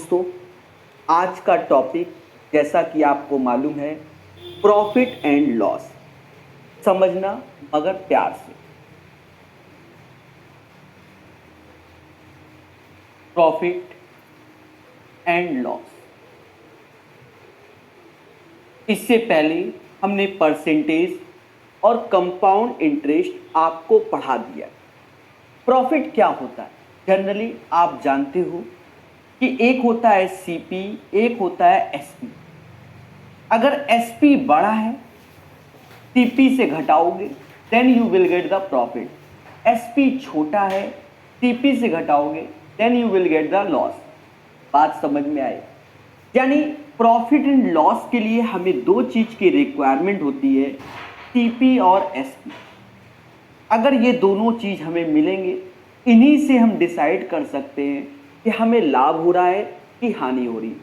दोस्तों, आज का टॉपिक जैसा कि आपको मालूम है प्रॉफिट एंड लॉस। समझना मगर प्यार से। प्रॉफिट एंड लॉस, इससे पहले हमने परसेंटेज और कंपाउंड इंटरेस्ट आपको पढ़ा दिया। प्रॉफिट क्या होता है जनरली आप जानते हो कि एक होता है सीपी, एक होता है एसपी। अगर एसपी बड़ा है, सीपी से घटाओगे then you will get the profit. SP छोटा है, सीपी से घटाओगे then you will get the loss. बात समझ में आई? यानी प्रॉफिट एंड लॉस के लिए हमें दो चीज की रिक्वायरमेंट होती है, सीपी और एसपी। अगर ये दोनों चीज हमें मिलेंगे, इन्हीं से हम डिसाइड कर सकते हैं कि हमें लाभ हो रहा है कि हानि हो रही है।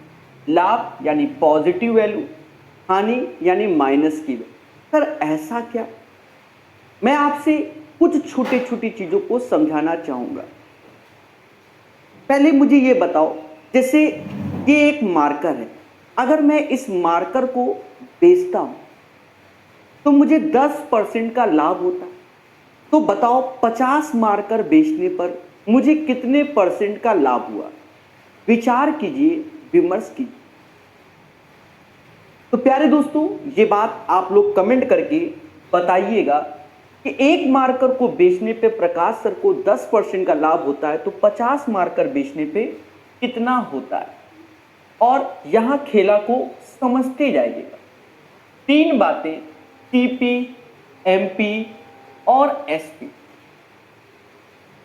लाभ यानी पॉजिटिव वैल्यू, हानि यानी माइनस की वैल्यू। सर ऐसा क्या? मैं आपसे कुछ छोटी छोटी चीजों को समझाना चाहूंगा। पहले मुझे ये बताओ, जैसे ये एक मार्कर है, अगर मैं इस मार्कर को बेचता हूं तो मुझे 10% का लाभ होता है। तो बताओ 50 मार्कर बेचने पर मुझे कितने परसेंट का लाभ हुआ? विचार कीजिए, विमर्श कीजिए। तो प्यारे दोस्तों, ये बात आप लोग कमेंट करके बताइएगा कि एक मार्कर को बेचने पे प्रकाश सर को 10% का लाभ होता है, तो 50 मार्कर बेचने पे कितना होता है? और यहां खेला को समझते जाइएगा। तीन बातें, सीपी, एमपी और एसपी,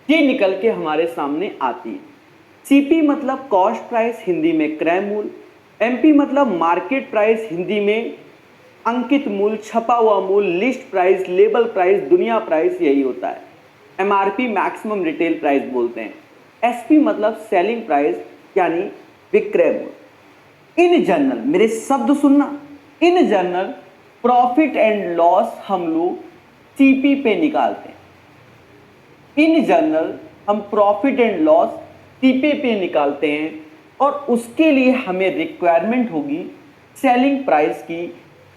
ये निकल के हमारे सामने आती है। सीपी मतलब कॉस्ट प्राइस, हिंदी में क्रय मूल्य। एमपी मतलब मार्केट प्राइस, हिंदी में अंकित मूल्य, छपा हुआ मूल्य, लिस्ट प्राइस, लेबल प्राइस, दुनिया प्राइस, यही होता है। एमआरपी मैक्सिमम रिटेल प्राइस बोलते हैं। एसपी मतलब सेलिंग प्राइस यानी विक्रय मूल्य। इन जनरल, मेरे शब्द सुनना, in general profit and loss हम लोग सीपी पे निकालते हैं। इन जनरल हम प्रॉफिट एंड लॉस सीपी पे निकालते हैं और उसके लिए हमें रिक्वायरमेंट होगी सेलिंग प्राइस की।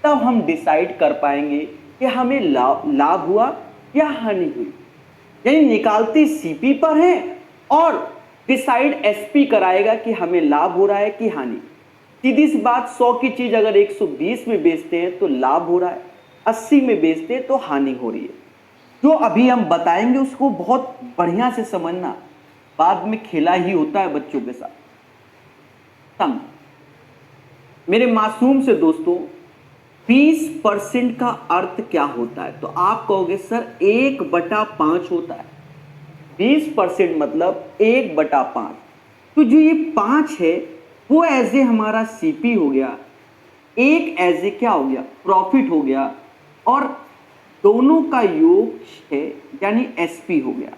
तब हम डिसाइड कर पाएंगे कि हमें लाभ हुआ या हानि हुई। यानी निकालते सीपी पर है और डिसाइड एसपी कराएगा कि हमें लाभ हो रहा है कि हानि। सीधी सी बात, 100 की चीज अगर 120 में बेचते हैं तो लाभ हो रहा है, 80 में बेचते हैं तो हानि हो रही है। जो अभी हम बताएंगे उसको बहुत बढ़िया से समझना, बाद में खेला ही होता है बच्चों के साथ। मेरे मासूम से दोस्तों, 20% का अर्थ क्या होता है? तो आप कहोगे सर 1/5 होता है। 20% मतलब 1/5। तो जो ये 5 है वो एज ए हमारा सीपी हो गया, एक एज ए क्या हो गया, प्रॉफिट हो गया, और दोनों का योग है यानी एसपी हो गया।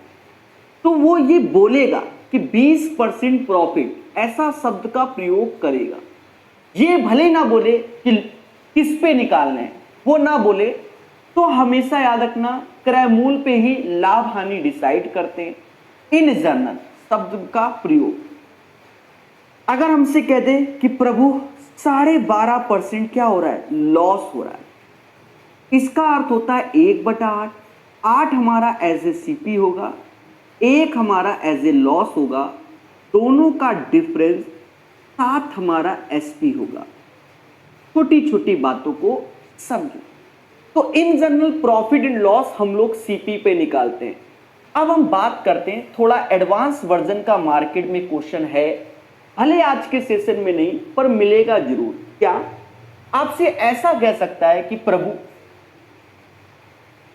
तो वो ये बोलेगा कि 20% प्रॉफिट, ऐसा शब्द का प्रयोग करेगा। ये भले ना बोले कि किस पे निकालना है, वो ना बोले, तो हमेशा याद रखना क्रय मूल्य पे ही लाभ हानि डिसाइड करते हैं। इन जनरल शब्द का प्रयोग। अगर हमसे कह दे कि प्रभु 12.5% क्या हो रहा है, लॉस हो रहा है, इसका अर्थ होता है 1/8। 8 हमारा एज ए सीपी होगा, 1 हमारा एज ए लॉस होगा, दोनों का डिफरेंस 7 हमारा एसपी होगा। छोटी छोटी बातों को समझो। तो in general profit and loss हम लोग सीपी पे निकालते हैं। अब हम बात करते हैं, थोड़ा एडवांस वर्जन का मार्केट में क्वेश्चन है, भले आज के सेशन में नहीं पर मिलेगा जरूर। क्या आपसे ऐसा कह सकता है कि प्रभु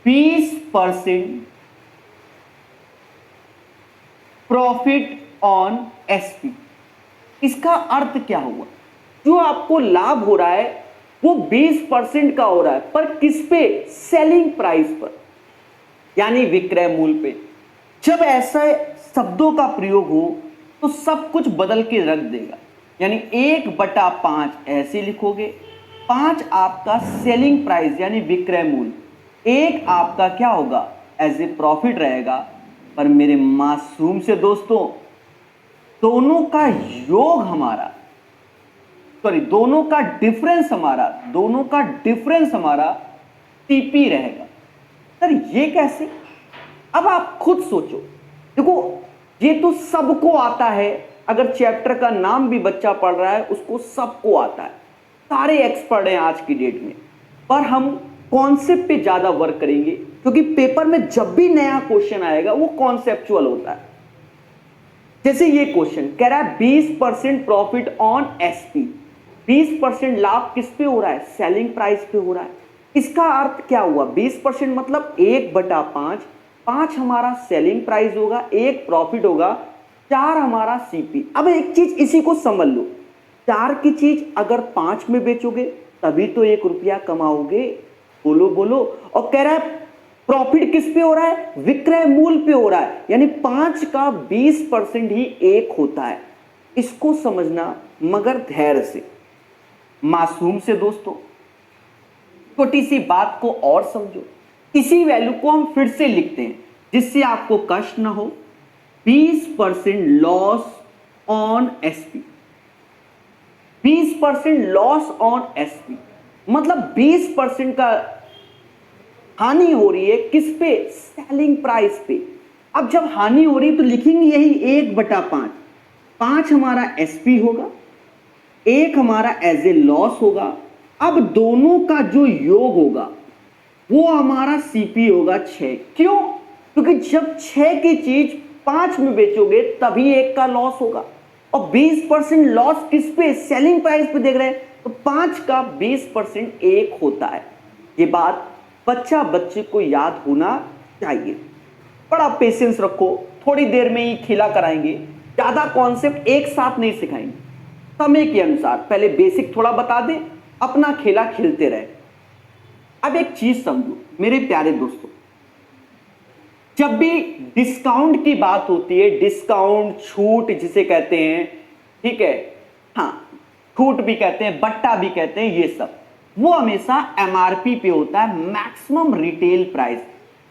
20% प्रॉफिट ऑन एसपी, इसका अर्थ क्या हुआ? जो आपको लाभ हो रहा है वो 20% का हो रहा है, पर किस पे? सेलिंग प्राइस पर, यानी विक्रय मूल्य पे। जब ऐसा शब्दों का प्रयोग हो तो सब कुछ बदल के रख देगा। यानी 1/5 ऐसे लिखोगे, 5 आपका सेलिंग प्राइस यानी विक्रय मूल्य, 1 आपका क्या होगा, एज ए प्रॉफिट रहेगा। पर मेरे मासूम से दोस्तों, दोनों का योग हमारा, सॉरी दोनों का डिफरेंस हमारा सीपी रहेगा। सर ये कैसे? अब आप खुद सोचो। देखो ये तो सबको आता है, अगर चैप्टर का नाम भी बच्चा पढ़ रहा है उसको सबको आता है, सारे एक्सपर्ट हैं आज की डेट में। पर हम कॉन्सेप्ट पे ज्यादा वर्क करेंगे, क्योंकि पेपर में जब भी नया क्वेश्चन आएगा वो कॉन्सेप्चुअल होता है। जैसे ये क्वेश्चन कह रहा है 20% प्रॉफिट ऑन एसपी, 20% लाभ किस पे हो रहा है? सेलिंग प्राइस पे हो रहा है। इसका अर्थ क्या हुआ? 20% मतलब 1/5, 5 हमारा सेलिंग प्राइस होगा, 1 प्रॉफिट होगा, 4 हमारा सीपी। अब एक चीज इसी को समझ लो, 4 की चीज अगर 5 में बेचोगे तभी तो 1 रुपया कमाओगे। बोलो बोलो। और कह रहा है प्रॉफिट किस पे हो रहा है? विक्रय मूल्य पे हो रहा है, यानी 5 का 20% ही 1 होता है। इसको समझना, मगर धैर्य से, मासूम से दोस्तों। छोटी सी बात को और समझो। इसी वैल्यू को हम फिर से लिखते हैं जिससे आपको कष्ट ना हो। 20% loss on SP, 20% loss on SP मतलब 20% का हानि हो रही है किस पे? सेलिंग प्राइस पे। अब जब हानि हो रही है तो लिखेंगे यही 1/5, 5 हमारा एसपी होगा, 1 हमारा एज ए लॉस होगा। अब दोनों का जो योग होगा वो हमारा सीपी होगा 6। क्यों? क्योंकि जब 6 की चीज 5 में बेचोगे तभी 1 का लॉस होगा। और 20% लॉस किस पे? सेलिंग प्राइस पे देख रहे हैं, तो 5 का 20% 1 होता है। ये बात बच्चे को याद होना चाहिए। बड़ा पेशेंस रखो, थोड़ी देर में ही खेला कराएंगे, ज्यादा कॉन्सेप्ट एक साथ नहीं सिखाएंगे। समय के अनुसार पहले बेसिक थोड़ा बता दें, अपना खेला खेलते रहे। अब एक चीज समझो मेरे प्यारे दोस्तों, जब भी डिस्काउंट की बात होती है, डिस्काउंट, छूट जिसे कहते हैं, ठीक है, हाँ छूट भी कहते हैं, बट्टा भी कहते हैं, ये सब वो हमेशा एमआरपी पे होता है, maximum retail price,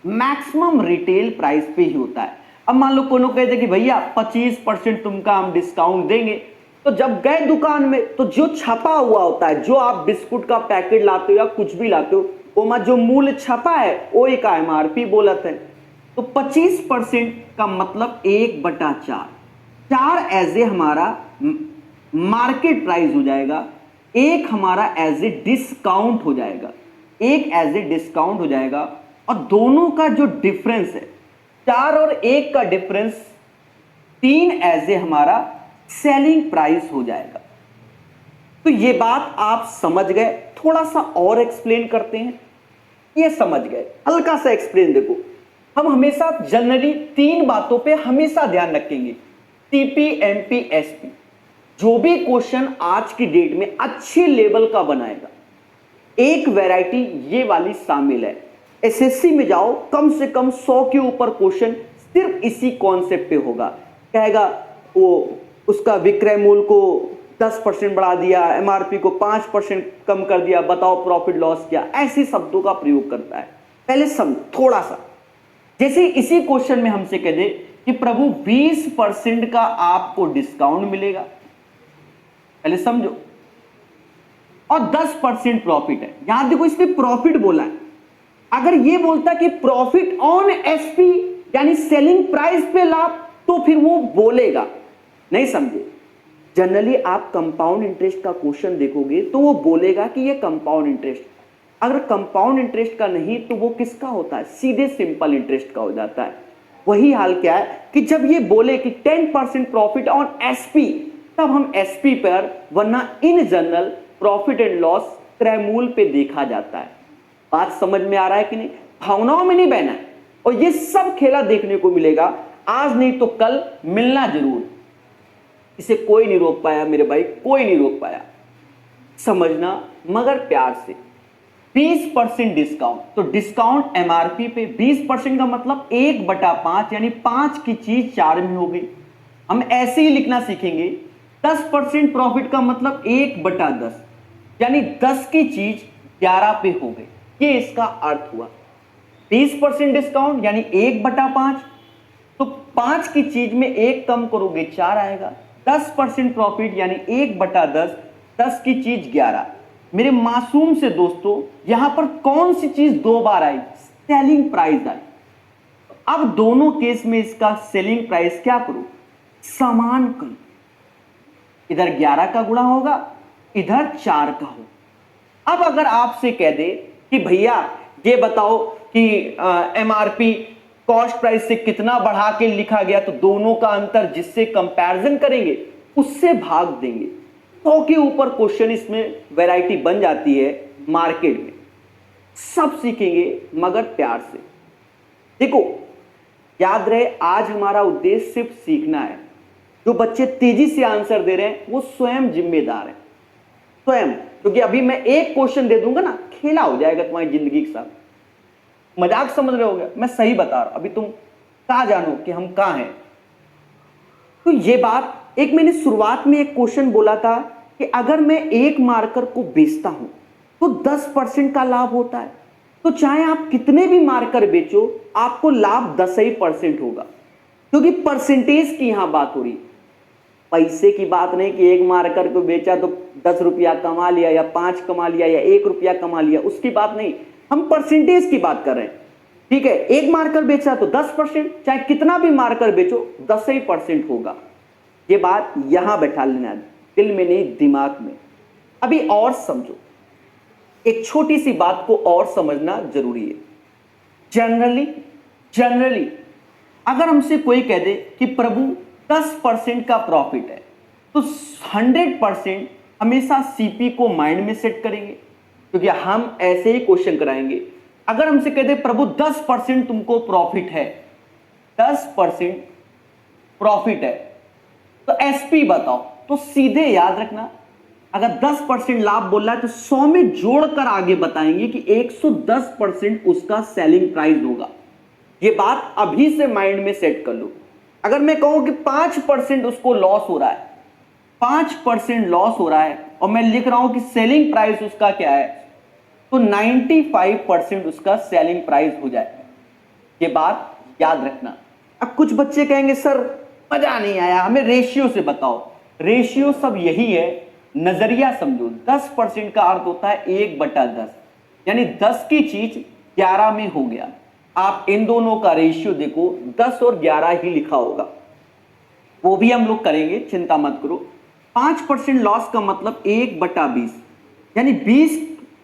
maximum retail price पे ही होता है। अब मान लो कोनो कहते हैं कि भैया 25% तुमका हम डिस्काउंट देंगे, तो जब गए दुकान में तो जो छपा हुआ होता है, जो आप बिस्कुट का पैकेट लाते हो या कुछ भी लाते हो, वो में जो मूल्य छपा है वो एक एमआरपी बोलत है। तो 25% का मतलब 1/4, 4 एज ए हमारा मार्केट प्राइस हो जाएगा, 1 हमारा एज ए डिस्काउंट हो जाएगा, 1 एज ए डिस्काउंट हो जाएगा। और दोनों का जो डिफरेंस है, 4 और 1 का डिफरेंस 3 एज ए हमारा सेलिंग प्राइस हो जाएगा। तो ये बात आप समझ गए। थोड़ा सा और एक्सप्लेन करते हैं। ये समझ गए, हल्का सा एक्सप्लेन देखो। हम हमेशा जनरली 3 बातों पे हमेशा ध्यान रखेंगे, टीपी, एमपी, एसपी। जो भी क्वेश्चन आज की डेट में अच्छे लेवल का बनाएगा, एक वैरायटी ये वाली शामिल है। एसएससी में जाओ, कम से कम 100 के ऊपर क्वेश्चन सिर्फ इसी कॉन्सेप्ट पे होगा। कहेगा वो उसका विक्रय मूल्य को 10% बढ़ा दिया, एमआरपी को 5% कम कर दिया, बताओ प्रॉफिट लॉस क्या, ऐसे शब्दों का प्रयोग करता है। पहले समझो थोड़ा सा। जैसे इसी क्वेश्चन में हमसे कह दे कि प्रभु 20% का आपको डिस्काउंट मिलेगा, पहले समझो, और 10% प्रॉफिट है। यहां देखो इसने प्रॉफिट बोला है। अगर ये बोलता कि प्रॉफिट ऑन एसपी यानी सेलिंग प्राइस पे लाभ, तो फिर वो बोलेगा। नहीं समझे? जनरली आप कंपाउंड इंटरेस्ट का क्वेश्चन देखोगे तो वो बोलेगा कि ये कंपाउंड इंटरेस्ट। अगर कंपाउंड इंटरेस्ट का नहीं तो वो किसका होता है? सीधे सिंपल इंटरेस्ट का हो जाता है। वही हाल क्या है कि जब ये बोले कि 10% प्रॉफिट ऑन एसपी, तब हम एसपी पर, वरना in general profit and loss क्रय मूल्य पे देखा जाता है। बात समझ में आ रहा है कि नहीं? भावनाओं में नहीं बहना है। और ये सब खेला देखने को मिलेगा, आज नहीं तो कल मिलना जरूर। इसे कोई नहीं रोक पाया मेरे भाई, कोई नहीं रोक पाया। समझना मगर प्यार से। 20% डिस्काउंट, तो डिस्काउंट एमआरपी पे 20% का मतलब 1/5, यानी 5 की चीज 4 में हो गई। हम ऐसे ही लिखना सीखेंगे। 10% प्रॉफिट का मतलब 1/10, यानी 10 की चीज 11 पे हो गई। ये इसका अर्थ हुआ। 20% डिस्काउंट यानी 1/5, तो 5 की चीज में 1 कम करोगे 4 आएगा। 10% प्रॉफिट यानी 1/10, 10 की चीज 11। मेरे मासूम से दोस्तों यहां पर कौन सी चीज 2 बार आई? Selling price I. अब दोनों केस में इसका सेलिंग प्राइस क्या करूं? समान करूं। इधर 11 का गुणा होगा, इधर 4 का होगा। अब अगर आपसे कह दे कि भैया ये बताओ कि एमआरपी कॉस्ट प्राइस से कितना बढ़ा के लिखा गया, तो दोनों का अंतर जिससे कंपैरिजन करेंगे उससे भाग देंगे। 100 के ऊपर क्वेश्चन इसमें वैरायटी बन जाती है मार्केट में। सब सीखेंगे मगर प्यार से। देखो याद रहे, आज हमारा उद्देश्य सिर्फ सीखना है। जो बच्चे तेजी से आंसर दे रहे हैं वो स्वयं जिम्मेदार है, स्वयं। क्योंकि अभी मैं एक क्वेश्चन दे दूंगा ना, खेला हो जाएगा तुम्हारी जिंदगी के साथ। मजाक समझ रहे होगे, मैं सही बता रहा हूं। अभी तुम कहां जानो कि हम कहां हैं। तो ये बात, एक मैंने शुरुआत में एक क्वेश्चन बोला था कि अगर मैं एक मार्कर को बेचता हूं तो 10% का लाभ होता है। तो चाहे आप कितने भी मार्कर बेचो, आपको लाभ 10% होगा, क्योंकि परसेंटेज की यहां बात हो रही है। पैसे की बात नहीं कि एक मार्कर को बेचा तो 10 रुपया कमा लिया या 5 कमा लिया या 1 रुपया कमा लिया, उसकी बात नहीं। हम परसेंटेज की बात कर रहे हैं। ठीक है, एक मार्कर बेचा तो 10%, चाहे कितना भी मार्कर बेचो 10% होगा। ये बात यहां बैठा लेना, दिल में नहीं दिमाग में। अभी और समझो, एक छोटी सी बात को और समझना जरूरी है। जनरली अगर हमसे कोई कह दे कि प्रभु 10% का प्रॉफिट है, तो 100% हमेशा सीपी को माइंड में सेट करेंगे, क्योंकि हम ऐसे ही क्वेश्चन कराएंगे। अगर हमसे कह दे प्रभु 10% तुमको प्रॉफिट है, 10% प्रॉफिट है, तो एसपी बताओ, तो सीधे याद रखना, अगर 10% लाभ बोल रहा है तो 100 में जोड़कर आगे बताएंगे कि 110% उसका सेलिंग प्राइस होगा। ये बात अभी से माइंड में सेट कर लो। अगर मैं कहूं कि 5% उसको लॉस हो रहा है, 5% लॉस हो रहा है, और मैं लिख रहा हूं कि सेलिंग प्राइस उसका क्या है, तो 95% उसका सेलिंग प्राइस हो जाए। ये बात याद रखना। अब कुछ बच्चे कहेंगे सर मजा नहीं आया, हमें रेशियो से बताओ। रेशियो सब यही है, नजरिया समझो। 10% का अर्थ होता है 1/10, यानी 10 की चीज 11 में हो गया। आप इन दोनों का रेशियो देखो, 10 और 11 ही लिखा होगा, वो भी हम लोग करेंगे, चिंता मत करो। 5% लॉस का मतलब 1/20, यानी 20,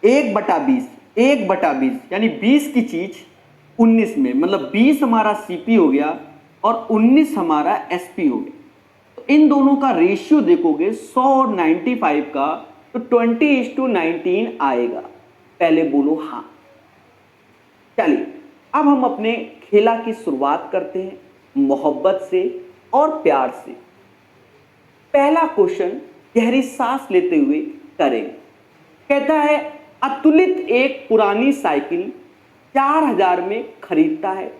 1/20, 1/20, यानी 20 की चीज 19 में, मतलब 20 हमारा सीपी हो गया और 19 हमारा एसपी हो गया। तो इन दोनों का रेशियो देखोगे 100 और 95 का, तो 20:19 आएगा। पहले बोलो हाँ। चलिए अब हम अपने खेला की शुरुआत करते हैं, मोहब्बत से और प्यार से। पहला क्वेश्चन गहरी सांस लेते हुए करेंगे। कहता है अतुलित एक पुरानी साइकिल 4000 में खरीदता है,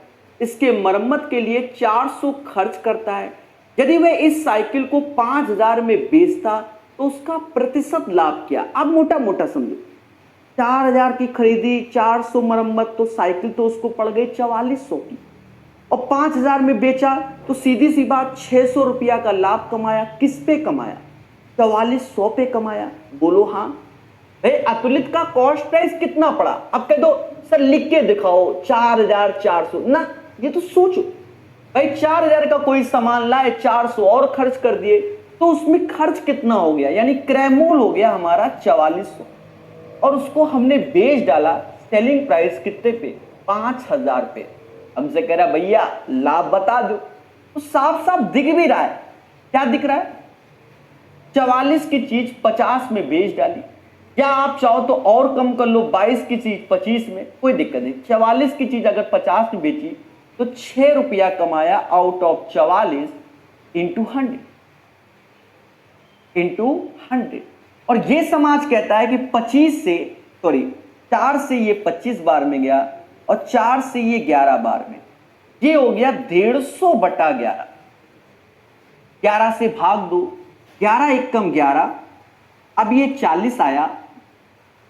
इसके मरम्मत के लिए 400 खर्च करता है। यदि वह इस साइकिल को 5000 में बेचता तो उसका प्रतिशत लाभ क्या? अब मोटा मोटा समझो, 4000 की खरीदी, 400 मरम्मत, तो साइकिल तो उसको पड़ गई 4400 की, और 5000 में बेचा तो सीधी सी बात 600 रुपया का लाभ कमाया। किस पे कमाया? 4400 पे कमाया। बोलो हाँ। भाई अतुलित का कॉस्ट प्राइस कितना पड़ा? अब कह दो सर लिख के दिखाओ 4400 ना, ये तो सोचो भाई, 4000 का कोई सामान लाए, 400 और खर्च कर दिए, तो उसमें खर्च कितना हो गया, यानी क्रयमूल हो गया हमारा 4400, और उसको हमने बेच डाला सेलिंग प्राइस कितने पे? 5000 पे। हमसे कह रहा भैया लाभ बता दो, तो साफ साफ दिख भी रहा है। क्या दिख रहा है? 44 की चीज 50 में बेच डाली, या आप चाहो तो और कम कर लो, 22 की चीज 25 में, कोई दिक्कत नहीं। 44 की चीज अगर 50 में बेची तो 6 रुपया कमाया आउट ऑफ 44 इंटू 100। और ये समाज कहता है कि 4 से ये 25 बार में गया और 4 से ये 11 बार में, ये हो गया 150/11। 11 से भाग दो, 11 एक कम 11, अब ये 40 आया,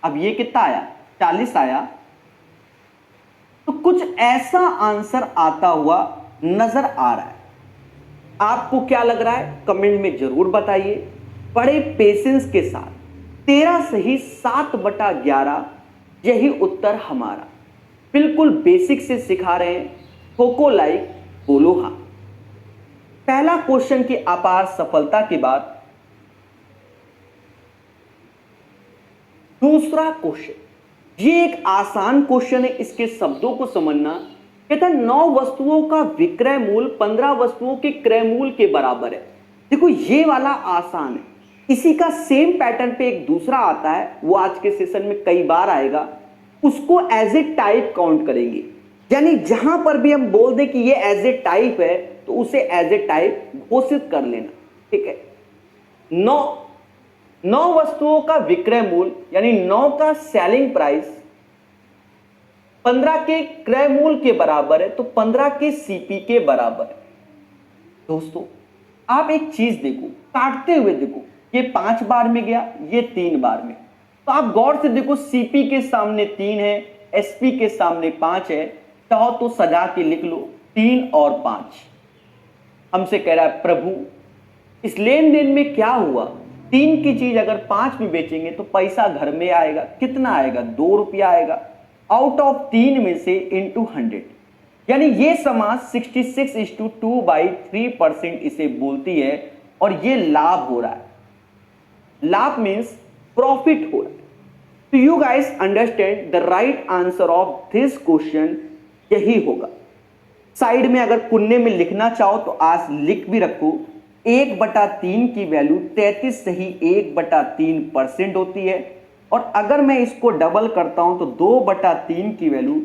अब ये कितना आया? 40 आया। तो कुछ ऐसा आंसर आता हुआ नजर आ रहा है। आपको क्या लग रहा है कमेंट में जरूर बताइए। बड़े पेशेंस के साथ 13 सही 7/11 यही उत्तर हमारा। बिल्कुल बेसिक से सिखा रहे हैं, ठोको लाइक बोलो हाँ। पहला क्वेश्चन की अपार सफलता के बाद दूसरा क्वेश्चन, ये एक आसान क्वेश्चन है, इसके शब्दों को समझना। कहता है 9 वस्तुओं का विक्रय मूल्य 15 वस्तुओं के क्रय मूल्य के बराबर है। देखो ये वाला आसान है। इसी का सेम पैटर्न पे एक दूसरा आता है, वो आज के सेशन में कई बार आएगा। उसको एज ए टाइप काउंट करेंगे, यानी जहां पर भी हम बोल दें कि ये एज ए टाइप है तो उसे एज ए टाइप घोषित कर लेना। ठीक है, 9 वस्तुओं का विक्रय मूल्य यानी 9 का सेलिंग प्राइस 15 के क्रय मूल्य के बराबर है, तो 15 के सीपी के बराबर है। दोस्तों आप एक चीज देखो, काटते हुए देखो, ये 5 बार में गया, ये 3 बार में, तो आप गौर से देखो सीपी के सामने 3 है, एसपी के सामने 5 है। चाहो तो सजा के लिख लो 3 और 5। हमसे कह रहा है प्रभु इस लेन देन में क्या हुआ, 3 की चीज अगर 5 में बेचेंगे तो पैसा घर में आएगा, कितना आएगा, 2 रुपया आएगा, आउट ऑफ 3 में से इंटू 100। यानी ये समाज 66:2/3% इसे बोलती है, और ये लाभ हो रहा है। लाभ मीन्स प्रॉफिट हो रहा है। तो you guys understand the right answer of this question यही होगा। साइड में अगर कुन्ने में लिखना चाहो तो आज लिख भी रखो, 1/3 की वैल्यू 33 सही 1/3% होती है। और अगर मैं इसको डबल करता हूं तो 2/3 की वैल्यू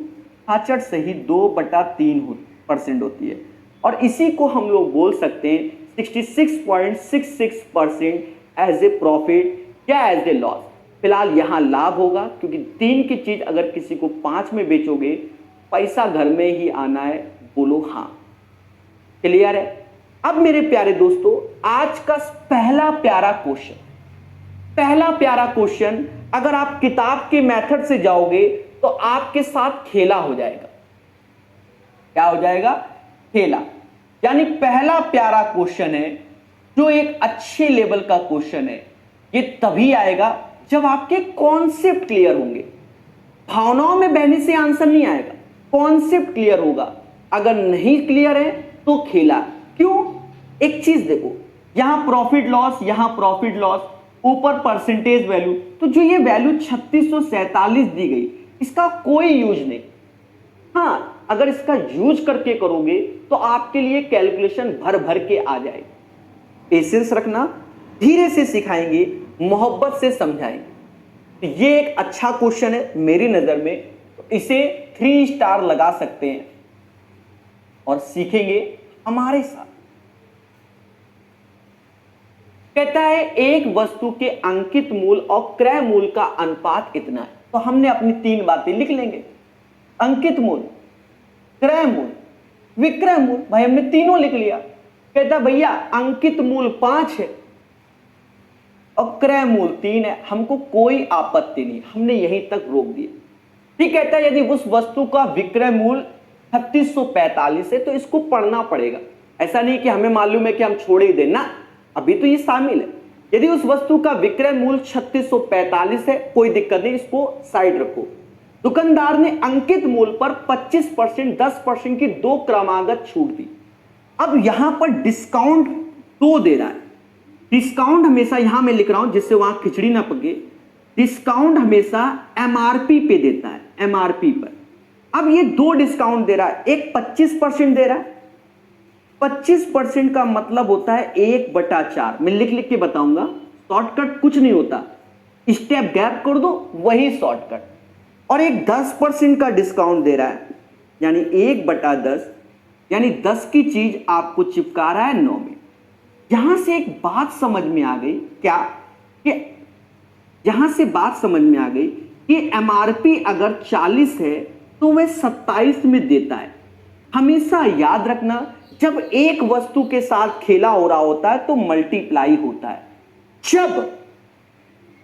66 सही 2/3% होती है। और इसी को हम लोग बोल सकते हैं 66.66% एज ए प्रॉफिट या एज ए लॉस। फिलहाल यहां लाभ होगा, क्योंकि 3 की चीज अगर किसी को 5 में बेचोगे पैसा घर में ही आना है। बोलो हाँ, क्लियर है। अब मेरे प्यारे दोस्तों आज का पहला प्यारा क्वेश्चन अगर आप किताब के मेथड से जाओगे तो आपके साथ खेला हो जाएगा। क्या हो जाएगा? खेला। यानी पहला प्यारा क्वेश्चन है जो एक अच्छे लेवल का क्वेश्चन है। ये तभी आएगा जब आपके कॉन्सेप्ट क्लियर होंगे। भावनाओं में बहने से आंसर नहीं आएगा, कॉन्सेप्ट क्लियर होगा। अगर नहीं क्लियर है तो खेला। क्यों? एक चीज देखो, यहां प्रॉफिट लॉस, यहां प्रॉफिट लॉस, ऊपर परसेंटेज वैल्यू, तो जो ये वैल्यू 3647 दी गई इसका कोई यूज नहीं। हां, अगर इसका यूज करके करोगे तो आपके लिए कैलकुलेशन भर भर के आ जाएगी। पेशेंस रखना, धीरे से सिखाएंगे, मोहब्बत से समझाएंगे। तो ये एक अच्छा क्वेश्चन है मेरी नजर में, तो इसे 3 स्टार लगा सकते हैं और सीखेंगे हमारे साथ। कहता है एक वस्तु के अंकित मूल्य और क्रय मूल्य का अनुपात इतना है। तो हमने अपनी 3 बातें लिख लेंगे, अंकित मूल्य, क्रय मूल्य, विक्रय मूल्य। भाई हमने तीनों लिख लिया। कहता भैया अंकित मूल्य 5 है और क्रय मूल्य 3 है, हमको कोई आपत्ति नहीं, हमने यहीं तक रोक दिया। ठीक, कहता है यदि उस वस्तु का विक्रय मूल्य 3645 है तो इसको पढ़ना पड़ेगा। ऐसा नहीं कि हमें मालूम है कि हम छोड़ ही देना, अभी तो ये शामिल है। यदि उस वस्तु का विक्रय मूल्य 3645 है, कोई दिक्कत नहीं, इसको साइड रखो। दुकानदार ने अंकित मूल्य पर 25%, 10% की 2 क्रमागत छूट दी। अब यहां पर डिस्काउंट 2 दे रहा है। डिस्काउंट हमेशा, यहां मैं लिख रहा हूं जिससे वहां खिचड़ी ना पके, डिस्काउंट हमेशा एमआरपी पे देता है, एमआरपी पर। अब ये 2 डिस्काउंट दे रहा है, एक 25% दे रहा है। 25% का मतलब होता है 1/4। मैं लिख लिख के बताऊंगा, शॉर्टकट कुछ नहीं होता, स्टेप गैप कर दो वही शॉर्टकट। और एक 10% का डिस्काउंट दे रहा है, यानी 1/10, यानी 10 की चीज आपको चिपका रहा है 9 में। यहां से एक बात समझ में आ गई, क्या कि यहां से बात समझ में आ गई कि एमआरपी अगर 40 है तो वह 27 में देता है। हमेशा याद रखना, जब एक वस्तु के साथ खेला हो रहा होता है तो मल्टीप्लाई होता है।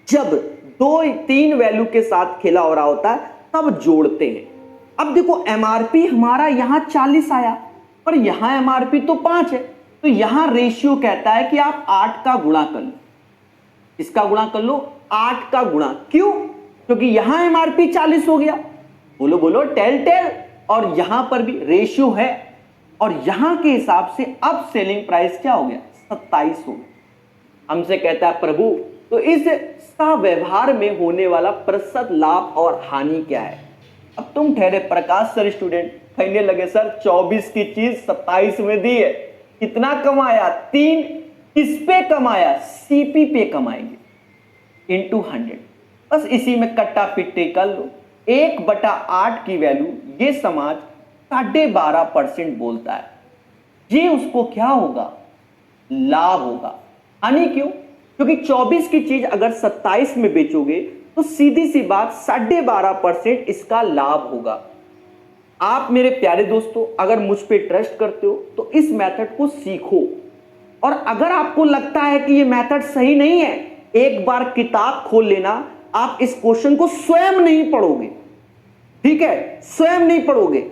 जब 2-3 वैल्यू के साथ खेला हो रहा होता है तब जोड़ते हैं। अब देखो एमआरपी हमारा यहां 40 आया, पर यहां एमआरपी तो 5 है, तो यहां रेशियो कहता है कि आप 8 का गुणा कर लो। इसका गुणा कर लो, 8 का गुणा। क्यों? क्योंकि यहां एमआरपी 40 हो गया। बोलो बोलो, टेल टेल। और यहां पर भी रेशियो है, और यहां के हिसाब से अब सेलिंग प्राइस क्या हो गया? 27 हो गया। हमसे कहता है प्रभु, तो इस व्यवहार में होने वाला प्रतिशत लाभ और हानि क्या है? अब तुम ठहरे प्रकाश सर स्टूडेंट, कहने लगे सर 24 की चीज 27 में दी है, कितना कमाया? 3। किस पे कमाया? सीपी पे कमाएंगे इंटू 100। बस इसी में कट्टा पिट्टी कर लो। 1/8 की वैल्यू ये समाज 12.5% बोलता है, ये उसको क्या होगा? लाभ होगा। हानि क्यों? क्योंकि 24 की चीज अगर 27 में बेचोगे तो सीधी सी बात 12.5% इसका लाभ होगा। आप मेरे प्यारे दोस्तों अगर मुझ पे ट्रस्ट करते हो तो इस मेथड को सीखो, और अगर आपको लगता है कि ये मेथड सही नहीं है, एक बार किताब खोल लेना। आप इस क्वेश्चन को स्वयं नहीं पढ़ोगे, ठीक है? स्वयं नहीं पढ़ोगे।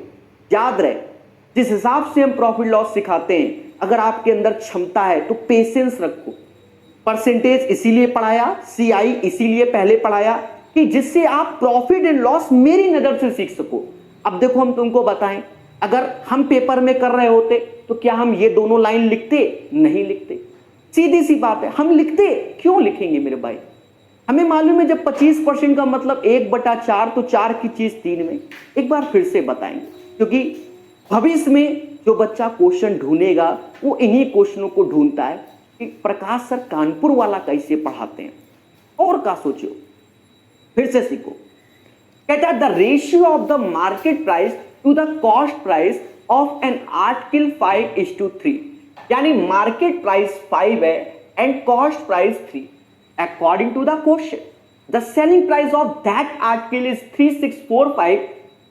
याद रहे, जिस हिसाब से हम प्रॉफिट लॉस सिखाते हैं, अगर आपके अंदर क्षमता है तो पेशेंस रखो। परसेंटेज इसीलिए पढ़ाया, सीआई इसीलिए पहले पढ़ाया कि जिससे आप प्रॉफिट एंड लॉस मेरी नजर से सीख सको। अब देखो, हम तुमको बताएं, अगर हम पेपर में कर रहे होते तो क्या हम ये दोनों लाइन लिखते? नहीं लिखते। सीधी सी बात है, हम लिखते? क्यों लिखेंगे मेरे भाई? हमें मालूम है जब 25% का मतलब 1/4, तो 4 की चीज 3 में। एक बार फिर से बताएंगे, क्योंकि भविष्य में जो बच्चा क्वेश्चन ढूंढेगा वो इन्हीं क्वेश्चनों को ढूंढता है कि प्रकाश सर कानपुर वाला कैसे पढ़ाते हैं। और का सोचो, फिर से सीखो। कहता है the ratio of the market price to the cost price of an article 5:3, यानी मार्केट प्राइस 5 है and cost price 3। According to the question, the selling price of that article is 3645.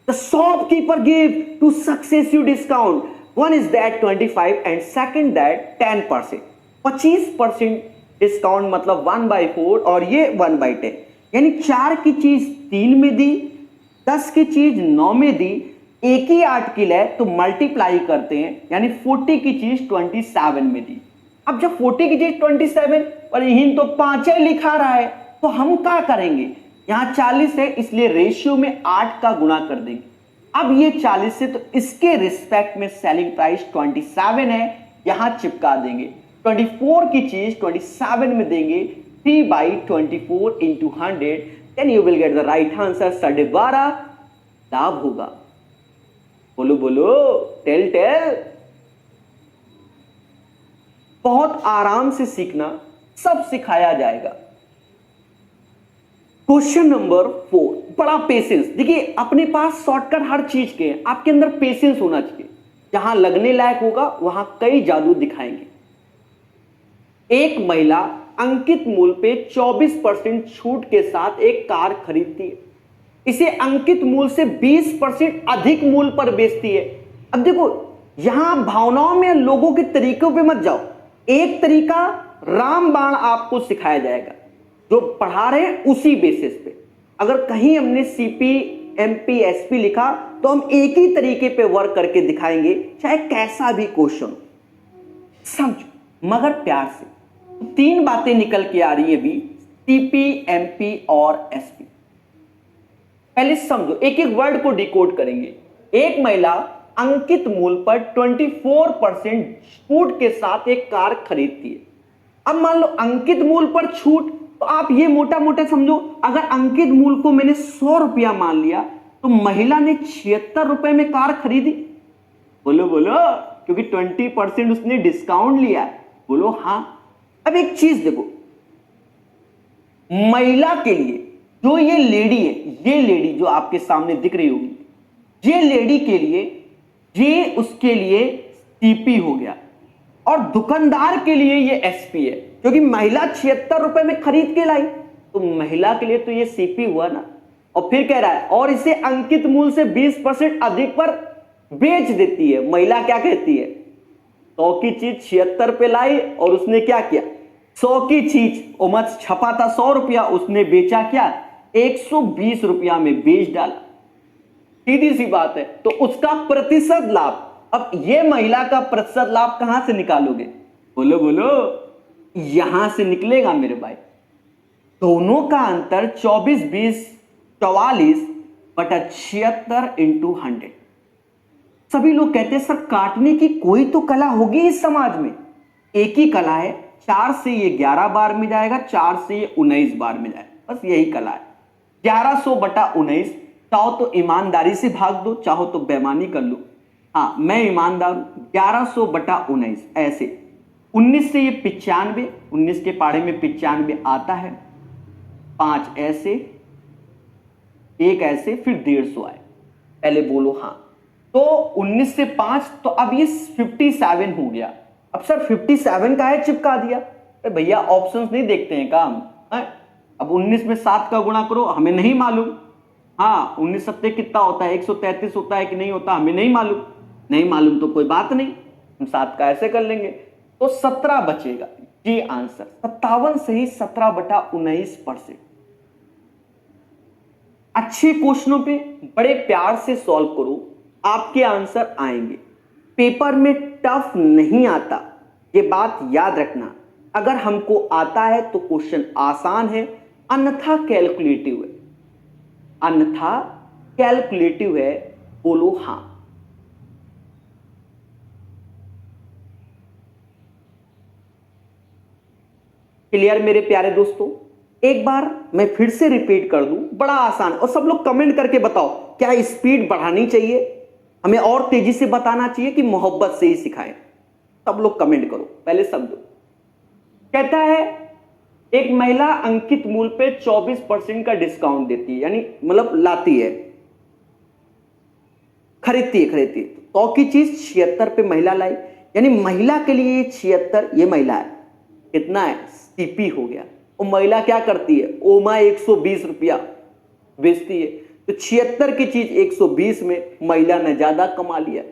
The shopkeeper gave two successive discount. One is that 25 and second that 10%. 25% discount मतलब 1/4 और ये 1/10, यानी 4 की चीज 3 में दी, 10 की चीज 9 में दी। एक ही आर्टिकल है तो मल्टीप्लाई करते हैं, यानी 40 की चीज 27 में दी। अब जब 40 की चीज 27 और यहीं तो 5 लिखा रहा है, तो हम क्या करेंगे? यहां 40 है इसलिए रेशियो में 8 का गुणा कर देंगे। अब ये 40 है तो इसके रिस्पेक्ट में सेलिंग प्राइस 27 है, यहां चिपका देंगे। 24 की चीज 27 में देंगे, 3/24 into 100, then you will get the right answer. 12.5 लाभ होगा। बोलो बोलो, टेल टेल। बहुत आराम से सीखना, सब सिखाया जाएगा। क्वेश्चन नंबर 4, बड़ा पेशेंस। देखिए, अपने पास शॉर्टकट हर चीज के हैं, आपके अंदर पेशेंस होना चाहिए। जहां लगने लायक होगा वहां कई जादू दिखाएंगे। एक महिला अंकित मूल्य पे 24% छूट के साथ एक कार खरीदती है, इसे अंकित मूल्य से 20% अधिक मूल्य पर बेचती है। अब देखो, यहां भावनाओं में लोगों के तरीकों पे मत जाओ। एक तरीका रामबाण आपको सिखाया जाएगा, जो पढ़ा रहे हैं उसी बेसिस पे। अगर कहीं हमने सीपी, एमपी, एसपी लिखा तो हम एक ही तरीके पे वर्क करके दिखाएंगे, चाहे कैसा भी क्वेश्चन। समझो मगर प्यार से। तो 3 बातें निकल के आ रही है भी, सीपी, एमपी और एसपी। पहले समझो, एक एक वर्ड को डिकोड करेंगे। एक महिला अंकित मूल्य पर 24% छूट के साथ एक कार खरीदती है। अब मान लो अंकित मूल्य पर छूट, तो आप ये मोटा मोटा समझो, अगर अंकित मूल्य को मैंने 100 रुपया मान लिया तो महिला ने 76 रुपए में कार खरीदी। बोलो बोलो, क्योंकि 20% उसने डिस्काउंट लिया। बोलो हाँ। अब एक चीज देखो, महिला के लिए जो ये लेडी है, ये लेडी जो आपके सामने दिख रही होगी, ये लेडी के लिए, ये उसके लिए सीपी हो गया, और दुकानदार के लिए ये एसपी है, क्योंकि महिला 76 रुपए में खरीद के लाई, तो महिला के लिए तो ये सीपी हुआ ना। और फिर कह रहा है और इसे अंकित मूल्य से 20% अधिक पर बेच देती है। महिला क्या कहती है? 100 की चीज 76 पे लाई और उसने क्या किया? 100 की चीज, मत छपा था 100 रुपया, उसने बेचा क्या? 120 रुपया में बेच डाला। सीधी सी बात है। तो उसका प्रतिशत लाभ अब ये महिला का प्रतिशत लाभ कहां से निकालोगे? बोलो बोलो, यहां से निकलेगा मेरे भाई। दोनों का अंतर 24 20 44 बटा 76 इंटू 100। सभी लोग कहते हैं सर काटने की कोई तो कला होगी इस समाज में। एक ही कला है, 4 से ये 11 बार में जाएगा, 4 से ये 19 बार में जाएगा, बस यही कला है। 1100 बटा 19, चाहो तो ईमानदारी से भाग दो, चाहो तो बेईमानी कर लो। हाँ मैं ईमानदार हूं, 1100 बटा 19 ऐसे। 19 से ये 95, 19 के पाढ़े में 95 आता है, 5 ऐसे, 1 ऐसे, फिर 150 आए। पहले बोलो हाँ। तो 19 से 5, तो अब ये 57 हो गया। अब सर 57 का है चिपका दिया? अरे भैया ऑप्शंस नहीं देखते हैं काम है? अब 19 में 7 का गुणा करो, हमें नहीं मालूम। हाँ 19 सत्ते कितना होता है, 133 होता है कि नहीं होता, हमें नहीं मालूम। नहीं मालूम तो कोई बात नहीं, हम 7 का ऐसे कर लेंगे, तो 17 बचेगा। ये आंसर 57 से ही 17 बटा 19%। अच्छे क्वेश्चनों पे बड़े प्यार से सॉल्व करो, आपके आंसर आएंगे। पेपर में टफ नहीं आता, ये बात याद रखना। अगर हमको आता है तो क्वेश्चन आसान है, अन्यथा कैलकुलेटिव है। अन्यथा कैलकुलेटिव है, बोलो हां। क्लियर मेरे प्यारे दोस्तों? एक बार मैं फिर से रिपीट कर दूं, बड़ा आसान। और सब लोग कमेंट करके बताओ, क्या स्पीड बढ़ानी चाहिए, हमें और तेजी से बताना चाहिए कि मोहब्बत से ही सिखाएं? सब लोग कमेंट करो। पहले शब्द कहता है एक महिला अंकित मूल्य पे 24% का डिस्काउंट देती है, यानी मतलब लाती है, खरीदती है 100 की चीज 76 पे महिला लाई, यानी महिला के लिए ये 76, ये महिला है, कितना है सीपी हो गया। और महिला क्या करती है, ओमा 120 रुपया बेचती है, तो 76 की चीज 120 में महिला ने ज्यादा कमा लिया।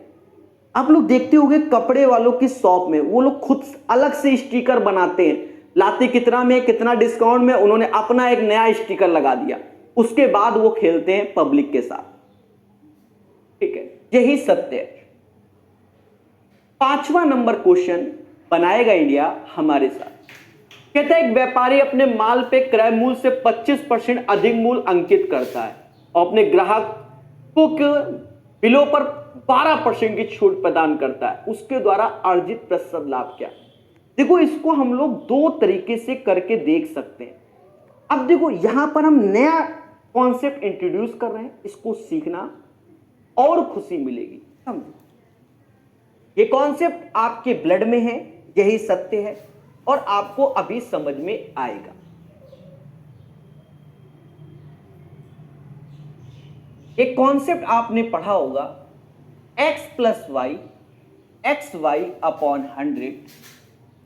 आप लोग देखते होंगे कपड़े वालों की शॉप में वो लोग खुद अलग से स्टिकर बनाते हैं, लाते कितना में, कितना डिस्काउंट में, उन्होंने अपना एक नया स्टिकर लगा दिया, उसके बाद वो खेलते हैं पब्लिक के साथ। ठीक है, यही सत्य है। 5वां नंबर क्वेश्चन बनाएगा इंडिया हमारे साथ। कहता है एक व्यापारी अपने माल पे क्रय मूल्य से 25% अधिक मूल्य अंकित करता है और अपने ग्राहकों के बिलों पर 12% की छूट प्रदान करता है, उसके द्वारा अर्जित प्रतिशत लाभ क्या? देखो इसको हम लोग दो तरीके से करके देख सकते हैं। अब देखो यहां पर हम नया कॉन्सेप्ट इंट्रोड्यूस कर रहे हैं, इसको सीखना और खुशी मिलेगी, समझो। ये कॉन्सेप्ट आपके ब्लड में है, यही सत्य है और आपको अभी समझ में आएगा। एक कॉन्सेप्ट आपने पढ़ा होगा, x plus y x y upon 100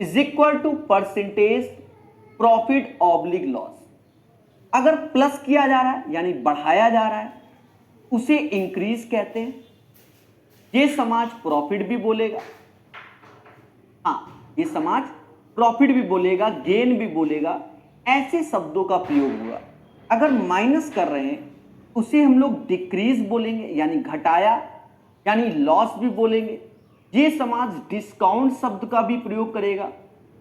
is equal to percentage profit oblique loss. अगर प्लस किया जा रहा है यानी बढ़ाया जा रहा है, उसे इंक्रीज कहते हैं। ये समाज प्रॉफिट भी बोलेगा, हाँ ये समाज प्रॉफिट भी बोलेगा, गेन भी बोलेगा, ऐसे शब्दों का प्रयोग होगा। अगर माइनस कर रहे हैं उसे हम लोग डिक्रीज बोलेंगे, यानी घटाया, यानी लॉस भी बोलेंगे। ये समाज डिस्काउंट शब्द का भी प्रयोग करेगा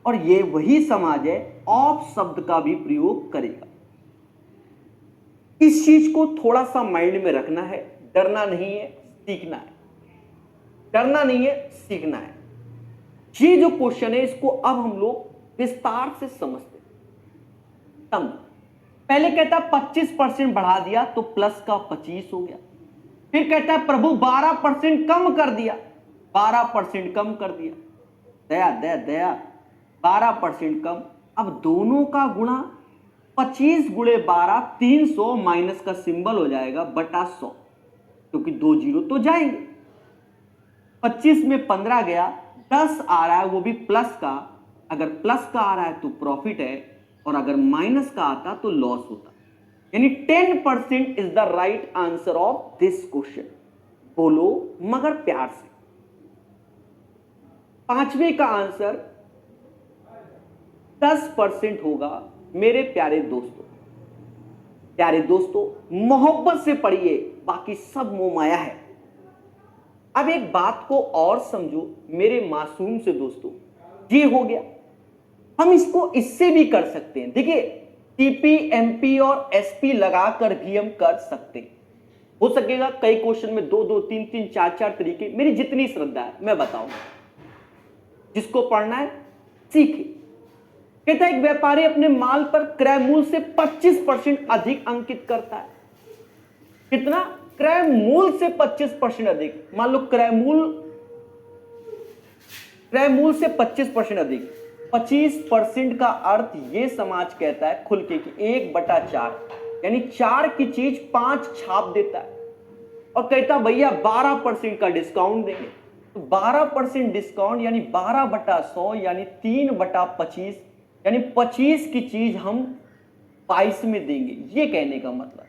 और ये वही समाज है ऑफ शब्द का भी प्रयोग करेगा। इस चीज को थोड़ा सा माइंड में रखना है, डरना नहीं है, सीखना है। डरना नहीं है, सीखना है। ये जो क्वेश्चन है इसको अब हम लोग विस्तार से समझते हैं। पहले कहता है 25% बढ़ा दिया तो प्लस का 25 हो गया। फिर कहता है प्रभु 12% कम कर दिया, 12% कम कर दिया, दया दया दया, 12% कम। अब दोनों का गुणा 25 गुणे 12 300, माइनस का सिंबल हो जाएगा बटा 100, क्योंकि 2 जीरो तो जाएंगे। 25 में 15 गया, 10 आ रहा है वो भी प्लस का। अगर प्लस का आ रहा है तो प्रॉफिट है और अगर माइनस का आता तो लॉस होता। यानी 10% is the right answer of this question. बोलो मगर प्यार से। 5वें का आंसर 10% होगा मेरे प्यारे दोस्तों। प्यारे दोस्तों मोहब्बत से पढ़िए, बाकी सब मोह माया है। अब एक बात को और समझो मेरे मासूम से दोस्तों, ये हो गया। हम इसको इससे भी कर सकते हैं। देखिए टीपी, एमपी और एसपी लगाकर भी हम कर सकते हैं। हो सकेगा कई क्वेश्चन में दो दो तीन तीन चार चार तरीके, मेरी जितनी श्रद्धा है मैं बताऊंगा। जिसको पढ़ना है सीखे। कहता है एक व्यापारी अपने माल पर क्रय मूल्य से 25% अधिक अंकित करता है। कितना? क्रय मूल्य से 25% अधिक। मान लो क्रय मूल्य से 25% अधिक। 25% का अर्थ ये समाज कहता है खुल के कि 1/4, यानी 4 की चीज 5 छाप देता है और कहता भैया 12% का डिस्काउंट देंगे। तो 12% डिस्काउंट यानी 12/100 यानी 3/25, यानी 25 की चीज हम 22 में देंगे, ये कहने का मतलब।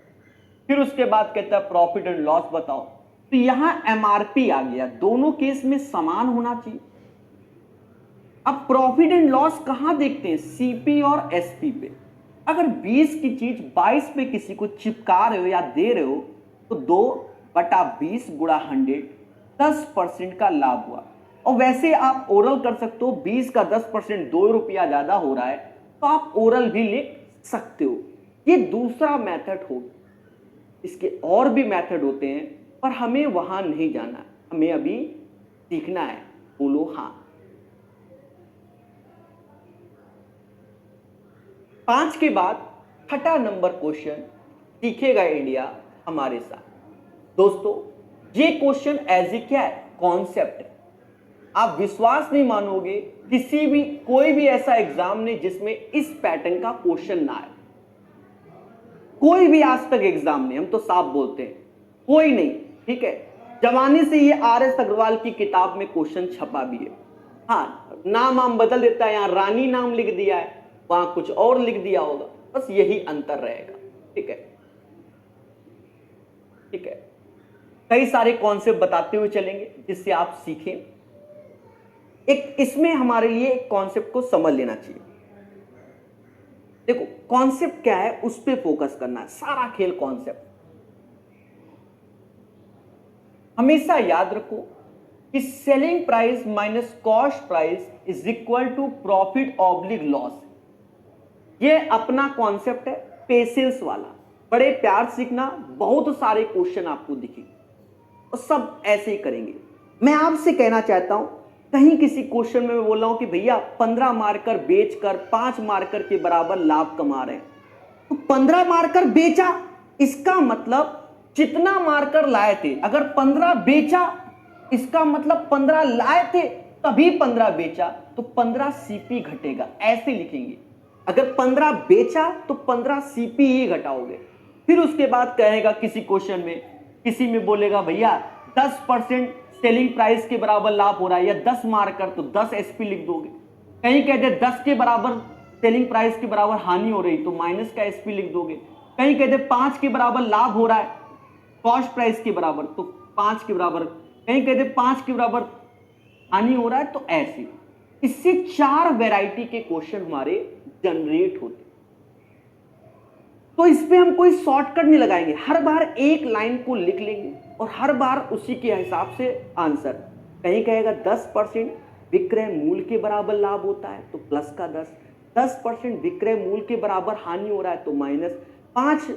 फिर उसके बाद कहता है प्रॉफिट एंड लॉस बताओ। तो यहां एमआरपी आ गया, दोनों केस में समान होना चाहिए। अब प्रॉफिट एंड लॉस कहां देखते हैं? सीपी और एसपी पे। अगर 20 की चीज 22 पे किसी को चिपका रहे हो या दे रहे हो तो 2/20 गुणा 100, 10% का लाभ हुआ। और वैसे आप ओरल कर सकते हो, 20 का 10% 2 रुपया ज्यादा हो रहा है तो आप ओरल भी लिख सकते हो। ये दूसरा मेथड हो। इसके और भी मेथड होते हैं पर हमें वहां नहीं जाना है, हमें अभी सीखना है। बोलो हाँ। 5 के बाद 6ठा नंबर क्वेश्चन, सीखेगा इंडिया हमारे साथ। दोस्तों ये क्वेश्चन एज ए क्या है? कॉन्सेप्ट है। आप विश्वास नहीं मानोगे, कोई भी ऐसा एग्जाम नहीं जिसमें इस पैटर्न का क्वेश्चन ना आए। कोई भी आज तक एग्जाम नहीं, हम तो साफ बोलते हैं, कोई नहीं। ठीक है, जवानी से ये आर.एस. अग्रवाल की किताब में क्वेश्चन छपा भी है। हाँ, नाम बदल देता है, यहां रानी नाम लिख दिया है, वहां कुछ और लिख दिया होगा, बस यही अंतर रहेगा। ठीक है, ठीक है। कई सारे कॉन्सेप्ट बताते हुए चलेंगे जिससे आप सीखें। एक इसमें हमारे लिए एक कॉन्सेप्ट को समझ लेना चाहिए। देखो कॉन्सेप्ट क्या है उस पर फोकस करना है, सारा खेल कॉन्सेप्ट। हमेशा याद रखो कि selling price minus cost price is equal to profit oblique loss. ये अपना कॉन्सेप्ट है, पेशेंस वाला। बड़े प्यार सीखना, बहुत सारे क्वेश्चन आपको दिखेंगे और सब ऐसे ही करेंगे। मैं आपसे कहना चाहता हूं, कहीं किसी क्वेश्चन में मैं बोल रहा हूं कि भैया 15 मार्कर बेचकर 5 मार्कर के बराबर लाभ कमा रहे हैं, तो 15 मार्कर बेचा, इसका मतलब जितना मार्कर लाए थे, अगर 15 बेचा इसका मतलब 15 लाए थे तभी 15 बेचा, तो 15 सीपी घटेगा, ऐसे लिखेंगे। अगर 15 बेचा तो 15 सीपी ही घटाओगे। फिर उसके बाद कहेगा किसी क्वेश्चन में, किसी में बोलेगा भैया 10% सेलिंग प्राइस के बराबर लाभ हो रहा है, या 10 मार्कर तो 10 एसपी लिख दोगे। कहीं कहते 10 के बराबर सेलिंग प्राइस के बराबर हानि हो रही तो माइनस का एसपी लिख दोगे। कहीं कहते 5 के बराबर लाभ हो रहा है कॉस्ट प्राइस के बराबर तो 5 के बराबर, कहीं कहते 5 के बराबर हानि हो रहा है तो ऐसे। इससे 4 वैरायटी के क्वेश्चन हमारे जनरेट होते। तो इस पे हम कोई शॉर्टकट नहीं लगाएंगे, हर बार एक लाइन को लिख लेंगे और हर बार उसी के हिसाब से आंसर। कहीं कहेगा 10% विक्रय मूल्य के बराबर लाभ होता है तो प्लस का 10, 10% विक्रय मूल्य के बराबर हानि हो रहा है तो माइनस 5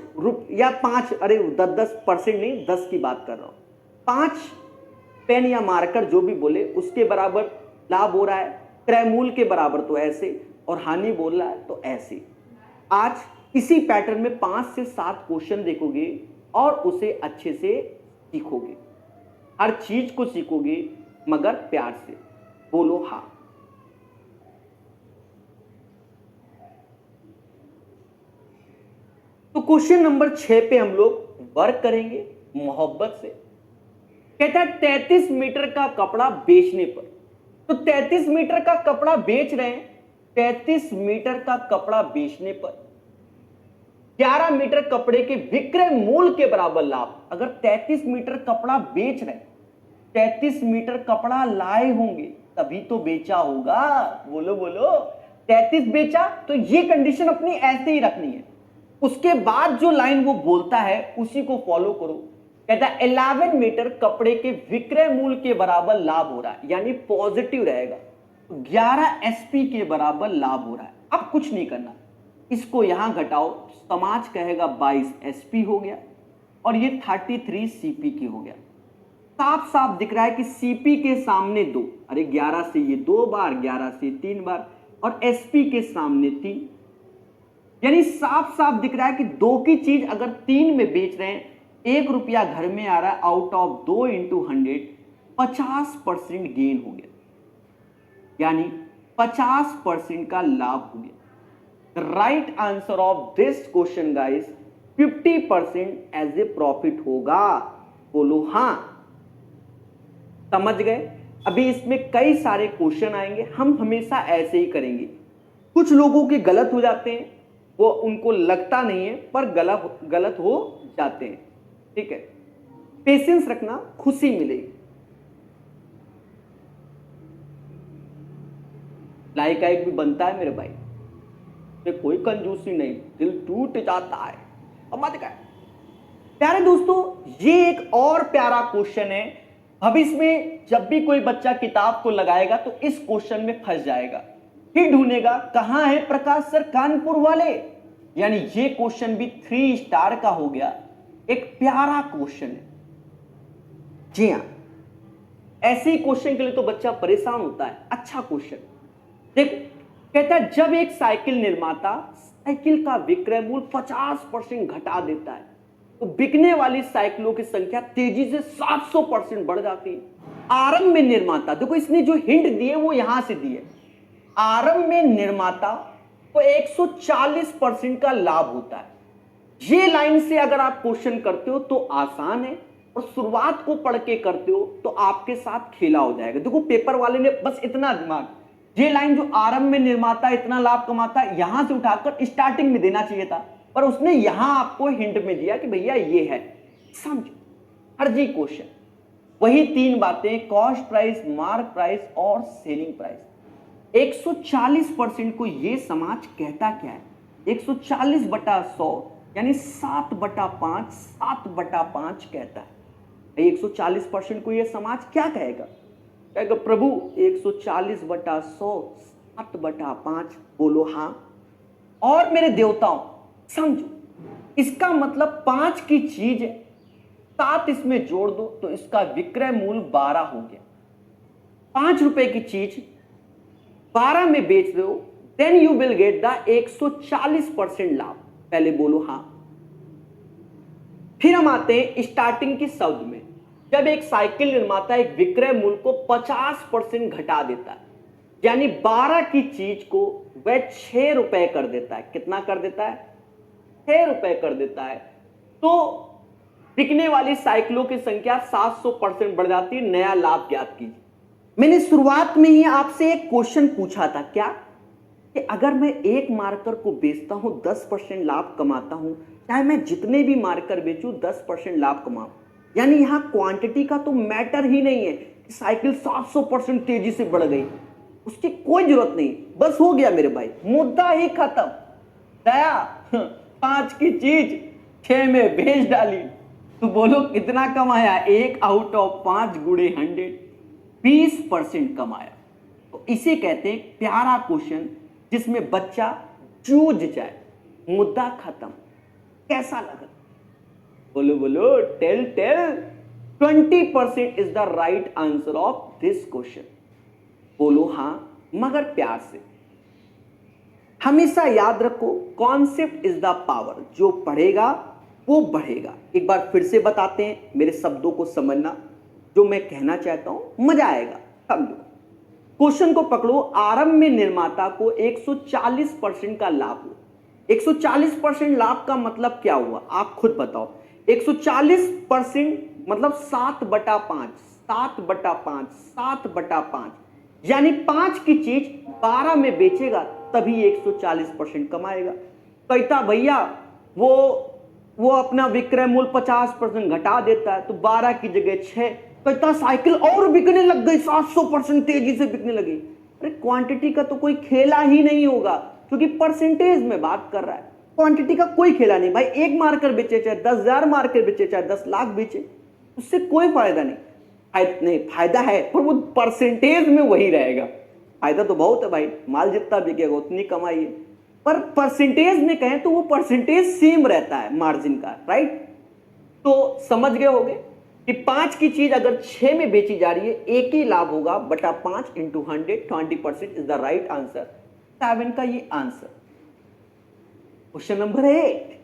या 5, अरे 10% नहीं, 10 की बात कर रहा हूं। 5 पेन या मार्कर जो भी बोले उसके बराबर लाभ हो रहा है, क्रय मूल्य के बराबर तो ऐसे, और हानि बोल रहा है तो ऐसे। आज इसी पैटर्न में 5 से 7 क्वेश्चन देखोगे और उसे अच्छे से सीखोगे, हर चीज को सीखोगे मगर प्यार से। बोलो हाँ। तो क्वेश्चन नंबर 6 पे हम लोग वर्क करेंगे मोहब्बत से। कहता है 33 मीटर का कपड़ा बेचने पर, तो 33 मीटर का कपड़ा बेच रहे हैं, 33 मीटर का कपड़ा बेचने पर 11 मीटर कपड़े के विक्रय मूल्य के बराबर लाभ। अगर 33 मीटर कपड़ा बेच रहे, 33 मीटर कपड़ा लाए होंगे तभी तो बेचा होगा। बोलो बोलो, 33 बेचा तो ये कंडीशन अपनी ऐसे ही रखनी है। उसके बाद जो लाइन वो बोलता है उसी को फॉलो करो। कहता है 11 मीटर कपड़े के विक्रय मूल्य के बराबर लाभ हो रहा है, यानी पॉजिटिव रहेगा। 11 एसपी के बराबर लाभ हो रहा है। अब कुछ नहीं करना, इसको यहां घटाओ, समाज कहेगा 22 एसपी हो गया और ये 33 सीपी की हो गया। साफ साफ दिख रहा है कि सीपी के सामने 2, अरे 11 से ये 2 बार, 11 से 3 बार और एसपी के सामने 3, यानी साफ साफ दिख रहा है कि 2 की चीज अगर 3 में बेच रहे हैं, 1 रुपया घर में आ रहा है, आउट ऑफ 2 इंटू 100 50% गेन हो गया, यानी 50% का लाभ हो गया। Right answer of this question guys 50% as a profit होगा। बोलो हां। समझ गए? अभी इसमें कई सारे क्वेश्चन आएंगे, हम हमेशा ऐसे ही करेंगे। कुछ लोगों के गलत हो जाते हैं, वो उनको लगता नहीं है पर गलत हो जाते हैं। ठीक है, पेशेंस रखना, खुशी मिलेगी। लाइक आइक भी बनता है मेरे भाई, कोई कंजूसी नहीं, दिल टूट जाता है। समझ गए प्यारे दोस्तों? ये एक और प्यारा क्वेश्चन है। भविष्य में जब भी कोई बच्चा किताब को लगाएगा तो इस क्वेश्चन में फंस जाएगा, फिर ढूंढेगा कहां है प्रकाश सर कानपुर वाले। यानी ये क्वेश्चन भी 3 स्टार का हो गया। एक प्यारा क्वेश्चन है। जी हां, ऐसे ही क्वेश्चन के लिए तो बच्चा परेशान होता है। अच्छा क्वेश्चन देखो, कहता है जब एक साइकिल निर्माता साइकिल का विक्रय मूल्य 50% घटा देता है तो बिकने वाली साइकिलों की संख्या तेजी से 700% बढ़ जाती है। आरंभ में निर्माता, देखो इसने जो हिंट दिए वो यहां से दिए, आरंभ में निर्माता को 140% का लाभ होता है। ये लाइन से अगर आप क्वेश्चन करते हो तो आसान है, और शुरुआत को पढ़ के करते हो तो आपके साथ खेला हो जाएगा। देखो पेपर वाले ने बस इतना दिमाग, ये लाइन जो आरंभ में निर्माता इतना लाभ कमाता है, यहां से उठाकर स्टार्टिंग में देना चाहिए था, पर उसने यहां आपको हिंट में दिया कि भैया ये है। समझो फर्जी क्वेश्चन। वही 3 बातें, कॉस्ट प्राइस, मार्क प्राइस और सेलिंग प्राइस। 140% को ये समाज कहता क्या है? 140/100 यानी 7/5, 7/5 कहता है। 140% को ये समाज क्या कहेगा? कहेगा प्रभु 140/100 7/5। बोलो हां। और मेरे देवताओं समझो, इसका मतलब 5 की चीज 7 इसमें जोड़ दो तो इसका विक्रय मूल्य 12 हो गया। 5 रुपए की चीज 12 में बेच रहे हो, then you will get the 140% लाभ। पहले बोलो हां। फिर हम आते हैं स्टार्टिंग की शब्द में। जब एक साइकिल निर्माता एक विक्रय मूल्य को 50% घटा देता है, यानी 12 की चीज को वह 6 रुपए कर देता है। कितना कर देता है? 6 रुपए कर देता है, तो बिकने वाली साइकिलों की संख्या 700% बढ़ जाती है। नया लाभ ज्ञात कीजिए। मैंने शुरुआत में ही आपसे एक क्वेश्चन पूछा था, क्या कि अगर मैं एक मार्कर को बेचता हूं 10% लाभ कमाता हूं, चाहे मैं जितने भी मार्कर बेचूं 10% लाभ कमाऊं। यानी यहां क्वांटिटी का तो मैटर ही नहीं है कि साइकिल 700% तेजी से बढ़ गई, उसकी कोई जरूरत नहीं। बस हो गया मेरे भाई, मुद्दा ही खत्म। दया 5 की चीज 6 में बेच डाली, तो बोलो कितना कमाया? 1 आउट ऑफ 5 गुणे 100, 20% कमाया। तो इसे कहते हैं प्यारा क्वेश्चन जिसमें बच्चा जूझ जाए, मुद्दा खत्म। कैसा लगा? बोलो बोलो, tell 20% is the right answer of this question. बोलो हां, मगर प्यार से। हमेशा याद रखो, कॉन्सेप्ट इज द पावर। जो पढ़ेगा वो बढ़ेगा। एक बार फिर से बताते हैं, मेरे शब्दों को समझना, जो मैं कहना चाहता हूं मजा आएगा। समझो, क्वेश्चन को पकड़ो। आरंभ में निर्माता को 140% का लाभ हुआ। 140% लाभ का मतलब क्या हुआ? आप खुद बताओ। 140% मतलब 7/5, 7/5, 7/5, यानी 5 की चीज 12 में बेचेगा तभी 140% कमाएगा। कहता भैया वो अपना विक्रय मूल्य 50% घटा देता है तो 12 की जगह 6। कहता साइकिल और बिकने लग गई, 700% तेजी से बिकने लगी। अरे क्वांटिटी का तो कोई खेला ही नहीं होगा, क्योंकि परसेंटेज में बात कर रहा है। क्वांटिटी का कोई खेला नहीं भाई, 1 मार्कर बेचे चाहे 10,000 मार्कर बेचे चाहे 10 लाख बेचे, उससे कोई फायदा नहीं। फायदा है पर वो परसेंटेज में वही रहेगा। फायदा तो बहुत है भाई, माल जितना बिकेगा उतनी कमाई है, पर परसेंटेज में कहें तो वो परसेंटेज सेम रहता है मार्जिन का, राइट। तो समझ गए होगे कि 5 की चीज अगर 6 में बेची जा रही है, एक ही लाभ होगा बटा 5 into 100, 20% is the right answer. 7 का ये आंसर। क्वेश्चन नंबर 8,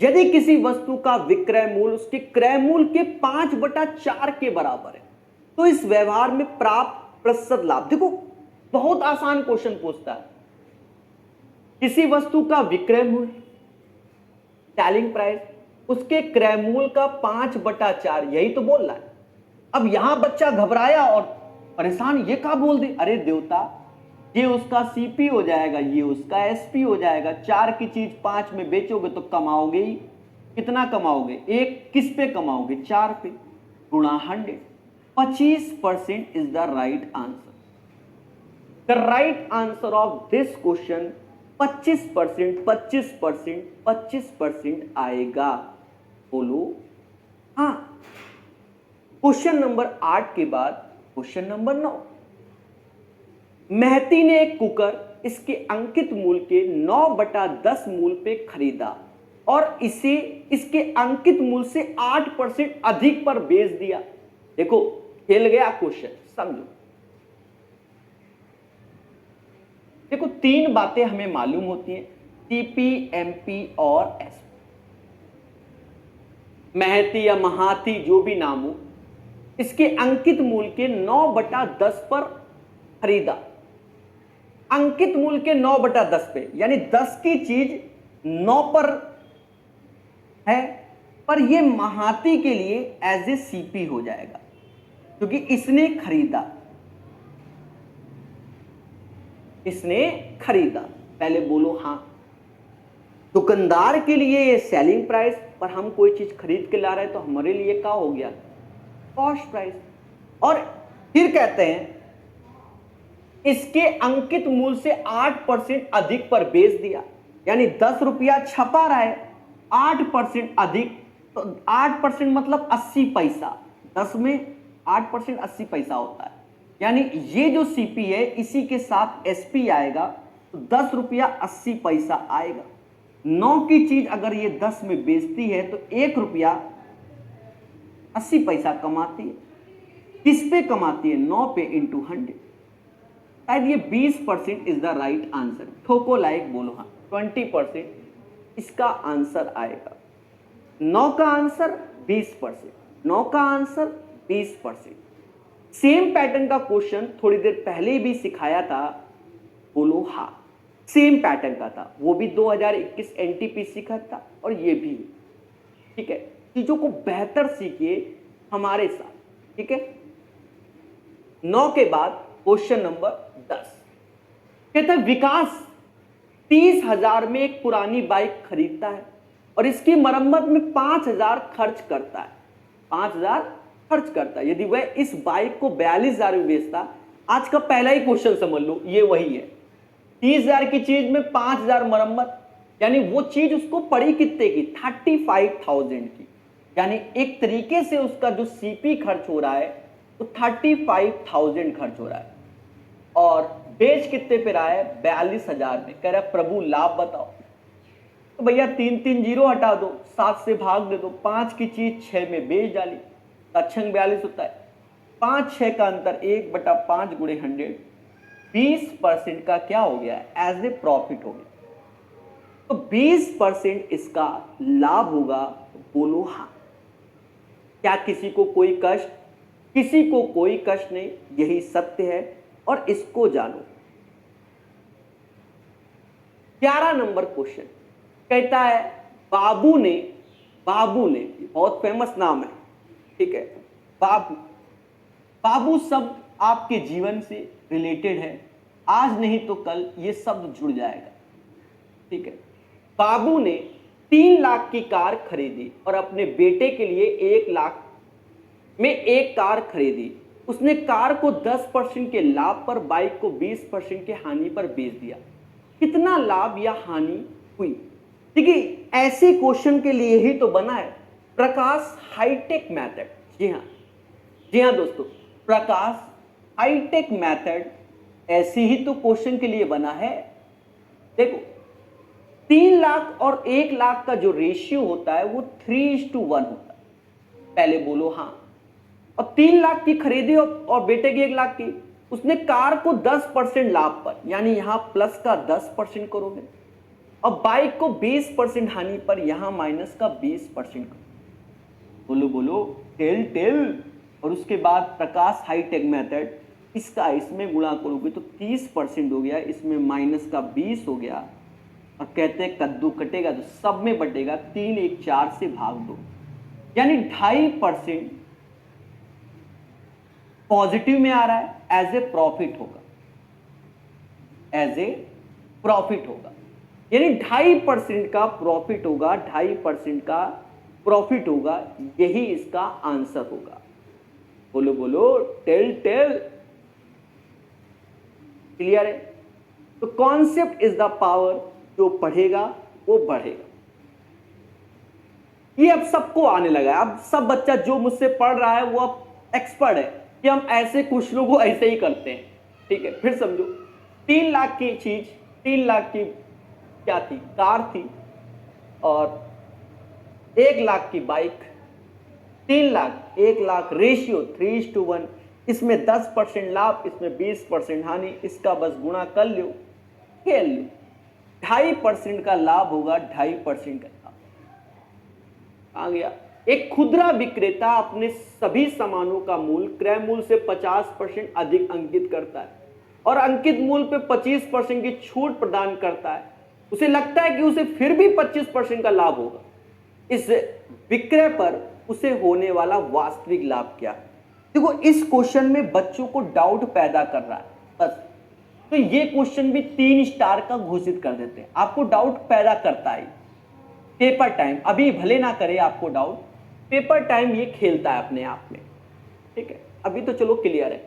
यदि किसी वस्तु का विक्रय मूल्य उसके क्रय मूल्य के 5/4 के बराबर है तो इस व्यवहार में प्राप्त प्रतिशत लाभ। देखो बहुत आसान क्वेश्चन पूछता है, किसी वस्तु का विक्रय मूल्य सेलिंग प्राइस उसके क्रय मूल्य का 5/4, यही तो बोल रहा है। अब यहां बच्चा घबराया और परेशान, ये क्या बोल दे, अरे देवता ये उसका सीपी हो जाएगा, ये उसका एसपी हो जाएगा। 4 की चीज 5 में बेचोगे तो कमाओगे ही, कितना कमाओगे, एक किस पे कमाओगे, 4 पे, गुणा 100, 25% is the right answer. The right answer of this question 25%, 25%, 25% आएगा। बोलो हाँ। क्वेश्चन नंबर 8 के बाद क्वेश्चन नंबर 9, महती ने एक कुकर इसके अंकित मूल्य के 9/10 मूल्य पे खरीदा और इसे इसके अंकित मूल्य से 8% अधिक पर बेच दिया। देखो खेल गया क्वेश्चन, समझो। देखो 3 बातें हमें मालूम होती हैं, सीपी, एमपी और एसपी। महती या महाती जो भी नाम हो, इसके अंकित मूल्य के 9/10 पर खरीदा। अंकित मूल्य के 9/10 पे, यानी 10 की चीज 9 पर है, पर यह महाती के लिए एज ए सीपी हो जाएगा क्योंकि इसने खरीदा, इसने खरीदा। पहले बोलो हाँ। दुकानदार के लिए ये सेलिंग प्राइस, पर हम कोई चीज खरीद के ला रहे हैं तो हमारे लिए क्या हो गया, कॉस्ट प्राइस। और फिर कहते हैं इसके अंकित मूल्य से 8% अधिक पर बेच दिया, यानी 10 रुपया छपा रहा है, 8% अधिक, तो 8% मतलब 80 पैसा, 10 में 8% 80 पैसा होता है, यानी ये जो सीपी है इसी के साथ एसपी आएगा तो 10 रुपया 80 पैसा आएगा। 9 की चीज अगर ये 10 में बेचती है तो 1 रुपया 80 पैसा कमाती है। किस पे कमाती है, 9 पे इंटू 100। शायद ये 20% इज द राइट आंसर। ठोको लाइक बोलो हाँ, 20% इसका आंसर आएगा। 9 का आंसर 20%, 9 का आंसर 20%। सेम पैटर्न का क्वेश्चन थोड़ी देर पहले भी सिखाया था, बोलो हाँ, सेम पैटर्न का था, वो भी 2021 एनटीपीसी का था और ये भी। ठीक है, चीजों को बेहतर सीखिए हमारे साथ, ठीक है। 9 के बाद क्वेश्चन नंबर 10 कहता है विकास 30,000 में एक पुरानी बाइक खरीदता है और इसकी मरम्मत में 5,000 खर्च करता है। 5,000 खर्च करता है। यदि वह इस बाइक को 42,000 में बेचता, आज का पहला ही क्वेश्चन समझ लो, ये वही है। 30,000 की चीज में 5,000 मरम्मत, यानी वो चीज उसको पड़ी कितने की, 35,000 की। यानी एक तरीके से उसका जो सीपी खर्च हो रहा है तो 35,000 खर्च हो रहा है और बेच कितने पे रहा है, 42,000 में। कह रहा है प्रभु लाभ बताओ। तो भैया 3 जीरो हटा दो, 7 से भाग दे दो, 5 की चीज 6 में बेच डाली, तत्क्षण 42 होता है। 5-6 का अंतर 1/5 गुणे 100, 20% का क्या हो गया, एज ए प्रॉफिट हो गया। तो 20% इसका लाभ होगा। तो बोलो हाँ। क्या किसी को कोई कष्ट, किसी को कोई कष्ट नहीं, यही सत्य है और इसको जानो। 11 नंबर क्वेश्चन कहता है बाबू ने बहुत फेमस नाम है, ठीक है, बाबू शब्द आपके जीवन से रिलेटेड है, आज नहीं तो कल ये शब्द जुड़ जाएगा, ठीक है। बाबू ने 3 लाख की कार खरीदी और अपने बेटे के लिए 1 लाख में एक कार खरीदी। उसने कार को 10% के लाभ पर, बाइक को 20% के हानि पर बेच दिया। कितना लाभ या हानि हुई? देखिए ऐसे क्वेश्चन के लिए ही तो बना है प्रकाश हाईटेक मेथड। जी हाँ, जी हाँ दोस्तों, प्रकाश हाईटेक मेथड ऐसे ही तो क्वेश्चन के लिए बना है। देखो 3 लाख और 1 लाख का जो रेशियो होता है वो 3:1 होता है। पहले बोलो हाँ। अब 3 लाख की खरीदी और बेटे की 1 लाख की, उसने कार को 10% लाभ पर, यानी यहां प्लस का 10% करोगे। अब बाइक को 20% हानि पर, यहां माइनस का 20% करोगे। बोलो बोलो, टेल टेल। और उसके बाद प्रकाश हाईटेक मेथड, इसका इसमें गुणा करोगे तो 30% हो गया, इसमें माइनस का 20 हो गया। और कहते हैं कद्दू कटेगा तो सब में बटेगा, 3 1 4 से भाग दो, यानी 2.5% पॉजिटिव में आ रहा है, एज ए प्रॉफिट होगा, एज ए प्रॉफिट होगा, यानी 2.5% का प्रॉफिट होगा, 2.5% का प्रॉफिट होगा, यही इसका आंसर होगा। बोलो बोलो, टेल टेल। क्लियर है? तो कॉन्सेप्ट इज द पावर, जो पढ़ेगा वो बढ़ेगा। ये अब सबको आने लगा है, अब सब बच्चा जो मुझसे पढ़ रहा है वो अब एक्सपर्ट है कि हम ऐसे क्वेश्चनों को ऐसे ही करते हैं। ठीक है, फिर समझो, 3 लाख की चीज, 3 लाख की क्या थी, कार थी, और 1 लाख की बाइक। 3 लाख 1 लाख रेशियो 3:1, इसमें 10% लाभ, इसमें 20% हानि, इसका बस गुणा कर लो, खेल लो। 2.5% का लाभ होगा, 2.5% का लाभ आ गया। एक खुदरा विक्रेता अपने सभी सामानों का मूल्य क्रय मूल्य से 50% अधिक अंकित करता है और अंकित मूल्य पे 25% की छूट प्रदान करता है। उसे लगता है कि उसे फिर भी 25% का लाभ होगा। इस विक्रय पर उसे होने वाला वास्तविक लाभ क्या है? देखो इस क्वेश्चन में बच्चों को डाउट पैदा कर रहा है बस, तो ये क्वेश्चन भी 3 स्टार का घोषित कर देते हैं। आपको डाउट पैदा करता है पेपर टाइम, अभी भले ना करे आपको डाउट, पेपर टाइम ये खेलता है अपने आप में। ठीक है, अभी तो चलो क्लियर है।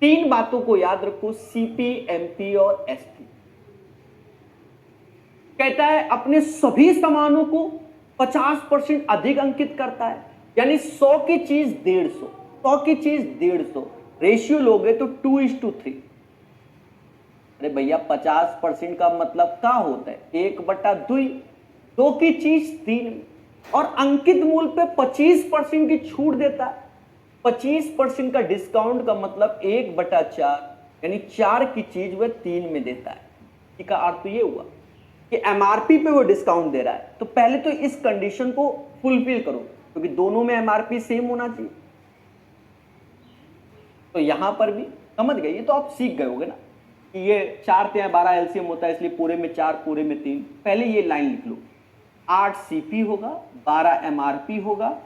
3 बातों को याद रखो, सीपी, एमपी और एसपी। कहता है अपने सभी सामानों को 50% अधिक अंकित करता है, यानी 100 की चीज 150, 100 की चीज 150, रेशियो लोगे तो 2:3। अरे भैया 50% का मतलब क्या होता है, 1/2, 2 की चीज 3, और अंकित मूल्य पे 25% की छूट देता है। 25% का डिस्काउंट का मतलब 1/4, यानी 4 की चीज वह 3 में देता है। इसका अर्थ तो ये हुआ कि एमआरपी पे वो डिस्काउंट दे रहा है, तो पहले तो इस कंडीशन को फुलफिल करो, क्योंकि दोनों में एमआरपी सेम होना चाहिए। तो यहां पर भी समझ गए, ये तो आप सीख गए होगे ना कि ये 4 3 12 एलसीएम होता है, इसलिए पूरे में 4 पूरे में 3। पहले ये लाइन लिख लो, 8 सीपी होगा, 12 एमआरपी होगा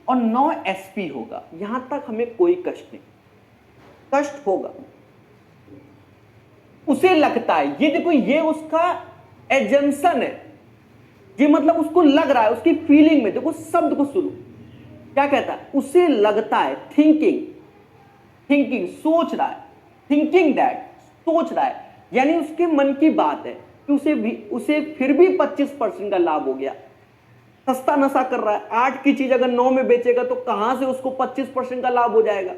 और 9 एसपी होगा। यहां तक हमें कोई कष्ट नहीं, कष्ट होगा उसे लगता है, ये देखो ये उसका एजम्पशन है, ये मतलब उसको लग रहा है, उसकी फीलिंग में देखो शब्द को सुनो, क्या कहता है, उसे लगता है, थिंकिंग, थिंकिंग सोच रहा है, थिंकिंग दैट सोच रहा है, यानी उसके मन की बात है कि उसे फिर भी 25% का लाभ हो गया। सस्ता नशा कर रहा है, 8 की चीज अगर 9 में बेचेगा तो कहां से उसको 25% का लाभ हो जाएगा?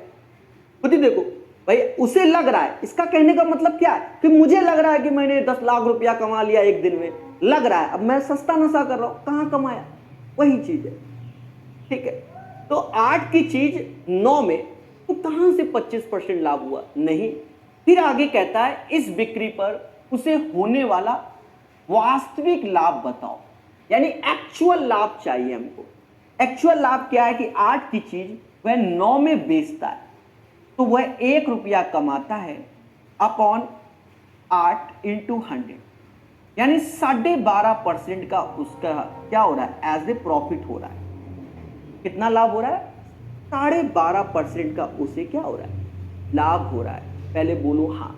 खुद ही देखो भाई, उसे लग रहा है, इसका कहने का मतलब क्या है कि मुझे लग रहा है कि मैंने 10 लाख रुपया कमा लिया एक दिन में, लग रहा है, अब मैं सस्ता नशा कर रहा हूं, कहां कमाया? वही चीज है। ठीक है, तो 8 की चीज 9 में, तो कहां से 25% लाभ हुआ? नहीं। फिर आगे कहता है इस बिक्री पर उसे होने वाला वास्तविक लाभ बताओ, यानी एक्चुअल लाभ चाहिए हमको। एक्चुअल लाभ क्या है कि 8 की चीज वह 9 में बेचता है, तो वह 1 रुपया कमाता है अपॉन 8 इंटू 100, यानी 12.5% का उसका क्या हो रहा है, एज ए प्रॉफिट हो रहा है। कितना लाभ हो रहा है? 12.5% का उसे क्या हो रहा है, लाभ हो रहा है। पहले बोलो हाँ।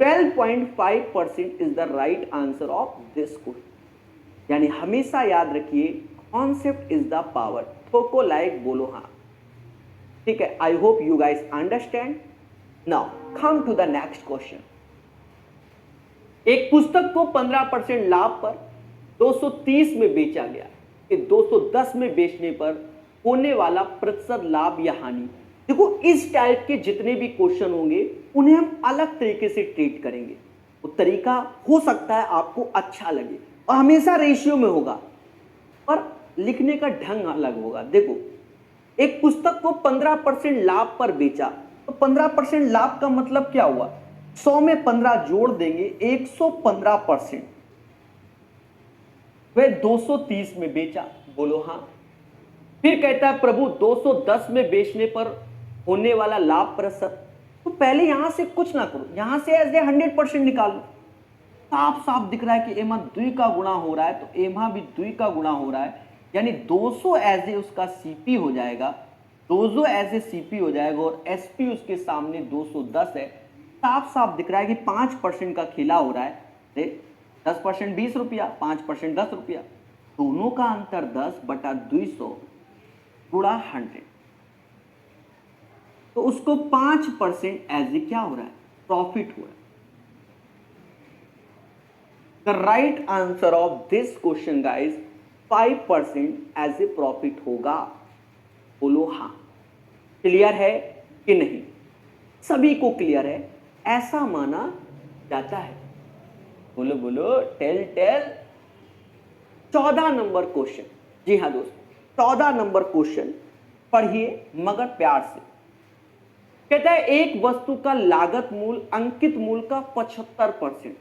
12.5% is the right answer of this question, यानी हमेशा याद रखिए कॉन्सेप्ट इज द पावर। ठोको लाइक, बोलो हाँ। ठीक है, I hope you guys understand. Now come to the next question. एक पुस्तक को 15% लाभ पर 230 में बेचा गया कि 210 में बेचने पर होने वाला प्रतिशत लाभ या हानि। देखो इस टाइप के जितने भी क्वेश्चन होंगे उन्हें हम अलग तरीके से ट्रीट करेंगे। वो तरीका हो सकता है आपको अच्छा लगे और हमेशा रेशियो में होगा, पर लिखने का ढंग अलग होगा। देखो एक पुस्तक को 15% लाभ पर बेचा, तो 15% लाभ का मतलब क्या हुआ, 100 में 15 जोड़ देंगे 115%। वह 230 में बेचा, बोलो हाँ। फिर कहता है प्रभु 210 में बेचने पर होने वाला लाभ प्रतिशत, तो पहले यहां से कुछ ना करो, यहां से एज ए 100% निकाल लो। साफ साफ दिख रहा है कि एमा द्वि का गुणा हो रहा है, तो एमा भी द्वि का गुणा हो रहा है, यानी 200 एज ए उसका सीपी हो जाएगा, 200 एज ए सीपी हो जाएगा और एसपी उसके सामने 210 है। साफ साफ दिख रहा है कि 5% का खेला हो रहा है। 10% 20 रुपया, 5% 10 रुपया, दोनों का अंतर 10/200 गुणा 100, तो उसको 5% एज ए क्या हो रहा है, प्रॉफिट हो रहा है। The right answer of this question guys 5% as a profit होगा, बोलो हाँ। क्लियर है कि नहीं, सभी को क्लियर है ऐसा माना जाता है, बोलो बोलो टेल टेल। 14 नंबर क्वेश्चन, जी हाँ दोस्तों 14 नंबर क्वेश्चन पढ़िए मगर प्यार से। कहता है एक वस्तु का लागत मूल्य अंकित मूल्य का 75%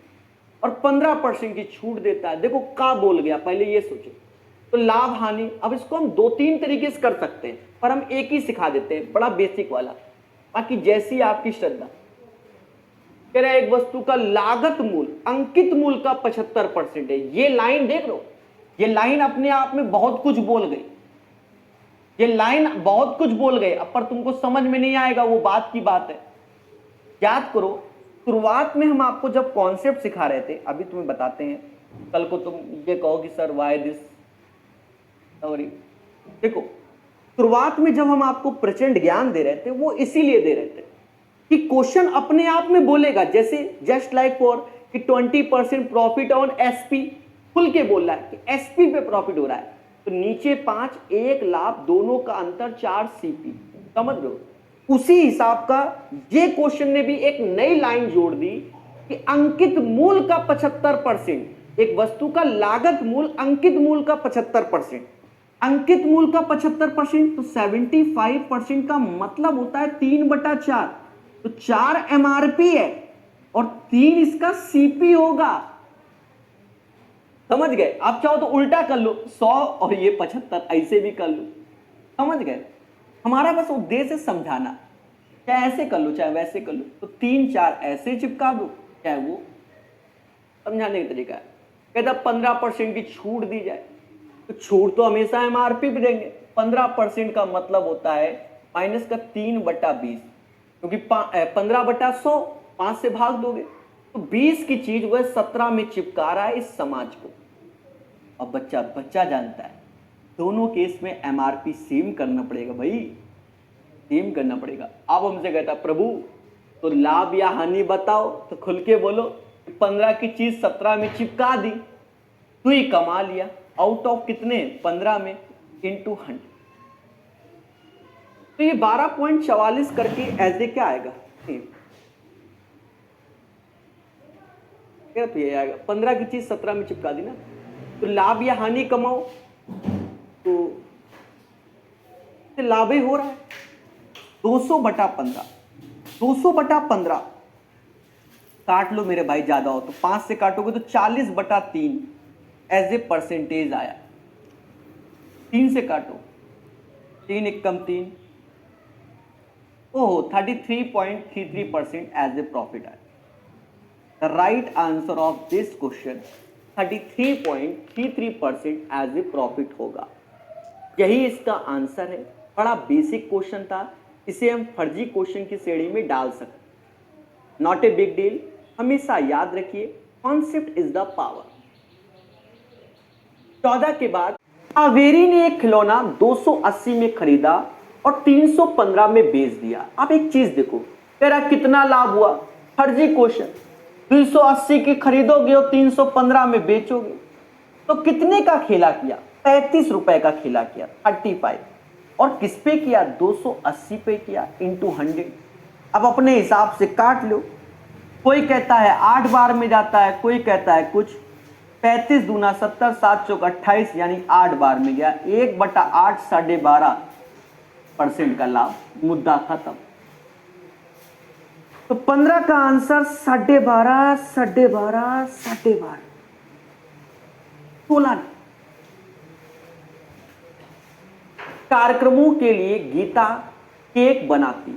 और 15% की छूट देता है। देखो का बोल गया, पहले ये सोचो, तो लाभ हानि। अब इसको हम 2-3 तरीके से कर सकते हैं, पर हम एक ही सिखा देते हैं, बड़ा बेसिक वाला, बाकी जैसी आपकी श्रद्धा। कह रहा है एक वस्तु का लागत मूल्य अंकित मूल्य का 75% है। ये लाइन देख लो, ये लाइन अपने आप में बहुत कुछ बोल गई, ये लाइन बहुत कुछ बोल गए, अब पर तुमको समझ में नहीं आएगा, वो बात की बात है। याद करो शुरुआत में हम आपको जब कॉन्सेप्ट सिखा रहे थे, अभी तुम्हें बताते हैं, कल को तुम ये कहो कि सर वाई दिस, सॉरी। देखो शुरुआत में जब हम आपको प्रचंड ज्ञान दे रहे थे वो इसीलिए दे रहे थे कि क्वेश्चन अपने आप में बोलेगा, जैसे जस्ट लाइक फॉर कि 20% प्रॉफिट ऑन एसपी, खुल के बोल रहा है कि एसपी पे प्रॉफिट हो रहा है, तो नीचे 5 1 लाभ, दोनों का अंतर 4 सीपी, समझ लो। उसी हिसाब का ये क्वेश्चन ने भी एक नई लाइन जोड़ दी कि अंकित मूल्य का 75%, एक वस्तु का लागत मूल्य अंकित मूल्य का 75%, अंकित मूल्य का 75%, तो 75% का मतलब होता है 3/4, तो 4 एमआरपी है और 3 इसका सीपी होगा, समझ गए। आप चाहो तो उल्टा कर लो, 100 और ये 75 ऐसे भी कर लो, समझ गए। हमारा बस उद्देश्य समझाना, चाहे ऐसे कर लो चाहे वैसे कर लो, तो 3-4 ऐसे चिपका दो, चाहे वो, समझाने का तरीका है। कहता 15% की छूट दी जाए, तो छूट तो हमेशा एमआरपी पे देंगे। 15% का मतलब होता है माइनस का 3/20, क्योंकि 15/100 5 से भाग दोगे, तो 20 की चीज वह 17 में चिपका रहा है इस समाज को। अब बच्चा जानता है दोनों केस में एमआरपी सेम करना पड़ेगा भाई, सेम करना पड़ेगा। अब हमसे कहता प्रभु तो लाभ या हानि बताओ, तो खुल के बोलो 15 की चीज 17 में चिपका दी, तू ही कमा लिया, आउट ऑफ कितने 15 में इंटू 100, तो ये 12.44 करके एज ए क्या आएगा, तो ये आएगा 15 की चीज 17 में चिपका दी ना, तो लाभ या हानि कमाओ, तो लाभ ही हो रहा है 200/15, 200/15 काट लो मेरे भाई, ज्यादा हो तो 5 से काटोगे तो 40/3 एज ए परसेंटेज आया। 3 से काटो, 3 एकम 3, ओहो 33.33% एज ए प्रॉफिट आया। The right answer of this question 33.33% as a profit होगा, यही इसका आंसर है। बड़ा बेसिक क्वेश्चन था, इसे हम फर्जी क्वेश्चन की श्रेणी में डाल सकते, नॉट ए बिग डील। हमेशा याद रखिए कॉन्सेप्ट इज द पावर। 14 के बाद कावेरी ने एक खिलौना 280 में खरीदा और 315 में बेच दिया। अब एक चीज देखो, तेरा कितना लाभ हुआ, फर्जी क्वेश्चन, 280 की खरीदोगे और 315 में बेचोगे, तो कितने का खेला किया? 35 रुपए का खेला किया, 35। और किस पे किया? 280 पे किया इंटू 100। अब अपने हिसाब से काट लो। कोई कहता है 8 बार में जाता है, कोई कहता है कुछ। 35 दूना 70, 7 चौक 28, यानी 8 बार में गया। 1/8 12.5% का लाभ, मुद्दा खत्म। तो 15 का आंसर 12.5, 12.5, 12.5, 16। कार्यक्रमों के लिए गीता केक बनाती,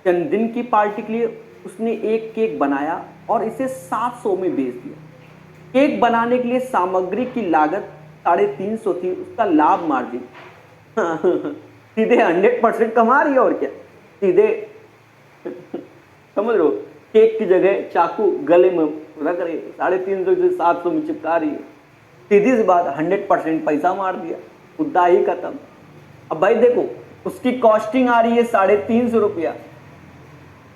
जन्मदिन की पार्टी के लिए उसने एक केक बनाया और इसे 700 में बेच दिया। केक बनाने के लिए सामग्री की लागत 350 थी, उसका लाभ मार्जिन सीधे 100% कमा रही है। और क्या, सीधे समझ लो, केक की जगह चाकू गले में रख रही है, 350 से 700 में चिपका रही है। सीधी सी बात, 100% पैसा मार दिया, मुद्दा ही खत्म। अब भाई देखो, उसकी कॉस्टिंग आ रही है 350 रुपया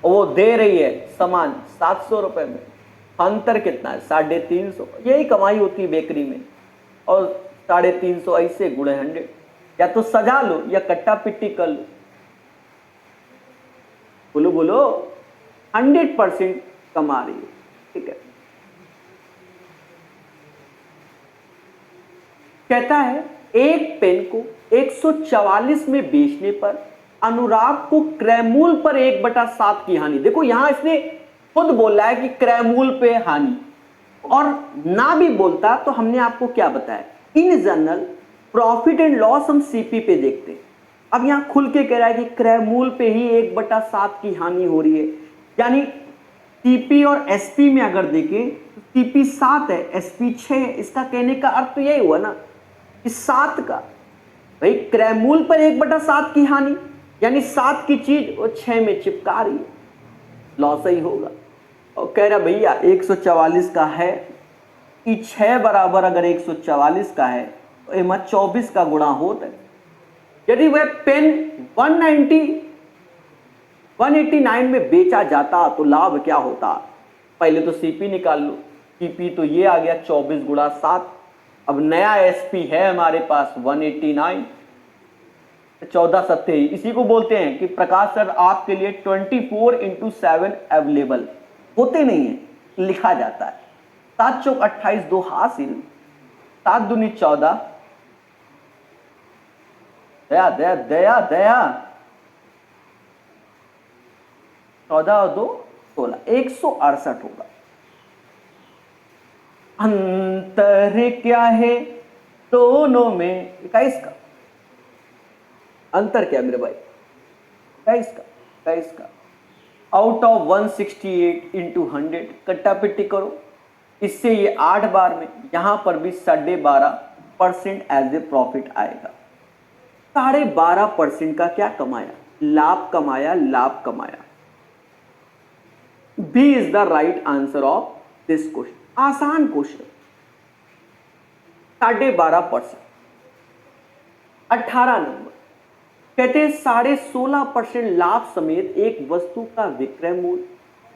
और वो दे रही है सामान 700 रुपए में। अंतर कितना है? 350। यही कमाई होती है बेकरी में। और 350 ऐसे गुणे 100, या तो सजा लो या कट्टा पिट्टी कर लो। बोलो बोलो, 100% कमा रही है। ठीक है, कहता है एक पेन को 144 में बेचने पर अनुराग को क्रयमूल्य पर 1/7 की हानि। देखो यहां इसने खुद बोला है कि क्रयमूल्य पे हानि, और ना भी बोलता तो हमने आपको क्या बताया, in general profit and loss हम सीपी पे देखते हैं। अब यहां खुल के कह रहा है कि क्रयमूल्य पे ही 1/7 की हानि हो रही है, यानी सीपी और एसपी में अगर देखें तो सीपी 7 है, एसपी 6 है। इसका कहने का अर्थ तो यही हुआ ना कि 7 का, भाई क्रयमूल्य पर 1/7 की हानि, यानी 7 की चीज वो 6 में चिपका रही है, लॉस ही होगा। और कह रहा भैया 144 का है कि 6 बराबर अगर 144 का है तो एमा 24 का गुणा होता है। यदि वह पेन 189 में बेचा जाता तो लाभ क्या होता? पहले तो सीपी निकाल लो। सीपी तो ये आ गया 24 गुणा 7। अब नया एसपी है हमारे पास 189, 14 सत्ते, इसी को बोलते हैं कि प्रकाश सर आपके लिए 24/7 अवेलेबल होते नहीं है, लिखा जाता है। 7 चौक 28, 2 हासिल, 7 दूनी 14, दया दया दया दया, 14 और 2 16, 168 होगा। अंतर क्या है दोनों में? 21 का अंतर क्या मेरे भाई? 21 का आउट ऑफ 168 इंटू 100, कट्टा पिट्टी करो। इससे ये 8 बार में, यहां पर भी 12.5% एज ए प्रॉफिट आएगा। 12.5% का क्या कमाया? लाभ कमाया, लाभ कमाया। B is the right answer of this question. आसान क्वेश्चन। 12.5%। 18 नंबर कहते हैं 16.5% लाभ समेत एक वस्तु का विक्रय मूल्य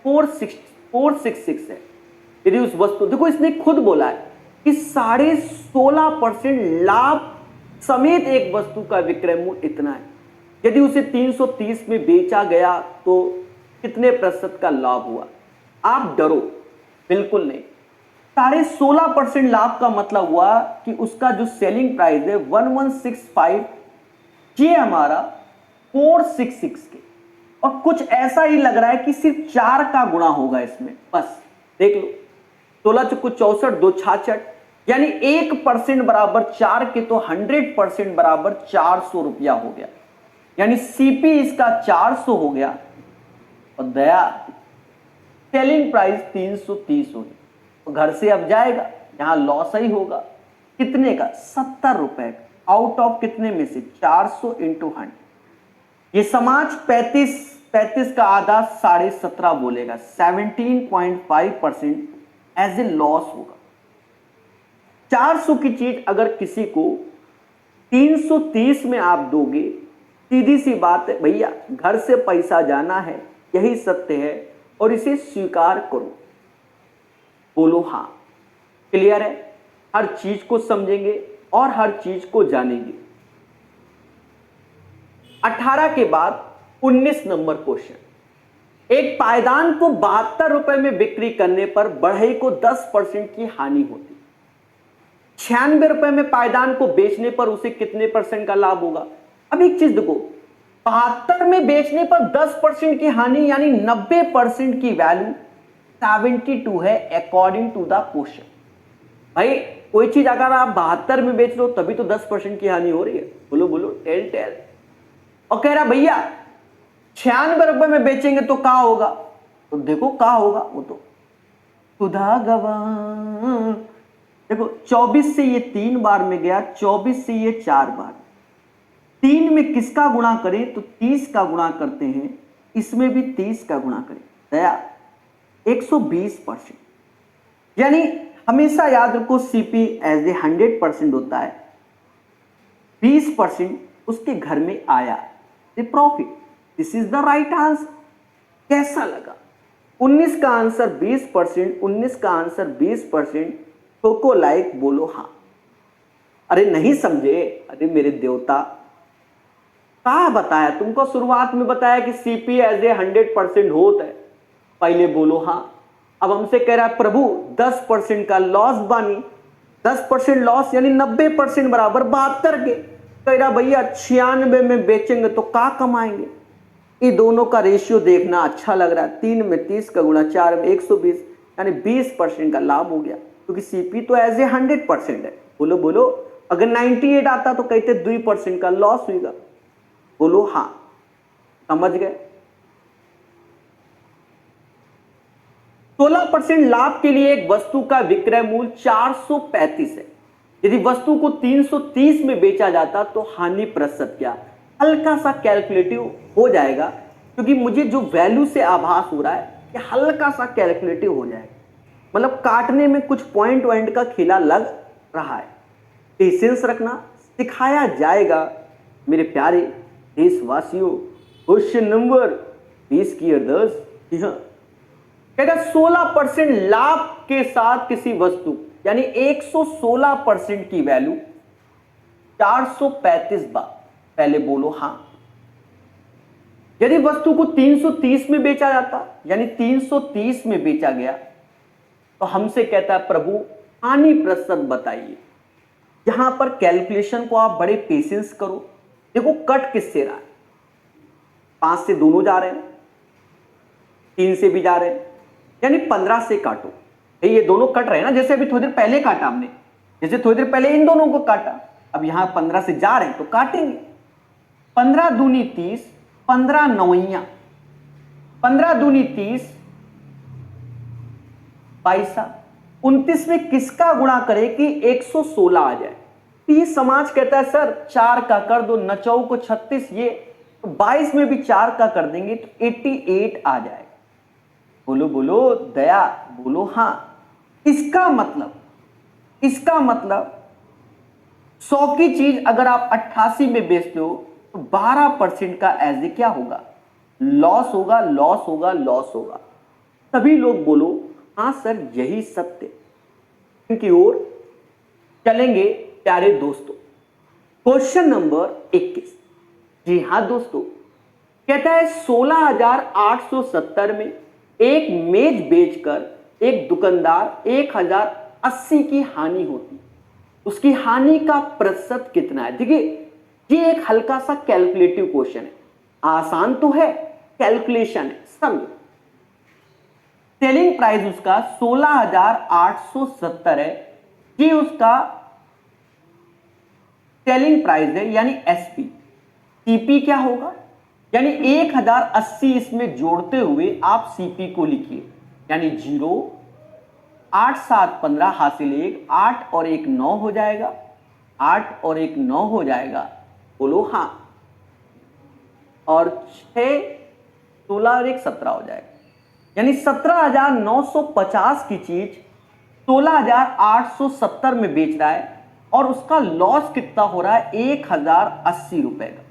466 है। यदि उस वस्तु, देखो इसने खुद बोला है कि 16.5% लाभ समेत एक वस्तु का विक्रय मूल्य इतना है। यदि उसे 330 में बेचा गया तो कितने प्रतिशत का लाभ हुआ? आप डरो बिल्कुल नहीं। 16.5% लाभ का मतलब हुआ कि उसका जो सेलिंग प्राइस है 1165, ये हमारा 466 के, और कुछ ऐसा ही लग रहा है कि सिर्फ 4 का गुणा होगा इसमें, बस देख लो। 16 चौको 64, 2 66, यानी 1% बराबर 4 के, तो 100% बराबर 400 रुपया हो गया। यानी सीपी इसका 400 हो गया और दया सेलिंग प्राइस 330 होगी। तो घर से अब जाएगा, यहां लॉस ही होगा। कितने का? 70 रुपए का। आउट ऑफ कितने में से? 400 इंटू 100। ये समाज 35 का आधा 17.5 बोलेगा, 17.5% एज ए लॉस होगा। 400 की चीज अगर किसी को 330 में आप दोगे, सीधी सी बात है भैया, घर से पैसा जाना है, यही सत्य है और इसे स्वीकार करो। बोलो हाँ। क्लियर है? हर चीज को समझेंगे और हर चीज को जानेंगे। 18 के बाद 19 नंबर क्वेश्चन। एक पायदान को 72 रुपए में बिक्री करने पर बढ़ई को 10% की हानि होती। 96 रुपए में पायदान को बेचने पर उसे कितने परसेंट का लाभ होगा? अब एक चीज देखो, 72 में बेचने पर 10% की हानि यानी 90% की वैल्यू 72 है अकॉर्डिंग टू द क्वेश्चन। भाई कोई चीज अगर आप 72 में बेच रहे हो तभी तो 10% की हानि हो रही है। बोलो बोलो, टेल टेल। और कह रहा भैया 96 रुपए में बेचेंगे तो क्या होगा? तो देखो क्या होगा, वो तो खुदा गवाह। देखो 24 से ये 3 बार में गया, 24 से ये 4 बार। 3 में किसका गुणा करें तो 30 का गुणा करते हैं, इसमें भी 30 का गुणा करें, दया 120%। यानी हमेशा याद रखो सीपी एज ए 100% होता है, 20% उसके घर में आया profit. This is the right answer. कैसा लगा? 19 का आंसर 20%, 19 का आंसर 20%। ठोको लाइक, बोलो हाँ। अरे नहीं समझे? अरे मेरे देवता, कहा बताया तुमको? शुरुआत में बताया कि सीपी एज ए 100% होता है, पहले बोलो हाँ। अब हमसे कह रहा है प्रभु 10% का लॉस बानी, 10% लॉस यानी 90% बराबर 72 के। कह रहा भैया 96 में बेचेंगे तो क्या कमाएंगे? ये दोनों का रेशियो देखना अच्छा लग रहा है। 3 में 30 का गुणा, 4 में 120 यानी 20% का लाभ हो गया, क्योंकि सीपी तो एज ए 100% है। बोलो बोलो, अगर 98 आता तो कहते 2% का लॉस हुएगा। बोलो हाँ, समझ गए? 16% लाभ के लिए एक वस्तु का विक्रय मूल्य 435 है। यदि वस्तु को 330 में बेचा जाता तो हानि प्रतिशत क्या? हल्का सा कैलकुलेटिव हो जाएगा, क्योंकि मुझे जो वैल्यू से आभास हो रहा है कि हल्का सा कैलकुलेटिव हो जाएगा, मतलब काटने में कुछ पॉइंट वॉइंट का खेला लग रहा है। पेशेंस रखना सिखाया जाएगा मेरे प्यारे देशवासियों। क्वेश्चन नंबर 20 की अरदस। कहता 16% लाभ के साथ किसी वस्तु यानी 116% की वैल्यू 435 बार, पहले बोलो हाँ। यदि वस्तु को 330 में बेचा जाता यानी 330 में बेचा गया तो हमसे कहता है प्रभु हानि प्रतिशत बताइए। यहां पर कैलकुलेशन को आप बड़े पेशेंस करो। देखो कट किससे रहा है? 5 से दोनों जा रहे हैं, 3 से भी जा रहे हैं, यानी 15 से काटो। ये दोनों कट रहे हैं ना, जैसे अभी थोड़ी देर पहले काटा हमने, जैसे थोड़ी देर पहले इन दोनों को काटा, अब यहां 15 से जा रहे हैं तो काटेंगे। 15 दूनी 30, 15 नौइया, 15 दूनी 30, 22, 29 में किसका गुणा करे कि 116 आ जाए? तो ये समाज कहता है सर 4 का कर दो, नचौ को 36, ये तो 22 में भी 4 का कर देंगे तो 88 आ जाएगा। बोलो बोलो दया, बोलो हाँ। इसका मतलब 100 की चीज अगर आप 88 में बेचते हो तो 12% का एज ए क्या होगा? लॉस होगा, लॉस होगा, लॉस होगा। सभी लोग बोलो हाँ सर यही सत्य की ओर चलेंगे प्यारे दोस्तों। Question number 21। जी हाँ दोस्तों, कहता है 16,870 में एक मेज बेचकर एक दुकानदार 1,080 की हानि होती, उसकी हानि का प्रतिशत कितना है? देखिए ये एक हल्का सा कैलकुलेटिव क्वेश्चन है, आसान तो है, कैलकुलेशन है, समझो। सेलिंग प्राइस उसका 16,870 है, ये उसका सेलिंग प्राइस है यानी एसपी। सीपी क्या होगा? यानी 1,080 इसमें जोड़ते हुए आप सीपी को लिखिए, यानी 0, 8, 7, 15 हासिल 1, 8 और 1 9 हो जाएगा, 8 और 1 9 हो जाएगा, बोलो हाँ। और 6, 16 और 1 17 हो जाएगा, यानी 17,950 की चीज 16,870 में बेच रहा है और उसका लॉस कितना हो रहा है? 1,080 रुपए का।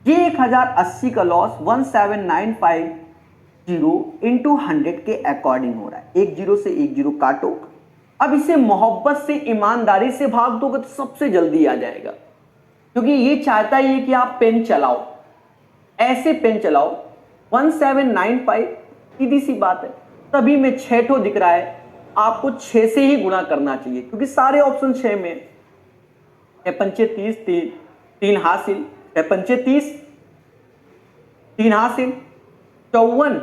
ये 1,080 का लॉस 17,950 इंटू 100 के अकॉर्डिंग हो रहा है। 1 0 से 1 0 काटो। अब इसे मोहब्बत से, ईमानदारी से भाग दोगे तो सबसे जल्दी आ जाएगा, क्योंकि ये चाहता ही है कि आप पेन चलाओ, ऐसे पेन चलाओ। 1795 सीधी सी बात है, तभी में 6 ठो दिख रहा है, आपको 6 से ही गुणा करना चाहिए, क्योंकि सारे ऑप्शन 6 में है। 5 30, 3 हासिल, 5 30, 3 हासिल, 54,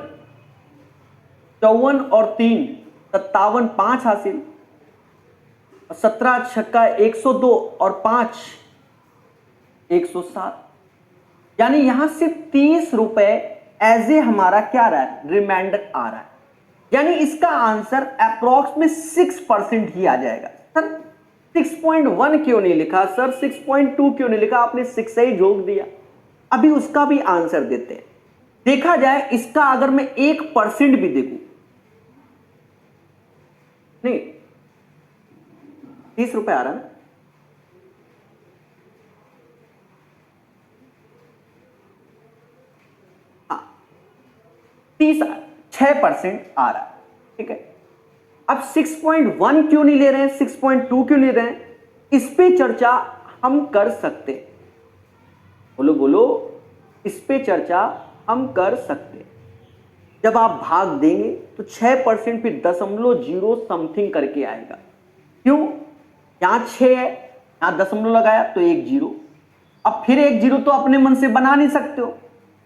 54 और 3 57, 5 हासिल, 17 छक्का 102 और 5 107, यानी यहां से 30 रुपए एज ए हमारा क्या रहा है, रिमाइंडर आ रहा है। यानी इसका आंसर अप्रोक्स में 6% ही आ जाएगा। सर 6.1 क्यों नहीं लिखा, सर 6.2 क्यों नहीं लिखा, आपने 6 से ही जोक दिया। अभी उसका भी आंसर देते हैं। देखा जाए इसका अगर मैं 1% भी देखूं, नहीं 30 रुपए आ रहा है, हाँ 6% आ रहा है, ठीक है। अब 6.1 क्यों नहीं ले रहे हैं, 6.2 क्यों नहीं ले रहे हैं, इस पे चर्चा हम कर सकते हैं। बोलो बोलो, इस पे चर्चा हम कर सकते हैं। जब आप भाग देंगे तो 6% फिर 0.0 समथिंग करके आएगा। क्यों, यहां 6 है, यहां दशमलव लगाया तो 1 0, अब फिर 1 0 तो अपने मन से बना नहीं सकते हो,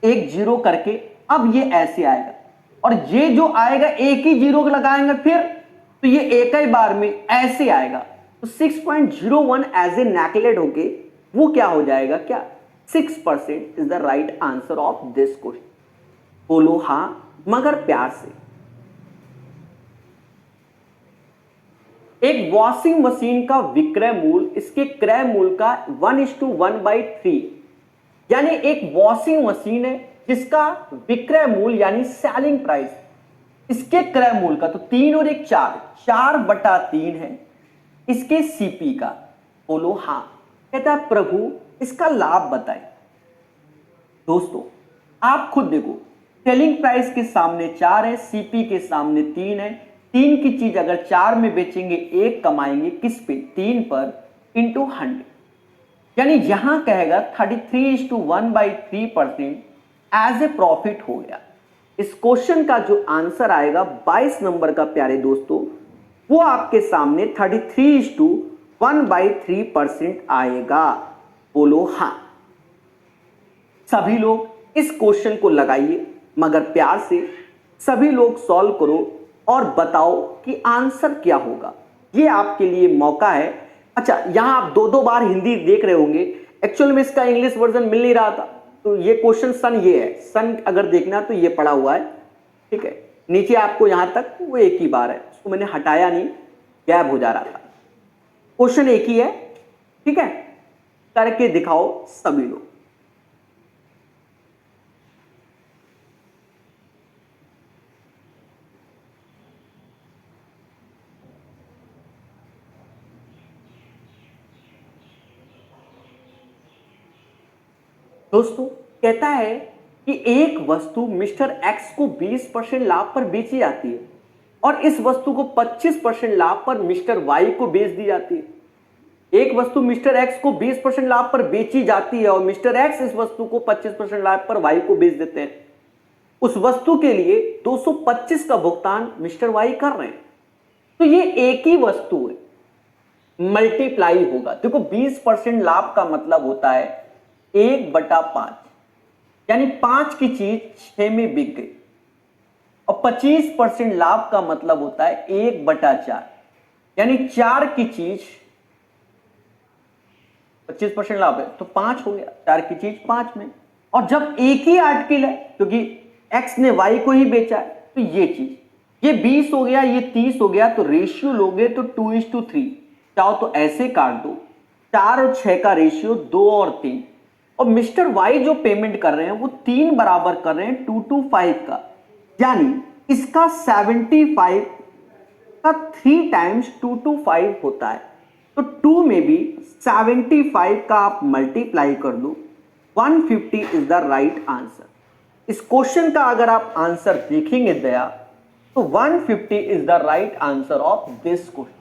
1 0 करके अब ये ऐसे आएगा, और ये जो आएगा एक ही 0 लगाएंगे फिर, तो ये एक ही बार में ऐसे आएगा। तो 6.01 एज ए नेकलेट होके वो क्या हो जाएगा, क्या 6% is the right answer of this question. बोलो हां मगर प्यार से। एक वॉशिंग मशीन का विक्रय मूल्य इसके क्रय मूल्य का 1:1/3, यानी एक वॉशिंग मशीन है जिसका विक्रय मूल्य यानी सेलिंग प्राइस इसके क्रय मूल्य का, तो 3 और 1 4, 4/3 है इसके सीपी का। बोलो हां। कहता है प्रभु इसका लाभ बताएं। दोस्तों आप खुद देखो, सेलिंग प्राइस के सामने 4 है, सीपी के सामने 3 है। 3 की चीज अगर 4 में बेचेंगे 1 कमाएंगे, किस पे, 3 पर इंटू 100, यानी यहां कहेगा 33:1/3% एज ए प्रॉफिट हो गया। इस क्वेश्चन का जो आंसर आएगा 22 नंबर का प्यारे दोस्तों, वो आपके सामने 33:1/3% आएगा। बोलो हां। सभी लोग इस क्वेश्चन को लगाइए मगर प्यार से, सभी लोग सॉल्व करो और बताओ कि आंसर क्या होगा। ये आपके लिए मौका है। अच्छा, यहां आप 2-2 बार हिंदी देख रहे होंगे, एक्चुअल में इसका इंग्लिश वर्जन मिल नहीं रहा था, तो ये क्वेश्चन सन ये है, सन अगर देखना तो ये पड़ा हुआ है, ठीक है। नीचे आपको यहां तक वो एक ही बार है, उसको मैंने हटाया नहीं, गैप हो जा रहा था। क्वेश्चन एक ही है, ठीक है। करके दिखाओ सभी लोग। दोस्तों कहता है कि एक वस्तु मिस्टर एक्स को 20% लाभ पर बेची जाती है और इस वस्तु को 25% लाभ पर मिस्टर वाई को बेच दी जाती है। एक वस्तु मिस्टर एक्स को 20% लाभ पर बेची जाती है और मिस्टर एक्स इस वस्तु को 25% लाभ पर वाई को बेच देते हैं। उस वस्तु के लिए 225 का भुगतान मिस्टर वाई कर रहे हैं। तो ये एक ही वस्तु है, मल्टीप्लाई होगा। देखो 20% लाभ का मतलब होता है 1/5, यानी 5 की चीज 6 में बिक गई, और 25% लाभ का मतलब होता है 1/4, यानी 4 की चीज 25% लाभ है तो 5 हो गया, 4 की चीज 5 में। और जब एक ही आर्टिकल है, क्योंकि एक्स ने वाई को ही बेचा है, तो ये चीज, ये 20 हो गया, ये 30 हो गया, तो रेशियो लोगे तो 2:3, चाहो तो ऐसे काट दो, 4 और 6 का रेशियो 2 और 3, और मिस्टर वाई जो पेमेंट कर रहे हैं वो 3 बराबर कर रहे हैं 225 का, यानी इसका 75 का 3 टाइम्स 225 होता है। तो 2 में भी 75 का आप मल्टीप्लाई कर दो, 150 इज द राइट आंसर। इस क्वेश्चन का अगर आप आंसर देखेंगे दया, तो 150 is the right answer of this question.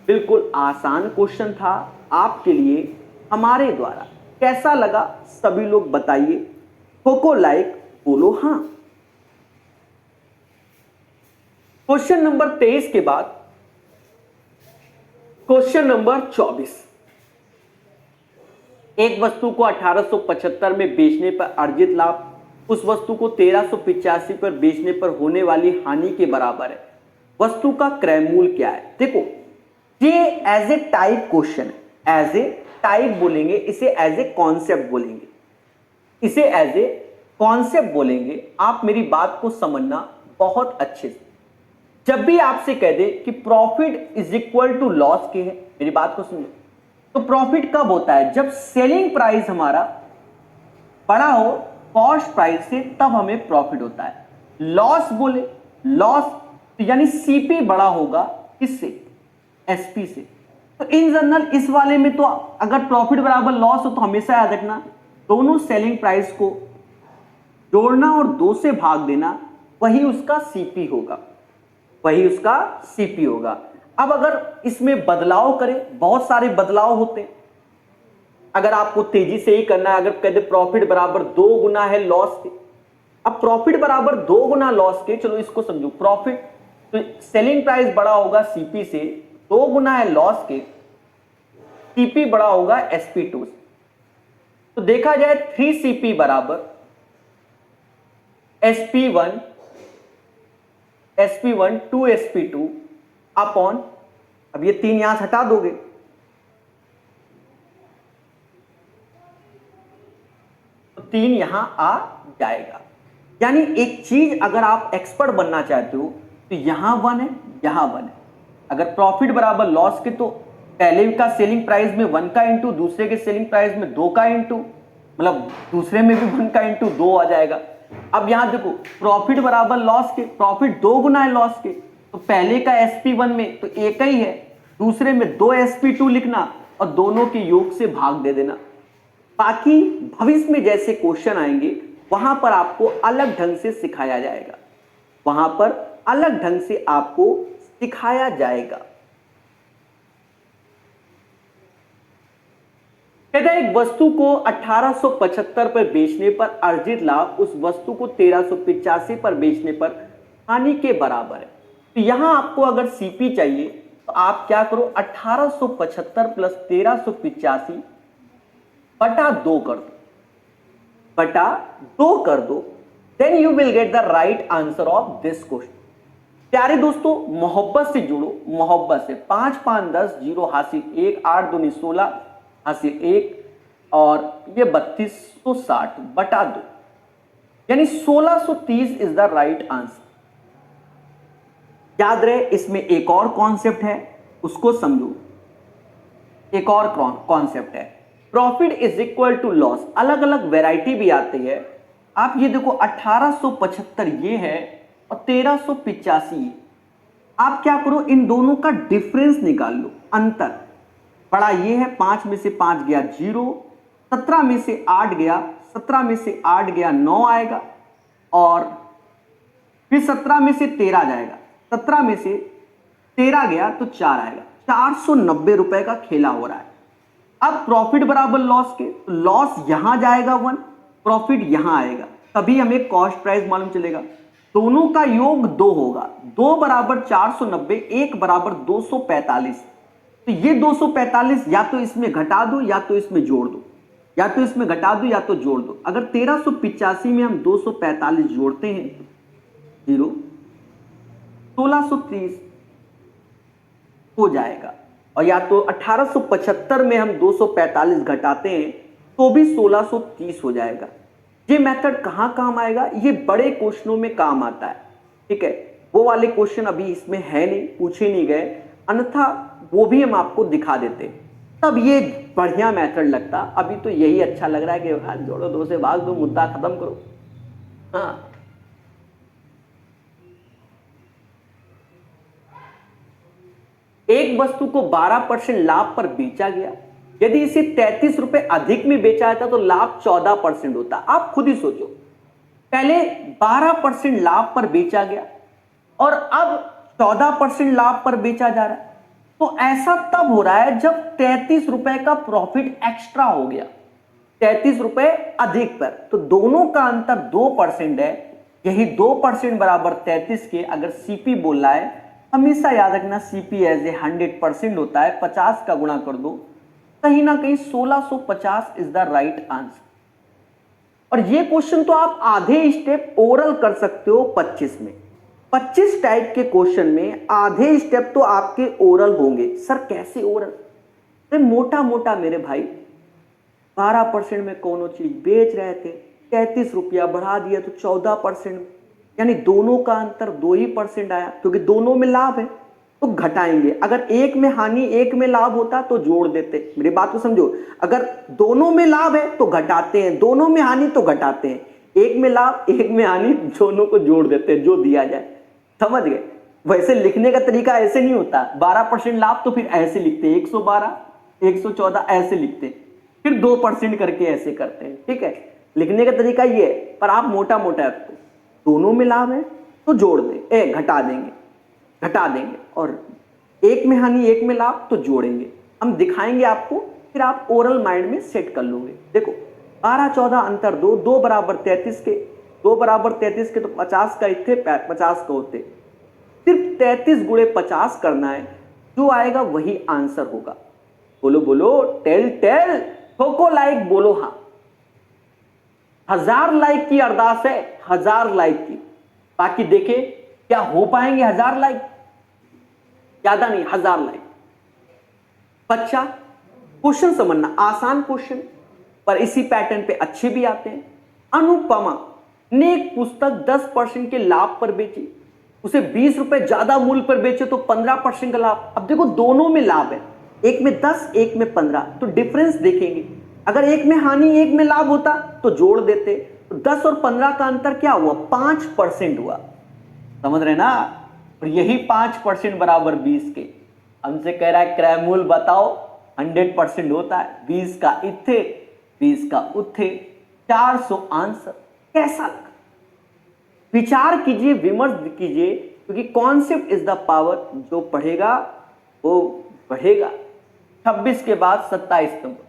बिल्कुल आसान क्वेश्चन था आपके लिए हमारे द्वारा। कैसा लगा सभी लोग बताइए, ठोको लाइक, बोलो हाँ। क्वेश्चन नंबर 23 के बाद क्वेश्चन नंबर 24। एक वस्तु को 1875 में बेचने पर अर्जित लाभ उस वस्तु को 1385 पर बेचने पर होने वाली हानि के बराबर है। वस्तु का क्रय मूल्य क्या है? देखो, ये एज ए टाइप क्वेश्चन है। एज ए टाइप बोलेंगे, इसे एज ए कॉन्सेप्ट बोलेंगे, इसे एज ए कॉन्सेप्ट बोलेंगे। आप मेरी बात को समझना बहुत अच्छे से। जब भी आपसे कह दे कि profit is equal to loss के है, मेरी बात को सुनो, तो प्रॉफिट कब होता है? जब सेलिंग प्राइस हमारा बड़ा हो कॉस्ट प्राइस से, तब हमें प्रॉफिट होता है। लॉस बोले, लॉस तो यानी सीपी बड़ा होगा किससे? एसपी से। तो इन जनरल इस वाले में तो अगर प्रॉफिट बराबर लॉस हो तो हमेशा याद रखना दोनों सेलिंग प्राइस को जोड़ना और 2 से भाग देना, वही उसका सीपी होगा, वही उसका सीपी होगा। अब अगर इसमें बदलाव करें, बहुत सारे बदलाव होते हैं। अगर आपको तेजी से ही करना है, अगर कहते प्रॉफिट बराबर 2 गुना है लॉस के, अब प्रॉफिट बराबर 2 गुना लॉस के, चलो इसको समझो, प्रॉफिट तो सेलिंग प्राइस बड़ा होगा सीपी से, 2 गुना है लॉस के, सीपी बड़ा होगा एसपी2 से। तो देखा जाए 3CP बराबर SP1 2SP2 अपॉन, अब ये 3 यहां से हटा दोगे तो 3 यहां आ जाएगा। यानी एक चीज अगर आप एक्सपर्ट बनना चाहते हो तो यहां 1 है, यहां 1 है। अगर प्रॉफिट बराबर लॉस के तो पहले का सेलिंग प्राइस में 1 का इंटू, दूसरे के सेलिंग प्राइस में 2 का इंटू, मतलब दूसरे में भी 1 का इंटू 2 आ जाएगा। अब यहां देखो प्रॉफिट बराबर लॉस के, प्रॉफिट 2 गुना है लॉस के, तो पहले का SP1 में तो 1 ही है, दूसरे में 2 SP2 लिखना और दोनों के योग से भाग दे देना। बाकी भविष्य में जैसे क्वेश्चन आएंगे वहां पर आपको अलग ढंग से सिखाया जाएगा, वहां पर अलग ढंग से आपको सिखाया जाएगा। कहता है एक वस्तु को 1875 पर बेचने पर अर्जित लाभ उस वस्तु को 1385 पर बेचने पर हानि के बराबर है। तो यहां आपको अगर सीपी चाहिए तो आप क्या करो, 1875 प्लस 1385 बटा 2 कर दो, बटा 2 कर दो, then you will get the right answer of this question. प्यारे दोस्तों, मोहब्बत से जुड़ो, मोहब्बत से। 5 5 10 0 हासिल 1, 8 दूनी 16 हासिल 1, और ये 3260 बटा 2 यानी 1630 इज द राइट आंसर। याद रहे, इसमें एक और कॉन्सेप्ट है, उसको समझो। एक और कॉन्सेप्ट है, profit is equal to loss. अलग अलग वैरायटी भी आती है। आप ये देखो 1875 ये है और 1385। आप क्या करो, इन दोनों का डिफरेंस निकाल लो, अंतर। बड़ा ये है, 5 में से 5 गया 0, 17 में से 8 गया, 17 में से 8 गया 9 आएगा, और फिर 17 में से 13 जाएगा, 17 में से 13 गया तो 4 आएगा। 490 रुपए का खेला हो रहा है। अब प्रॉफिट बराबर लॉस के, तो लॉस यहां जाएगा 1, प्रॉफिट यहां आएगा, तभी हमें कॉस्ट प्राइस मालूम चलेगा। दोनों का योग 2 होगा, 2 बराबर 490, 1 बराबर 245। तो ये 245 या तो इसमें घटा दो या तो इसमें जोड़ दो, या तो इसमें घटा दो या तो जोड़ दो। अगर 1385 में हम 245 जोड़ते हैं, 0, 1630 हो जाएगा। और या तो 1875 में हम 245 घटाते हैं तो भी 1630 हो जाएगा। ये मेथड कहां काम आएगा? ये बड़े क्वेश्चनों में काम आता है, ठीक है। वो वाले क्वेश्चन अभी इसमें है नहीं, पूछे नहीं गए, अन्यथा वो भी हम आपको दिखा देते, तब ये बढ़िया मेथड लगता। अभी तो यही अच्छा लग रहा है कि हाथ जोड़ो, 2 से भाग दो, मुद्दा खत्म करो। हाँ, एक वस्तु को 12% लाभ पर बेचा गया, यदि इसे 33 रुपए अधिक में बेचा जाता तो लाभ 14% होता। आप खुद ही सोचो, पहले 12% लाभ पर बेचा गया और अब 14% लाभ पर बेचा जा रहा है। तो ऐसा तब हो रहा है जब 33 रुपए का प्रॉफिट एक्स्ट्रा हो गया, 33 रुपए अधिक पर। तो दोनों का अंतर 2% है, यही 2% बराबर 33 के। अगर सीपी बोल रहा है, हमेशा याद रखना सीपी एज ए 100% होता है, 50 का गुणा कर दो, कहीं ना कहीं 1650 इज द राइट आंसर। और ये क्वेश्चन तो आप आधे स्टेप ओरल कर सकते हो 25 में। 25 टाइप के क्वेश्चन में आधे स्टेप तो आपके ओरल होंगे। सर कैसे ओरल? अरे मोटा मोटा मेरे भाई, 12% में कोनो चीज बेच रहे थे, 33 रुपया बढ़ा दिया तो 14%, यानी दोनों का अंतर 2% आया, क्योंकि दोनों में लाभ है तो घटाएंगे। अगर एक में हानि एक में लाभ होता तो जोड़ देते। मेरी बात को समझो, अगर दोनों में लाभ है तो घटाते हैं, दोनों में हानि तो घटाते हैं, एक में लाभ एक में हानि, दोनों को जोड़ देते हैं, जो दिया जाए। समझ गए? वैसे लिखने का तरीका ऐसे नहीं होता, 12% लाभ तो फिर ऐसे लिखते हैं, 112 114 ऐसे लिखते हैं, फिर 2% करके ऐसे करते हैं। ठीक है, लिखने का तरीका ये है, पर आप मोटा मोटा रखो, दोनों में लाभ है तो जोड़ दें, घटा देंगे, और एक में हानि एक में लाभ तो जोड़ेंगे। हम दिखाएंगे आपको, फिर आप ओरल माइंड में सेट कर लोगे। देखो 12 14 अंतर 2, 2 बराबर 33 के, 2 बराबर 33 के तो 50 का इतने 50 का होते, सिर्फ 33 गुणे 50 करना है, जो आएगा वही आंसर होगा। बोलो बोलो, टेल टेल, ठोको लाइक, बोलो हाँ। 1000 लाइक की अरदास है, 1000 लाइक की। बाकी देखे क्या हो पाएंगे 1000 लाइक, ज्यादा नहीं, 1000 लाइक। बच्चा क्वेश्चन समझना, आसान क्वेश्चन पर इसी पैटर्न पे अच्छे भी आते हैं। अनुपमा ने एक पुस्तक 10% के लाभ पर बेची, उसे 20 रुपए ज्यादा मूल्य पर बेचे तो 15% का लाभ। अब देखो दोनों में लाभ है, एक में 10 एक में 15, तो डिफरेंस देखेंगे। अगर एक में हानि एक में लाभ होता तो जोड़ देते, तो 10 और 15 का अंतर क्या हुआ, 5% हुआ। समझ रहे ना? और यही 5% बराबर 20 के। हमसे कह रहा है क्रयमूल्य बताओ, 100% होता है, 20 का इत्थे 20 का उत्थे, 400 आंसर। कैसा लगा? विचार कीजिए, विमर्श कीजिए, क्योंकि कॉन्सेप्ट इज द पावर। जो पढ़ेगा वो बढ़ेगा। 26 के बाद 27 नंबर,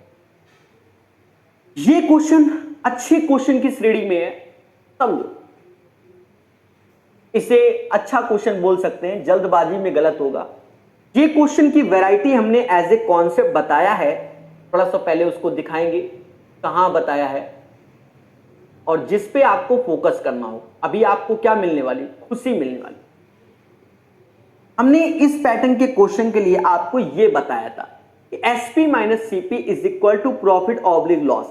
ये क्वेश्चन अच्छे क्वेश्चन की श्रेणी में है, समझो। इसे अच्छा क्वेश्चन बोल सकते हैं, जल्दबाजी में गलत होगा। ये क्वेश्चन की वैरायटी हमने एज ए कॉन्सेप्ट बताया है, थोड़ा सा पहले उसको दिखाएंगे कहां बताया है, और जिस पे आपको फोकस करना हो। अभी आपको क्या मिलने वाली, खुशी मिलने वाली। हमने इस पैटर्न के क्वेश्चन के लिए आपको यह बताया था कि SP minus CP is equal to profit oblique loss,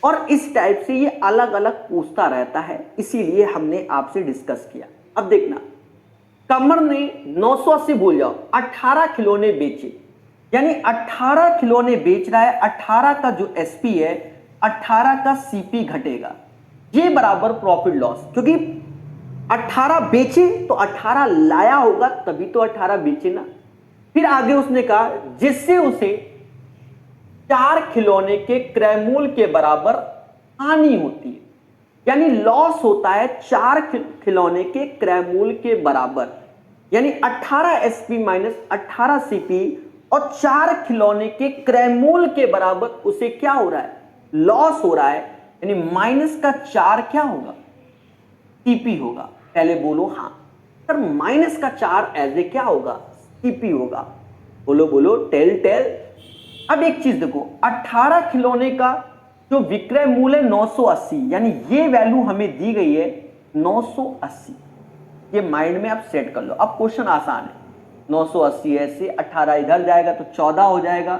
और इस टाइप से ये अलग अलग पूछता रहता है, इसीलिए हमने आपसे डिस्कस किया। अब देखना, कमर ने 980 भूल जाओ, 18 खिलौने बेचे, यानी 18 खिलौने बेच रहा है, 18 का जो एसपी है 18 का सीपी घटेगा, ये बराबर प्रॉफिट लॉस। क्योंकि 18 बेचे तो 18 लाया होगा, तभी तो 18 बेचे ना। फिर आगे उसने कहा जिससे उसे 4 खिलौने के क्रय मूल्य के बराबर हानि होती है, यानी लॉस होता है 4 खिलौने के क्रय मूल्य के बराबर, यानी 18 एसपी माइनस 18 सीपी और 4 खिलौने के क्रय मूल्य के बराबर उसे क्या हो रहा है, लॉस हो रहा है, यानी माइनस का 4 क्या होगा, सीपी होगा। पहले बोलो हाँ सर, माइनस का 4 एज ए क्या होगा, सीपी होगा। बोलो बोलो, टेल टेल। अब एक चीज देखो, 18 खिलौने का जो विक्रय मूल्य 980, यानी ये वैल्यू हमें दी गई है 980, ये माइंड में आप सेट कर लो। अब क्वेश्चन आसान है, 980 ऐसे, 18 इधर जाएगा तो 14 हो जाएगा,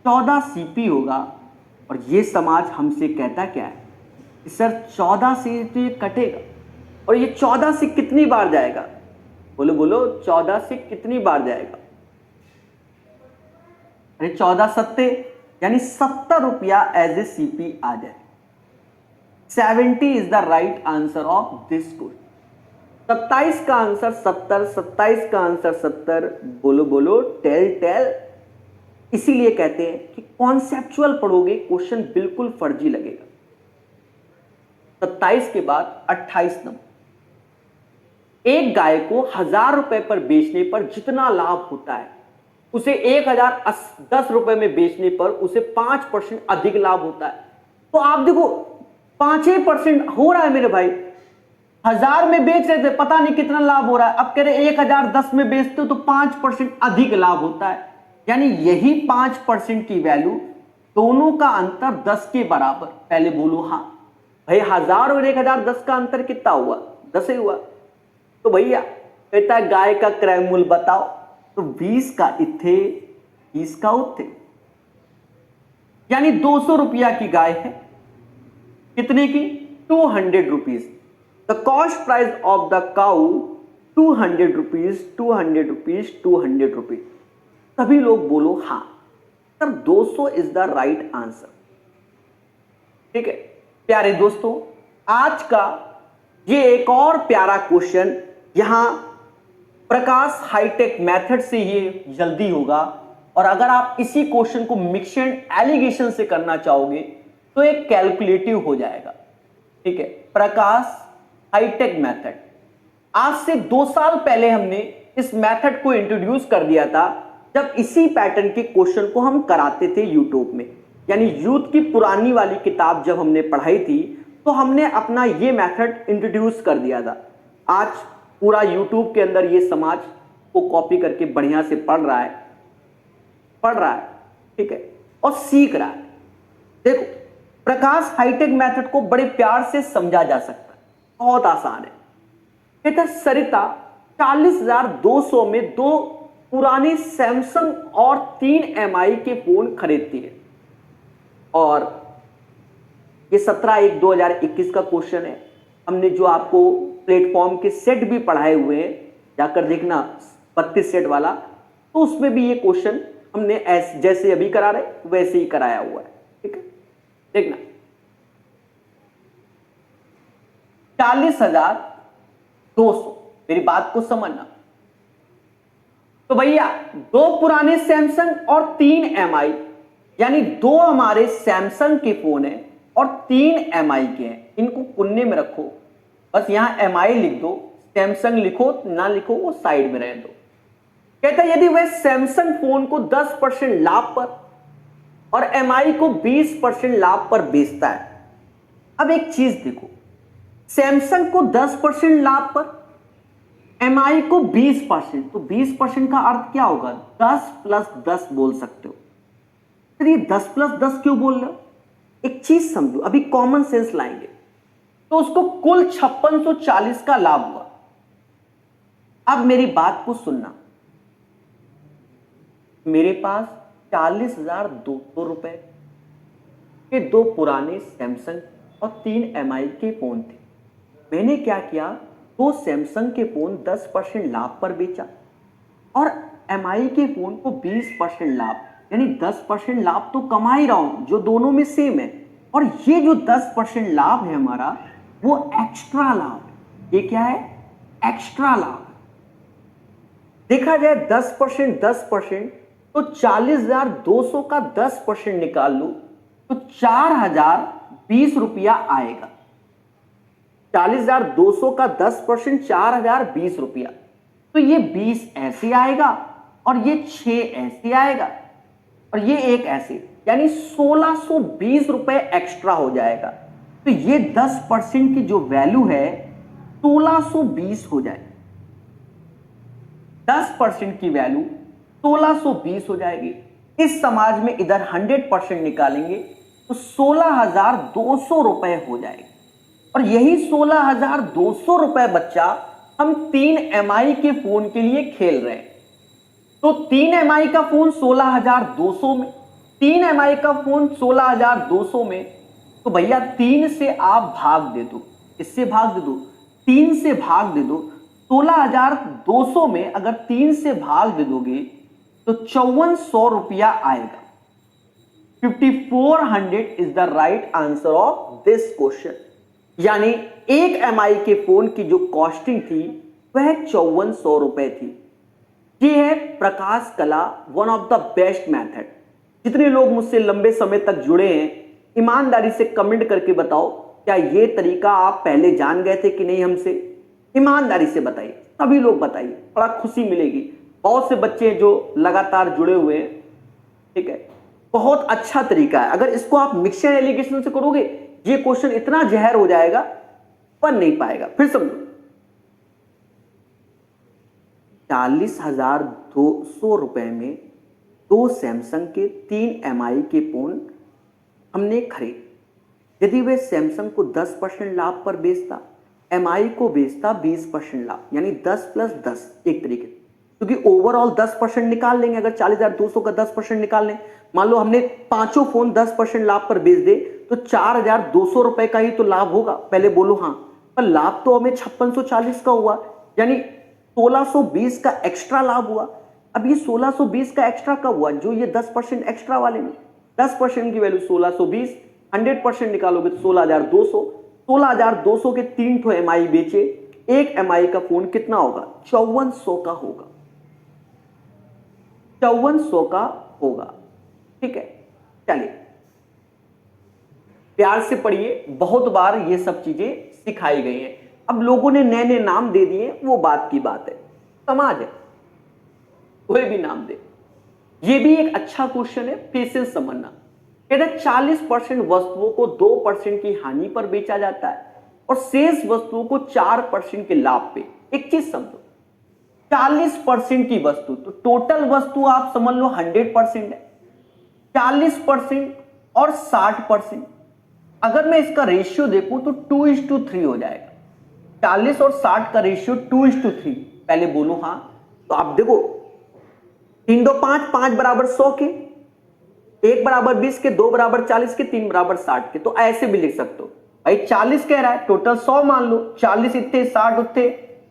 14 सीपी होगा। और ये समाज हमसे कहता क्या है कि सर 14 से तो ये कटेगा, और ये 14 से कितनी बार जाएगा, बोलो बोलो, 14 से कितनी बार जाएगा, अरे 14 सत्ते, यानी 70 रुपया एज ए सीपी आ जाए। 70 is the right answer of this question. 27 का आंसर 70, 27 का आंसर 70। बोलो बोलो, टेल टेल। इसीलिए कहते हैं कि कॉन्सेप्चुअल पढ़ोगे क्वेश्चन बिल्कुल फर्जी लगेगा। 27 के बाद 28 नंबर, एक गाय को 1000 रुपए पर बेचने पर जितना लाभ होता है उसे 1010 रुपए में बेचने पर उसे 5% अधिक लाभ होता है। तो आप देखो 5% हो रहा है मेरे भाई, 1000 में बेच रहे थे, पता नहीं कितना लाभ हो रहा है, अब कह रहे 1010 में बेचते हो तो 5% अधिक लाभ होता है। यानी यही 5% की वैल्यू, दोनों का अंतर 10 के बराबर। पहले बोलो हाँ भाई, 1000 और 1010 का अंतर कितना हुआ? 10 ही हुआ। तो भैया कहता है गाय का क्रय मूल्य बताओ, तो 20 का इथे 20 का उथे, यानी 200 रुपया की गाय है। कितने की? 200 rupees. The cost price of the cow 200 rupees, 200 rupees, 200 rupees. सभी लोग बोलो हाँ sir, 200 is the right answer. ठीक है प्यारे दोस्तों, आज का ये एक और प्यारा क्वेश्चन, यहां प्रकाश हाईटेक मेथड से ये जल्दी होगा, और अगर आप इसी क्वेश्चन को मिक्शन एलिगेशन से करना चाहोगे तो एक कैलकुलेटिव हो जाएगा। ठीक है, प्रकाश हाईटेक मेथड, आज से 2 साल पहले हमने इस मेथड को इंट्रोड्यूस कर दिया था, जब इसी पैटर्न के क्वेश्चन को हम कराते थे यूट्यूब में। यानी यूथ की पुरानी वाली किताब जब हमने पढ़ाई थी तो हमने अपना ये मेथड इंट्रोड्यूस कर दिया था। आज पूरा यूट्यूब के अंदर ये समाज को कॉपी करके बढ़िया से पढ़ रहा है, ठीक है, और सीख रहा है। देखो प्रकाश हाईटेक मेथड को बड़े प्यार से समझा जा सकता है, बहुत आसान है। कहता सरिता 40,200 में 2 पुराने सैमसंग और 3 MI के फोन खरीदती है, और ये 17/1/2021 का क्वेश्चन है। हमने जो आपको प्लेटफॉर्म के सेट भी पढ़ाए हुए हैं, जाकर देखना 32 सेट वाला, तो उसमें भी ये क्वेश्चन हमने जैसे अभी करा रहे वैसे ही कराया हुआ है। ठीक है, देखना 40,200, मेरी बात को समझना। तो भैया 2 पुराने सैमसंग और 3 MI, यानी 2 हमारे सैमसंग के फोन है और 3 MI के हैं। इनको कुन्ने में रखो, बस यहां MI लिख दो, सैमसंग लिखो ना लिखो वो साइड में रहने दो। कहता है यदि वह सैमसंग फोन को 10% लाभ पर और MI को 20% लाभ पर बेचता है। अब एक चीज देखो, सैमसंग को 10% लाभ पर, MI को 20%, तो 20% का अर्थ क्या होगा? 10 + 10 बोल सकते हो। तो ये 10 + 10 क्यों बोल रहे हो? एक चीज समझो, अभी कॉमन सेंस लाएंगे, तो उसको कुल 5640 का लाभ हुआ। अब मेरी बात को सुनना, मेरे पास 40,200 रुपए के 2 पुराने सैमसंग और 3 MI के फोन थे। मैंने क्या किया, 2 सैमसंग के फोन 10% लाभ पर बेचा और MI के फोन को 20% लाभ, यानी 10% लाभ तो कमा ही रहा हूं, जो दोनों में सेम है। और ये जो 10% लाभ है हमारा, वो एक्स्ट्रा लाभ है। ये क्या है? एक्स्ट्रा लाभ। देखा जाए 10% 10%, तो 40,200 का 10% निकाल लो तो 4,020 रुपया आएगा। 40,200 का 10% 4,020 रुपया, तो ये 20 ऐसे आएगा और ये 6 ऐसे आएगा और ये 1 ऐसे, यानी 1,620 रुपए एक्स्ट्रा हो जाएगा। तो ये 10% की जो वैल्यू है 1,620 हो जाएगी। 10% की वैल्यू 1,620 हो जाएगी। इस समाज में इधर 100% निकालेंगे तो 16,200 रुपए हो जाएगी। और यही 16,200 रुपए बच्चा हम 3 MI के फोन के लिए खेल रहे हैं। तो 3 MI का फोन 16,200 में, 3 MI का फोन 16,200 में, तो भैया 3 से आप भाग दे दो, इससे भाग दे दो, 3 से भाग दे दो। 16,200 में अगर 3 से भाग दे दोगे तो 5400 रुपया आएगा। 5400 is the right answer of this question. यानी 1 MI के फोन की जो कॉस्टिंग थी वह 5400 रुपए थी। ये है प्रकाश कला, one of the best method. जितने लोग मुझसे लंबे समय तक जुड़े हैं, ईमानदारी से कमेंट करके बताओ, क्या ये तरीका आप पहले जान गए थे कि नहीं हमसे? ईमानदारी से बताइए, सभी लोग बताइए, बड़ा खुशी मिलेगी। बहुत से बच्चे जो लगातार जुड़े हुए हैं, ठीक है, बहुत अच्छा तरीका है। अगर इसको आप मिक्सचर एलिगेशन से करोगे, ये क्वेश्चन इतना जहर हो जाएगा, बन नहीं पाएगा। फिर समझो, 40,200 रुपए में 2 सैमसंग के 3 MI के फोन हमने खरीदे। यदि वे सैमसंग को 10% लाभ पर बेचता, MI को बेचता 20% लाभ, यानी 10 + 10 एक तरीके से, क्योंकि ओवरऑल 10% निकाल लेंगे। अगर 40,200 का 10% निकाल लें, मान लो हमने पांचों फोन 10% लाभ पर बेच दे, तो 4,200 रुपए का ही तो लाभ होगा। पहले बोलो हाँ, पर लाभ तो हमें 5640 का हुआ, यानी 1620 का एक्स्ट्रा लाभ हुआ। अब ये 1620 का एक्स्ट्रा कब हुआ? जो ये 10% एक्स्ट्रा वाले में, 10% की वैल्यू 1620, 100% निकालोगे तो 16,200। 16,200 के 3 ठो MI बेचे, एक MI का फोन कितना होगा? 5400 का होगा, 5400 का होगा। ठीक है, चलिए प्यार से पढ़िए, बहुत बार ये सब चीजें सिखाई गई हैं। अब लोगों ने नए नए नाम दे दिए, वो बात की बात है, समाज है, कोई भी नाम दे। ये भी एक अच्छा क्वेश्चन है, पेशेंस समझना। कहते 40% वस्तुओं को 2% की हानि पर बेचा जाता है और शेष वस्तुओं को 4% के लाभ पे। एक चीज समझो, 40% की वस्तु, तो टोटल वस्तु आप समझ लो 100% है, 40% और 60%। अगर मैं इसका रेशियो देखूं तो 2:3 हो जाएगा। 40 और 60 का रेशियो 2:3। पहले बोलो हाँ, तो आप देखो 3 2 5, 5 बराबर 100 के, 1 बराबर 20 के, 2 बराबर 40 के, 3 बराबर 60 के। तो ऐसे भी लिख सकते हो भाई, 40 कह रहा है, टोटल 100 मान लो, 40 इतने 60 उतने,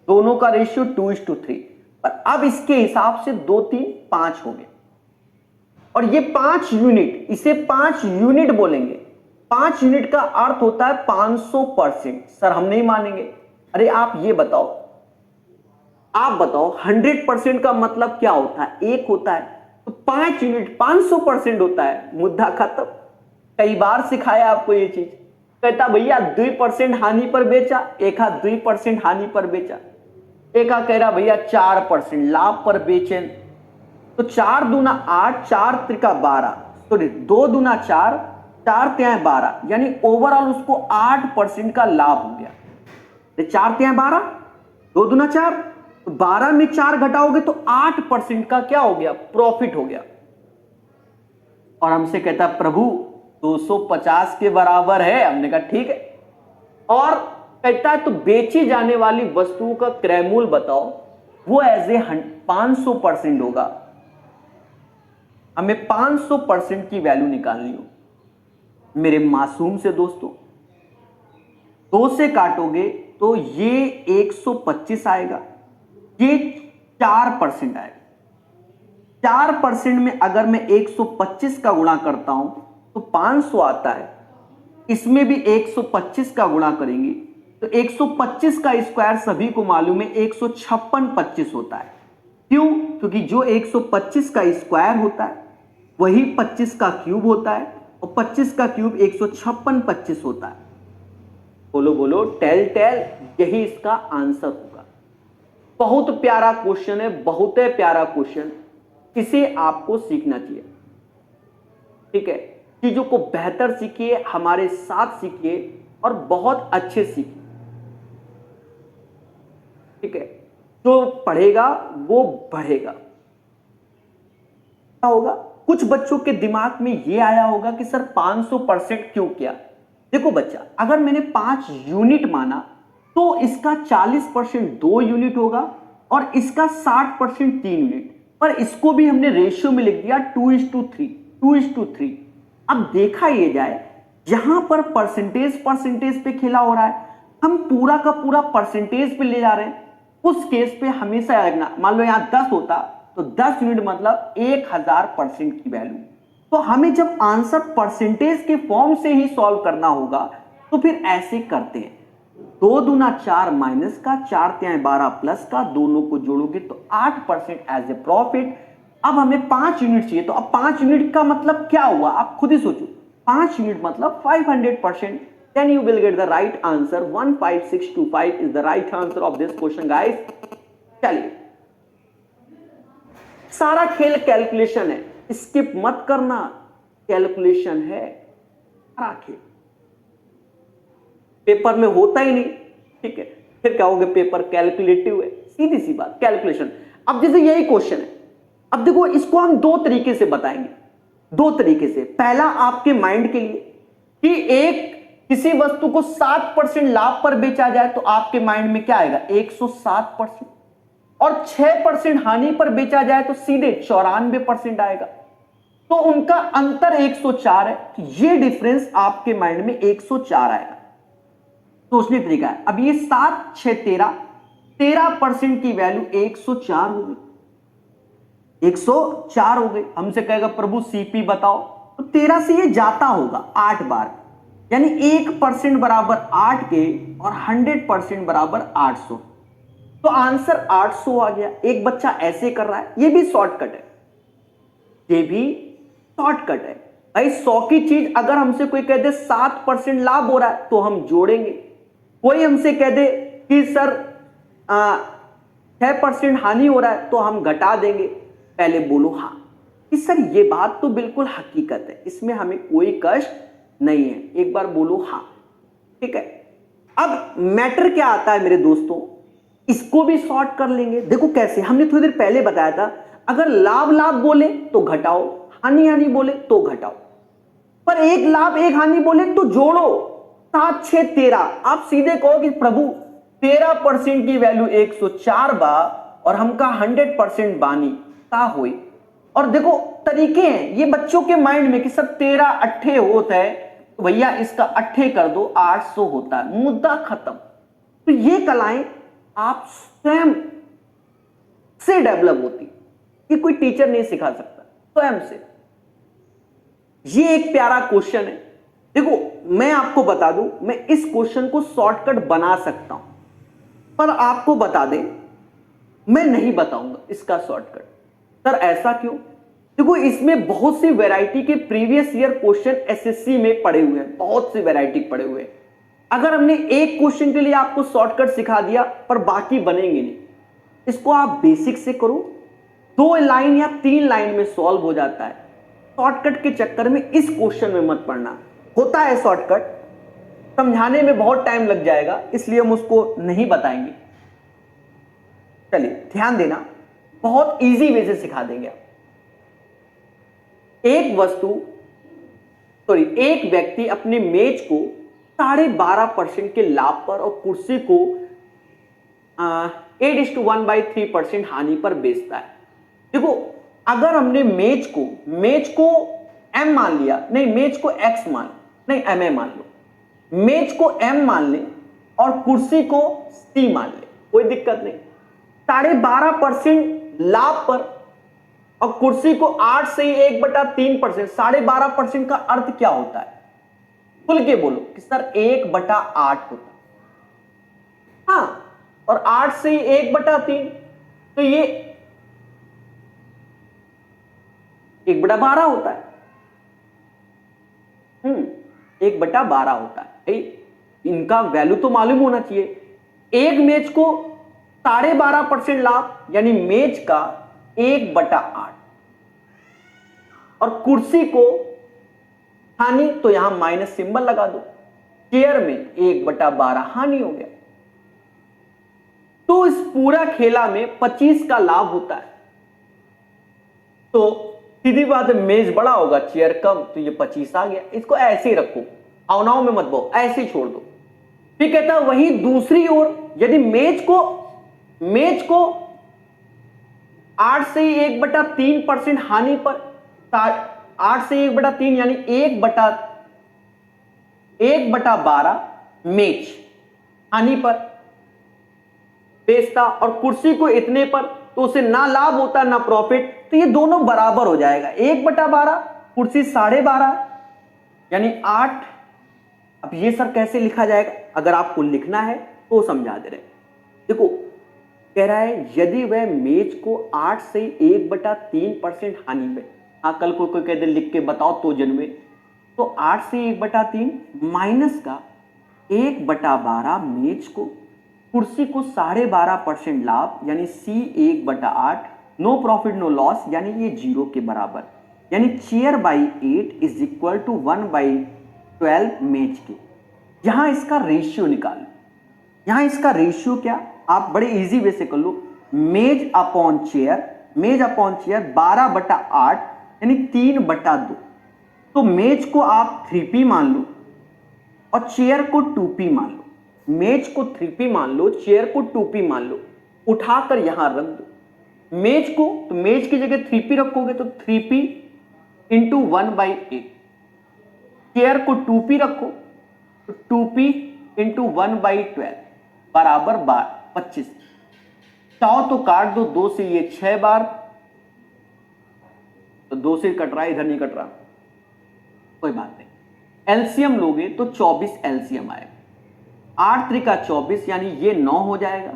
दोनों का रेशियो 2:3। पर अब इसके हिसाब से 2 3 5 हो गए, और ये 5 यूनिट, इसे 5 यूनिट बोलेंगे। 5 यूनिट का अर्थ होता है 500%। सर हम नहीं मानेंगे। अरे आप ये बताओ, आप बताओ 100% का मतलब क्या होता है? 1 होता है, तो 5 यूनिट 500% होता है, मुद्दा खत्म। कई बार सिखाया आपको ये चीज। कहता भैया 2% हानि पर बेचा, एक हाथ 2% हानि पर बेचा, एक हाथ कह रहा भैया 4% लाभ पर बेचे। तो 4 दूना 8, 4 त्रिका 12, सॉरी 2 दूना 4, 4 तिहाई 12, यानी ओवरऑल उसको 8% का लाभ हो गया। 4 तिहाई 12, 2 दूना 4, तो 12 में 4 घटाओगे तो 8% का क्या हो गया? प्रॉफिट हो गया। और हमसे कहता प्रभु 250 के बराबर है। हमने कहा ठीक है। और कहता है तो बेची जाने वाली वस्तुओं का क्रय मूल्य बताओ, वो एज ए 500% होगा। हमें 500% की वैल्यू निकालनी हो। मेरे मासूम से दोस्तों, 2 से काटोगे तो ये 125 आएगा, ये 4% आएगा। 4% में अगर मैं 125 का गुणा करता हूं तो 500 आता है। इसमें भी 125 का गुणा करेंगे तो 125 का स्क्वायर सभी को मालूम है 156 होता है। क्यों? क्योंकि जो 125 का स्क्वायर होता है वही 25 का क्यूब होता है, और 25 का क्यूब 156 होता है। बोलो बोलो, टेल टेल, यही इसका आंसर होगा। बहुत प्यारा क्वेश्चन है, बहुत प्यारा क्वेश्चन, इसे आपको सीखना चाहिए। ठीक है, चीजों को बेहतर सीखिए, हमारे साथ सीखिए और बहुत अच्छे सीखिए। ठीक है, जो पढ़ेगा वो बढ़ेगा। क्या होगा? कुछ बच्चों के दिमाग में ये आया होगा कि सर 500% क्यों किया? देखो बच्चा, अगर मैंने 5 यूनिट माना तो इसका 40% 2 यूनिट होगा और इसका 60% 3 यूनिट, पर इसको भी हमने रेशियो में लिख दिया 2:3, 2:3। अब देखा ये जाए, यहां पर परसेंटेज पे खेला हो रहा है, हम पूरा का पूरा परसेंटेज पे ले जा रहे हैं। उस केस पे हमेशा याद रखना, मान लो यहां 10 होता तो 10 यूनिट मतलब 1000% की वैल्यू। तो हमें जब आंसर परसेंटेज के फॉर्म से ही सॉल्व करना होगा तो फिर ऐसे करते हैं, 2 दूना 4 माइनस का, 4 तिहाई 12 प्लस का, दोनों को जोड़ोगे तो 8% एज ए प्रॉफिट। अब हमें 5 यूनिट चाहिए, तो अब 5 यूनिट का मतलब क्या हुआ आप खुद ही सोचो। 5 यूनिट मतलब 500%। then you will get the right answer। 15625 is the right answer of this question guys। चलिए सारा खेल कैलकुलेशन है, स्किप मत करना, कैलकुलेशन है सारा खेल, पेपर में होता ही नहीं, ठीक है, फिर कहोगे पेपर कैलकुलेटिव है, सीधी सी बात, कैलकुलेशन। अब जैसे यही क्वेश्चन है, अब देखो इसको हम दो तरीके से बताएंगे, दो तरीके से। पहला आपके माइंड के लिए कि एक किसी वस्तु को 7% लाभ पर बेचा जाए तो आपके माइंड में क्या आएगा, 107%, और 6% हानि पर बेचा जाए तो सीधे 94% आएगा। तो उनका अंतर 104 है, तो ये डिफरेंस आपके माइंड में 104 आएगा। सोचने तरीका है, अब ये 7 6 13% की वैल्यू 104 हो गई, 104 हो गई। हमसे कहेगा प्रभु सीपी बताओ, तो 13 से ये जाता होगा 8 बार, यानी 1% बराबर 8 के और 100% बराबर 800, तो आंसर 800 आ गया। एक बच्चा ऐसे कर रहा है, ये भी शॉर्टकट है, ये भी शॉर्टकट है भाई। 100 की चीज अगर हमसे कोई कह दे 7% लाभ हो रहा है तो हम जोड़ेंगे, कोई हमसे कह दे कि सर 6% हानि हो रहा है तो हम घटा देंगे, पहले बोलो हाँ कि सर ये बात तो बिल्कुल हकीकत है, इसमें हमें कोई कष्ट नहीं है, एक बार बोलो हाँ, ठीक है। अब मैटर क्या आता है मेरे दोस्तों, इसको भी सॉर्ट कर लेंगे। देखो कैसे, हमने थोड़ी देर पहले बताया था, अगर लाभ लाभ बोले तो घटाओ, हानि हानि बोले तो घटाओ, पर एक लाभ एक हानि बोले तो जोड़ो। 7 6 13, आप सीधे कहो कि प्रभु 13% की वैल्यू 104 बा और हमका 100% बानी का हुई। और देखो तरीके हैं ये बच्चों के माइंड में कि सब 13 अट्ठे होता है, तो भैया इसका अट्ठे कर दो 800 होता है, मुद्दा खत्म। तो ये कलाएं आप स्वयं से डेवलप होती, ये कोई टीचर नहीं सिखा सकता, स्वयं से। ये एक प्यारा क्वेश्चन है। देखो मैं आपको बता दूं, मैं इस क्वेश्चन को शॉर्टकट बना सकता हूं, पर आपको बता दें मैं नहीं बताऊंगा इसका शॉर्टकट। सर ऐसा क्यों? देखो इसमें बहुत सी वैरायटी के प्रीवियस ईयर क्वेश्चन एसएससी में पड़े हुए हैं, बहुत सी वैरायटी पड़े हुए हैं। अगर हमने एक क्वेश्चन के लिए आपको शॉर्टकट सिखा दिया पर बाकी बनेंगे नहीं, इसको आप बेसिक से करो, 2 लाइन या 3 लाइन में सॉल्व हो जाता है। शॉर्टकट के चक्कर में इस क्वेश्चन में मत पड़ना, होता है शॉर्टकट, समझाने में बहुत टाइम लग जाएगा, इसलिए हम उसको नहीं बताएंगे। चलिए ध्यान देना, बहुत इजी वे से सिखा देंगे आप। एक व्यक्ति अपने मेज को 12.5% के लाभ पर और कुर्सी को 8:1/3% हानि पर बेचता है। देखो अगर हमने मेज को m मान लिया, नहीं मेज को x मान, नहीं mm मान लो, मेज को m मान ले और कुर्सी को c मान ले, कोई दिक्कत नहीं। 12.5% लाभ पर और कुर्सी को 8 से 1/3%, 12.5% का अर्थ क्या होता है? खुल के बोलो कि सर 1/8 होता है। हाँ, और 8 से 1/3 तो ये 1/12 होता है। 1/12 होता है। इनका वैल्यू तो मालूम होना चाहिए। एक मेज को 12.5% लाभ यानी मेज का 1/8 और कुर्सी को हानि, तो यहां माइनस सिंबल लगा दो, चेयर में 1/12 हानि हो गया। तो इस पूरा खेला में 25 का लाभ होता है। तो सीधी बात है, मेज बड़ा होगा चेयर कम, तो ये 25 आ गया। इसको ऐसे ही रखो, अवनाव में मत बो, ऐसे ही छोड़ दो। फिर कहता है वही दूसरी ओर यदि मेज को 8 से 1/3% हानि पर, 8 से 1/3 यानी 1/12 मेज हानि पर बेचता और कुर्सी को इतने पर, तो उसे ना लाभ होता ना प्रॉफिट, तो ये दोनों बराबर हो जाएगा। 1/12 कुर्सी 12.5 यानी 8। अब ये सर कैसे लिखा जाएगा? अगर आपको लिखना है तो समझा दे रहे। देखो कह रहा है यदि वह मेज को 8 से 1/3% हानि पे, हाँ कल को कोई कह दे लिख के बताओ तो जन्मे, तो 8 से 1/3 माइनस का 1/12 मेज को, कुर्सी को 12.5% लाभ यानी C 1/8 no profit no loss, यानी ये 0 के बराबर, यानी chair by 8 is equal to 1/12 मेज के। यहां इसका रेशियो निकालो। यहां इसका रेशियो क्या, आप बड़े इजी वे से कर लो, मेज अपॉन चेयर, मेज अपॉन चेयर 12/8 यानी 3/2। तो मेज को आप 3p मान लो और चेयर को 2p मान लो। मेज को 3p मान लो, चेयर को 2p मान लो, उठाकर यहां रख दो। मेज को, तो मेज की जगह 3p रखोगे तो 3p इंटू 1/8, चेयर को 2p रखो तो 2p इंटू 1/12 बराबर 25। चाहो तो काट दो, 2 से ये 6 बार, तो 2 से कट रहा है, इधर नहीं कट रहा, कोई बात नहीं। एलसीएम लोगे तो 24 एलसीएम आएगा, 8 त्रिका 24, यानी ये 9 हो जाएगा,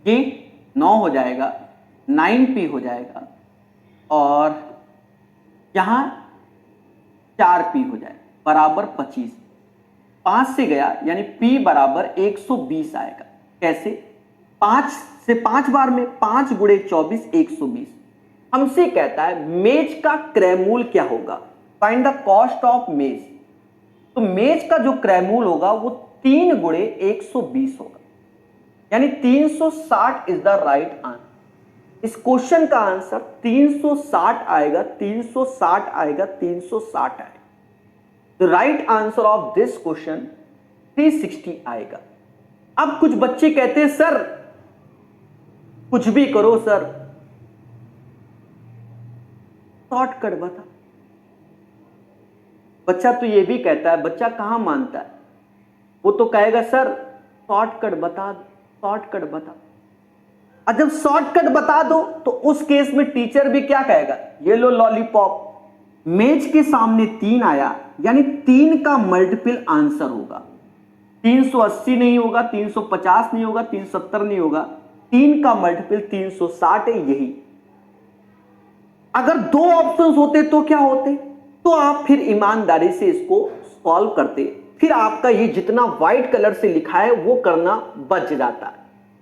ये 9 हो जाएगा, 9p हो जाएगा, और यहां 4p हो जाएगा बराबर 25। 5 से गया यानी p बराबर 120 आएगा। कैसे, 5 से 5 बार में 5 गुणे 24 120। हमसे कहता है मेज का क्रयमूल क्या होगा, फाइंड द कॉस्ट ऑफ मेज। तो मेज का जो क्रयमूल होगा वो 3 गुणे 120 होगा, यानी 360 इज द राइट आंसर। इस क्वेश्चन का आंसर 360 आएगा, 360 आएगा, 360 आएगा। The right answer of this question 360 आएगा। अब कुछ बच्चे कहते हैं सर कुछ भी करो सर, शॉर्टकट बता। बच्चा तो ये भी कहता है, बच्चा कहां मानता है, वो तो कहेगा सर शॉर्टकट बता दो, शॉर्टकट बता। और जब शॉर्टकट बता दो तो उस केस में टीचर भी क्या कहेगा, ये लो लॉलीपॉप। मेज के सामने 3 आया, यानी 3 का मल्टीपल आंसर होगा। 380 नहीं होगा, 350 नहीं होगा, 370 नहीं होगा, 3 का मल्टीपल 360 है, यही। अगर 2 ऑप्शंस होते तो क्या होते, तो आप फिर ईमानदारी से इसको सॉल्व करते, फिर आपका ये जितना व्हाइट कलर से लिखा है वो करना बच जाता है।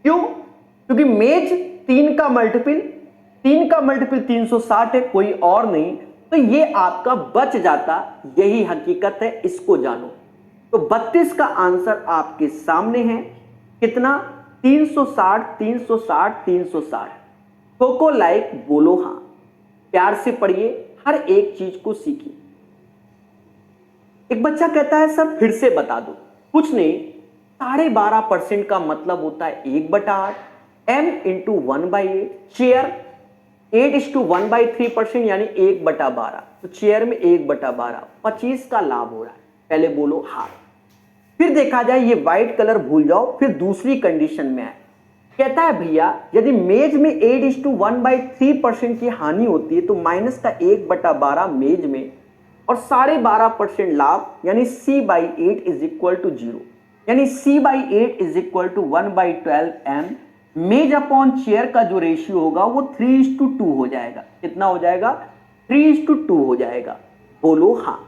क्यों, क्योंकि मेज 3 का मल्टीपल 360 है, कोई और नहीं, तो ये आपका बच जाता। यही हकीकत है, इसको जानो। तो 32 का आंसर आपके सामने है, कितना, 360 360 360। ठोको लाइक, बोलो हां, प्यार से पढ़िए, हर एक चीज को सीखिए। एक बच्चा कहता है सर फिर से बता दो। कुछ नहीं, 12.5% का मतलब होता है 1/8, m इंटू 1/8, चेयर 8:1/3% यानी 1/12, तो चेयर में 1/12, 25 का लाभ हो रहा है। पहले बोलो हाँ। फिर देखा जाए, ये व्हाइट कलर भूल जाओ, फिर दूसरी कंडीशन में है। कहता है भैया यदि मेज में 8:1/3% की हानि होती है तो माइनस का 1/12 मेज में और 12.5% लाभ, यानी c/8 इज इक्वल टू 0, यानी c/8 is equal to 1/12 m। मेज अपॉन चेयर का जो रेशियो होगा वो 3:2 हो जाएगा। कितना हो जाएगा, 3:2 हो जाएगा। बोलो हाँ।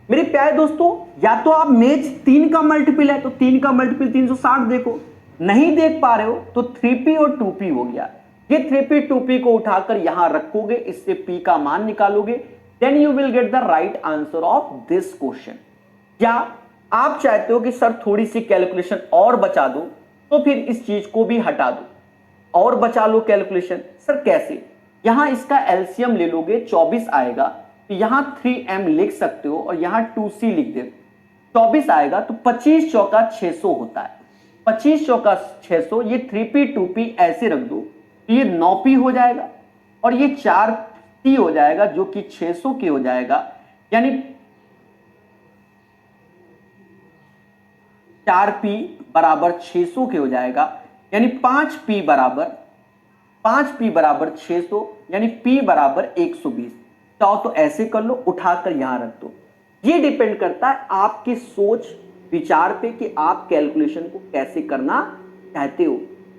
मेरे प्यारे दोस्तों, या तो आप मेज 3 का मल्टीपल है तो 3 का मल्टीपल 360 देखो, नहीं देख पा रहे हो तो 3p और 2p हो गया। ये 3p 2p को उठाकर यहां रखोगे, इससे p का मान निकालोगे, then you will get the right answer of this question. या आप चाहते हो कि सर थोड़ी सी कैलकुलेशन और बचा दो, तो फिर इस चीज को भी हटा दो और बचा लो कैलकुलेशन। सर कैसे, यहां इसका एलसीएम ले लोगे, 24 आएगा, तो यहां 3m लिख सकते हो और यहां 2c लिख दे, 24 आएगा, तो 25 चौका 600 होता है, 25 चौका 600, ये 3p 2p ऐसे रख दो, तो ये 9p हो जाएगा और ये 4p हो जाएगा जो कि 600 के हो जाएगा, यानी 4p बराबर 600 के हो जाएगा, यानी 5p बराबर 600, यानी p बराबर 120। चाहो तो ऐसे कर लो, उठाकर यहां रख दो। ये डिपेंड करता है आपकी सोच विचार पे कि आप कैलकुलेशन को कैसे करना चाहते हो।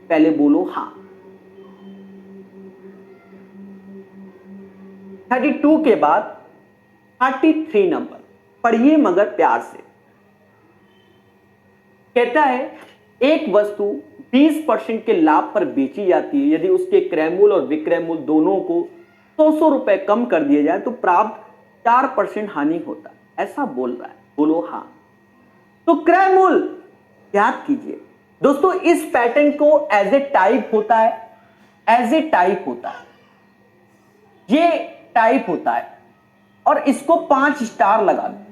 पहले बोलो हाँ। 32 के बाद 33 नंबर पढ़िए मगर प्यार से। कहता है एक वस्तु 20% के लाभ पर बेची जाती है, यदि उसके क्रय मूल्य और विक्रय मूल्य दोनों को 100 रुपए कम कर दिए जाए तो प्राप्त 4% हानि होता है, ऐसा बोल रहा है। बोलो हाँ। तो क्रय मूल्य याद कीजिए दोस्तों, इस पैटर्न को एज ए टाइप होता है, एज ए टाइप होता है, ये टाइप होता है और इसको 5 स्टार लगा दो।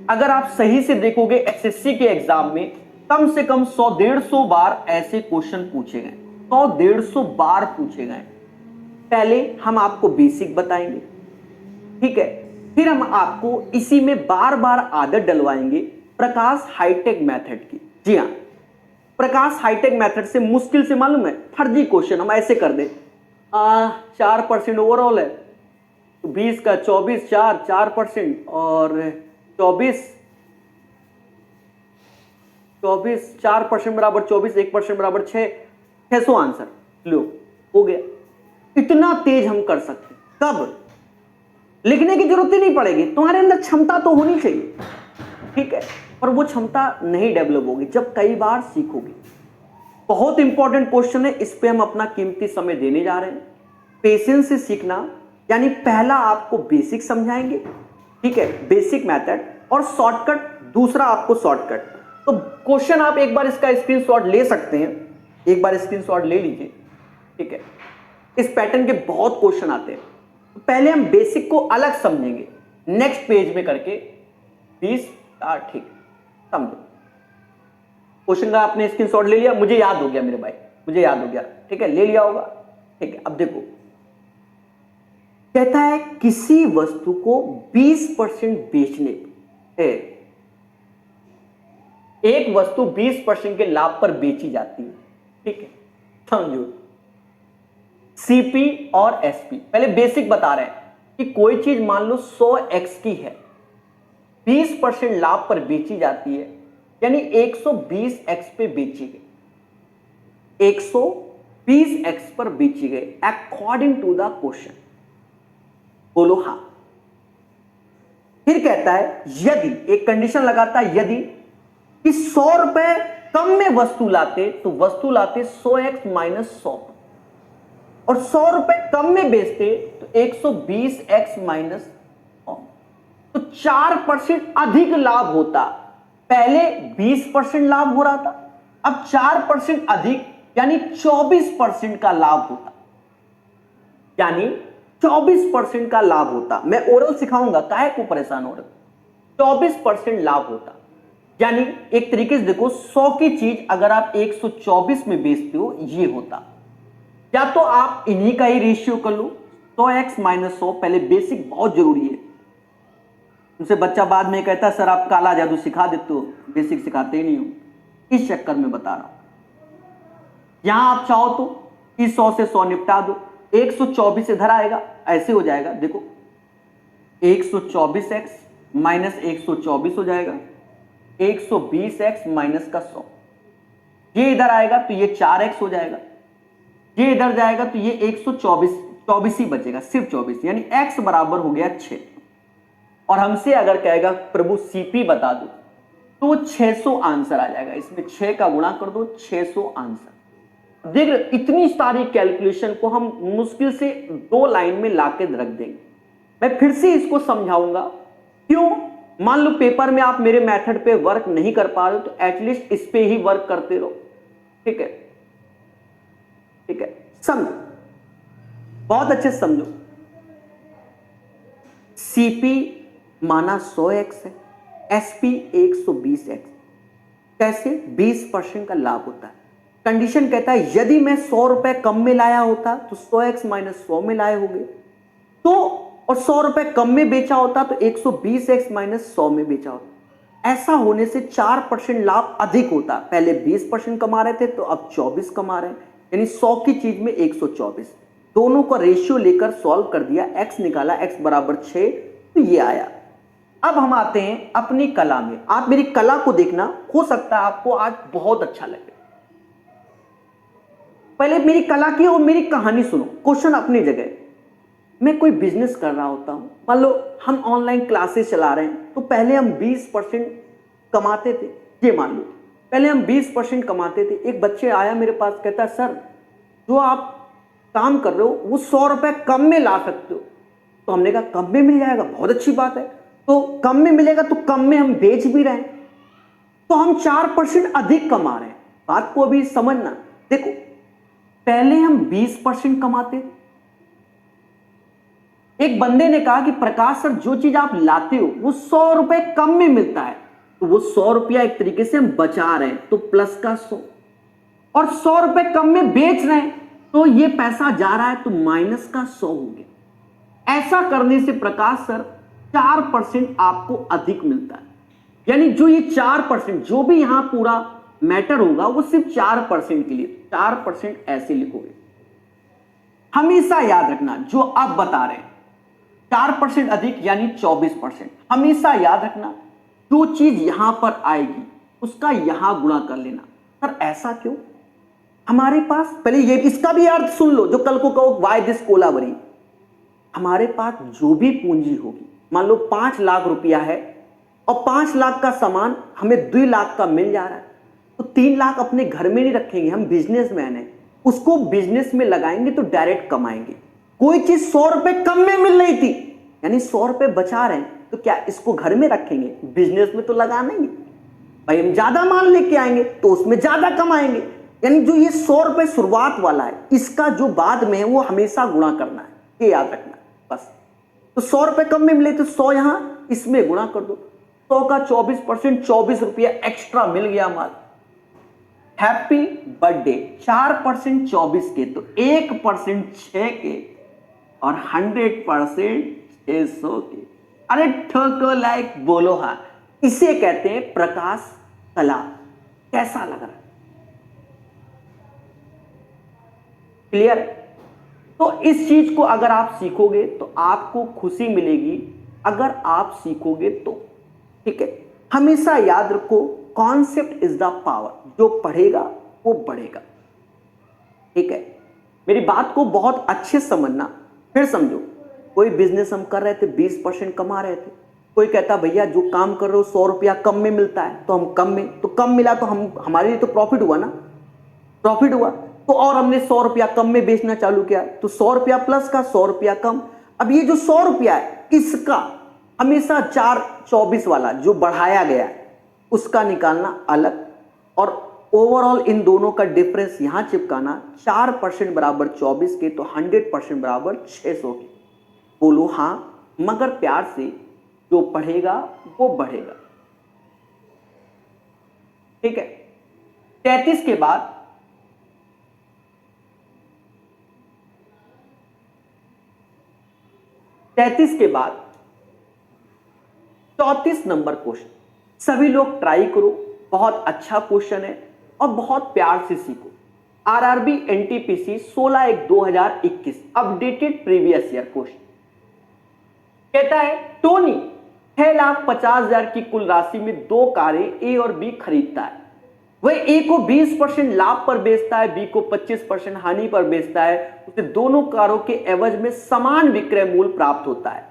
अगर आप सही से देखोगे एसएससी के एग्जाम में कम से कम 100-150 बार ऐसे क्वेश्चन पूछे गए, 100-150 बार पूछे गए। पहले हम आपको बेसिक बताएंगे, ठीक है, फिर हम आपको इसी में बार बार आदत डलवाएंगे प्रकाश हाईटेक मेथड की। जी हां, प्रकाश हाईटेक मेथड से मुश्किल से मालूम है फर्जी क्वेश्चन हम ऐसे कर दे, 4% ओवरऑल है तो 20 का 24, 4% और 24 4% बराबर 24, 1% बराबर 600 आंसर लो, हो गया। इतना तेज हम कर सकते, कब? लिखने की जरूरत ही नहीं पड़ेगी, तुम्हारे अंदर क्षमता तो होनी चाहिए, ठीक है, पर वो क्षमता नहीं डेवलप होगी जब कई बार सीखोगे। बहुत इंपॉर्टेंट क्वेश्चन है, इस पे हम अपना कीमती समय देने जा रहे हैं। पेशेंस से सीखना, यानी पहला आपको बेसिक समझाएंगे, ठीक है, बेसिक मेथड, और शॉर्टकट दूसरा आपको शॉर्टकट। तो क्वेश्चन आप एक बार इसका स्क्रीनशॉट ले सकते हैं, एक बार स्क्रीनशॉट ले लीजिए, ठीक है। इस पैटर्न के बहुत क्वेश्चन आते हैं, तो पहले हम बेसिक को अलग समझेंगे, नेक्स्ट पेज में करके 20, ठीक, समझो। क्वेश्चन का आपने स्क्रीनशॉट ले लिया, मुझे याद हो गया मेरे भाई, मुझे याद हो गया, ठीक है, ले लिया होगा, ठीक है। अब देखो, कहता है किसी वस्तु को 20% बेचने पे, एक वस्तु 20% के लाभ पर बेची जाती है, ठीक है, समझो। सीपी और एसपी, पहले बेसिक बता रहे हैं कि कोई चीज मान लो 100x की है, 20% लाभ पर बेची जाती है, यानी 120x पे बेची गई, 120x पर बेची गई अकॉर्डिंग टू द क्वेश्चन। बोलो हाँ। फिर कहता है यदि, एक कंडीशन लगाता है, यदि कि 100 रुपए कम में वस्तु लाते तो वस्तु लाते 100x माइनस 100, और 100 रुपए कम में बेचते तो 120x माइनस 100, तो 4% अधिक लाभ होता। पहले 20% लाभ हो रहा था, अब 4% अधिक यानी 24% का लाभ होता, यानी 24% का लाभ होता। मैं ओरल सिखाऊंगा, काहे को परेशान हो रहे, 24% लाभ होता। यानी एक तरीके से देखो, 100 की चीज अगर आप 124 में बेचते हो, ये होता। या तो आप इन्हीं का ही रेशियो कर लो, 100x माइनस 100, पहले बेसिक बहुत जरूरी है। उनसे बच्चा बाद में कहता है सर आप काला जादू सिखा देते हो, बेसिक सिखाते ही नहीं हो, इस चक्कर में बता रहा हूं। यहां आप चाहो तो इस 100 से 100 निपटा दो, 124 इधर आएगा, ऐसे हो जाएगा, देखो 124x माइनस 124 हो जाएगा, 120x माइनस का 100, ये इधर आएगा तो ये 4x हो जाएगा, ये इधर जाएगा तो ये 124 ही बचेगा, सिर्फ 24, यानी x बराबर हो गया 6। और हमसे अगर कहेगा प्रभु सीपी बता दो तो 600 आंसर आ जाएगा, इसमें 6 का गुणा कर दो, 600 आंसर। देख रहे, इतनी सारी कैलकुलेशन को हम मुश्किल से 2 लाइन में लाके रख देंगे। मैं फिर से इसको समझाऊंगा, क्यों? मान लो पेपर में आप मेरे मेथड पे वर्क नहीं कर पा रहे हो तो एटलीस्ट इस पे ही वर्क करते रहो, ठीक है, ठीक है, समझो, बहुत अच्छे से समझो। सीपी माना 100x है, एसपी 120x, कैसे? 20% का लाभ होता है। कंडीशन कहता है यदि मैं 100 रुपए कम में लाया होता तो 100x माइनस 100 में लाए होंगे, तो और 100 रुपए कम में बेचा होता तो 120x माइनस 100 में बेचा होता। ऐसा होने से 4% लाभ अधिक होता। पहले 20% कमा रहे थे तो अब 24 कमा रहे हैं, यानी 100 की चीज में 124। दोनों का रेशियो लेकर सॉल्व कर दिया, x निकाला, x बराबर 6, तो ये आया। अब हम आते हैं अपनी कला में। आप मेरी कला को देखना, हो सकता है आपको आज बहुत अच्छा लगे। पहले मेरी कला की और मेरी कहानी सुनो। क्वेश्चन अपनी जगह, मैं कोई बिजनेस कर रहा होता हूं, मान लो हम ऑनलाइन क्लासेस चला रहे हैं, तो पहले हम 20% कमाते थे, ये मान लो पहले हम 20% कमाते थे। एक बच्चे आया मेरे पास, कहता सर जो आप काम कर रहे हो वो 100 रुपए कम में ला सकते हो। तो हमने कहा कम में मिल जाएगा, बहुत अच्छी बात है। तो कम में मिलेगा तो कम में हम बेच भी रहे हैं, तो हम 4% अधिक कमा रहे हैं। बात को अभी समझना। देखो पहले हम 20% कमाते थे। एक बंदे ने कहा कि प्रकाश सर जो चीज आप लाते हो वो 100 रुपए कम में मिलता है, तो वो 100 रुपया एक तरीके से हम बचा रहे हैं, तो प्लस का 100, और 100 रुपए कम में बेच रहे हैं तो ये पैसा जा रहा है, तो माइनस का 100 हो गया। ऐसा करने से प्रकाश सर 4% आपको अधिक मिलता है। यानी जो ये 4%, जो भी यहां पूरा मैटर होगा वो सिर्फ 4% के लिए, 4% ऐसे लिखोगे। हमेशा याद रखना जो अब बता रहे हैं 4% अधिक यानी 24%। हमेशा याद रखना जो चीज यहां पर आएगी उसका यहां गुणा कर लेना। सर ऐसा क्यों? हमारे पास पहले ये इसका भी अर्थ सुन लो, जो कल को कहो वाई दिस कोलाबरी। हमारे पास जो भी पूंजी होगी, मान लो 5 लाख रुपया है और 5 लाख का सामान हमें 2 लाख का मिल जा रहा है, तो 3 लाख अपने घर में नहीं रखेंगे, हम बिजनेसमैन हैं, उसको बिजनेस में लगाएंगे तो डायरेक्ट कमाएंगे। कोई चीज 100 रुपए कम में मिल रही थी, यानी 100 रुपए बचा रहे हैं, तो क्या इसको घर में रखेंगे? बिजनेस में तो लगा नहीं भाई, हम ज्यादा माल लेके आएंगे तो उसमें ज्यादा कमाएंगे। यानी जो ये 100 रुपए शुरुआत वाला है, इसका जो बाद में है वो हमेशा गुणा करना है, ये याद रखना है बस। तो 100 रुपए कम में मिले तो 100 यहां इसमें गुणा कर दो, 100 का 24%, 24 रुपया एक्स्ट्रा मिल गया माल। हैप्पी बर्थडे 4% 24 के, तो 1% 6 के और 100% 600 के। अरे ठोको लाइक बोलो हाँ। इसे कहते हैं प्रकाश कला। कैसा लग रहा है? क्लियर है? तो इस चीज को अगर आप सीखोगे तो आपको खुशी मिलेगी, अगर आप सीखोगे तो। ठीक है, हमेशा याद रखो कॉन्सेप्ट इज द पावर, जो पढ़ेगा वो बढ़ेगा। ठीक है, मेरी बात को बहुत अच्छे से समझना, फिर समझो। कोई बिजनेस हम कर रहे थे, 20% कमा रहे थे, कोई कहता भैया जो काम कर रहे हो 100 रुपया कम में मिलता है, तो हम कम में, तो कम मिला तो हम हमारे लिए तो प्रॉफिट हुआ ना, प्रॉफिट हुआ तो, और हमने 100 रुपया कम में बेचना चालू किया, तो 100 रुपया प्लस का 100 रुपया कम। अब ये जो 100 रुपया है इसका हमेशा 4-24 वाला जो बढ़ाया गया है उसका निकालना अलग, और ओवरऑल इन दोनों का डिफरेंस यहां चिपकाना। 4% बराबर 24 के, तो 100% बराबर 600 के। बोलो हां, मगर प्यार से, जो पढ़ेगा वो बढ़ेगा। ठीक है, 33 के बाद 34 नंबर क्वेश्चन। सभी लोग ट्राई करो, बहुत अच्छा क्वेश्चन है और बहुत प्यार से सीखो। RRB NTPC 16/1/2021 updated previous year question कहता है टोनी 6,50,000 की कुल राशि में 2 कारें ए और बी खरीदता है। वह ए को 20% लाभ पर बेचता है, बी को 25% हानि पर बेचता है। उसे दोनों कारों के एवज में समान विक्रय मूल्य प्राप्त होता है।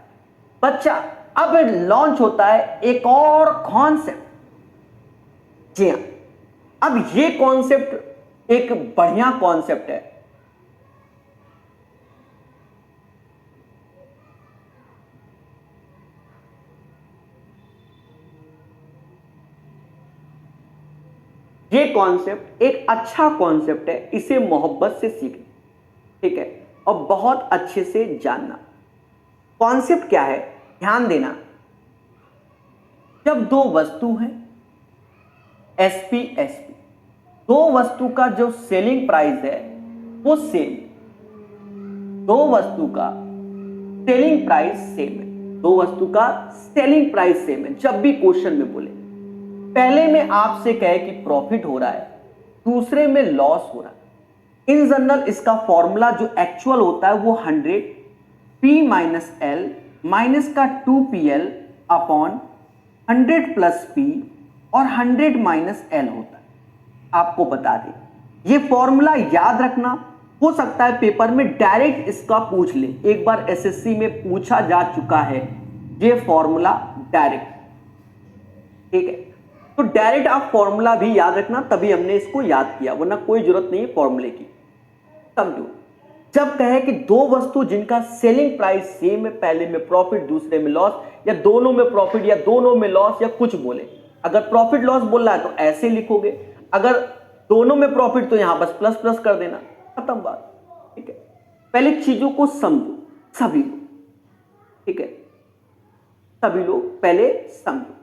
बच्चा, अब लॉन्च होता है एक और कॉन्सेप्ट। जी हां, अब ये कॉन्सेप्ट एक बढ़िया कॉन्सेप्ट है। ये कॉन्सेप्ट एक अच्छा कॉन्सेप्ट है, इसे मोहब्बत से सीखना। ठीक है, और बहुत अच्छे से जानना। कॉन्सेप्ट क्या है, ध्यान देना। जब 2 वस्तु हैं एसपी एसपी, 2 वस्तु का जो सेलिंग प्राइस है वो सेम, 2 वस्तु का सेलिंग प्राइस सेम है, 2 वस्तु का सेलिंग प्राइस सेम है। जब भी क्वेश्चन में बोले, पहले में आपसे कहे कि प्रॉफिट हो रहा है, दूसरे में लॉस हो रहा है, इन जनरल इसका फॉर्मूला जो एक्चुअल होता है वो 100 P माइनस एल माइनस का 2PL अपॉन 100 प्लस P और 100 माइनस एल होता है। आपको बता दें, ये फॉर्मूला याद रखना। हो सकता है पेपर में डायरेक्ट इसका पूछ ले, एक बार एसएससी में पूछा जा चुका है ये फॉर्मूला डायरेक्ट। ठीक है, तो डायरेक्ट आप फॉर्मूला भी याद रखना, तभी हमने इसको याद किया, वरना कोई जरूरत नहीं है फॉर्मूले की। समझो, जब कहे कि दो वस्तु जिनका सेलिंग प्राइस सेम है, पहले में प्रॉफिट दूसरे में लॉस, या दोनों में प्रॉफिट या दोनों में लॉस, या कुछ बोले, अगर प्रॉफिट लॉस बोल रहा है तो ऐसे लिखोगे, अगर दोनों में प्रॉफिट तो यहां बस प्लस प्लस कर देना, खत्म बात। ठीक है, पहले चीजों को समझो सभी लोग, ठीक है, सभी लोग पहले समझो।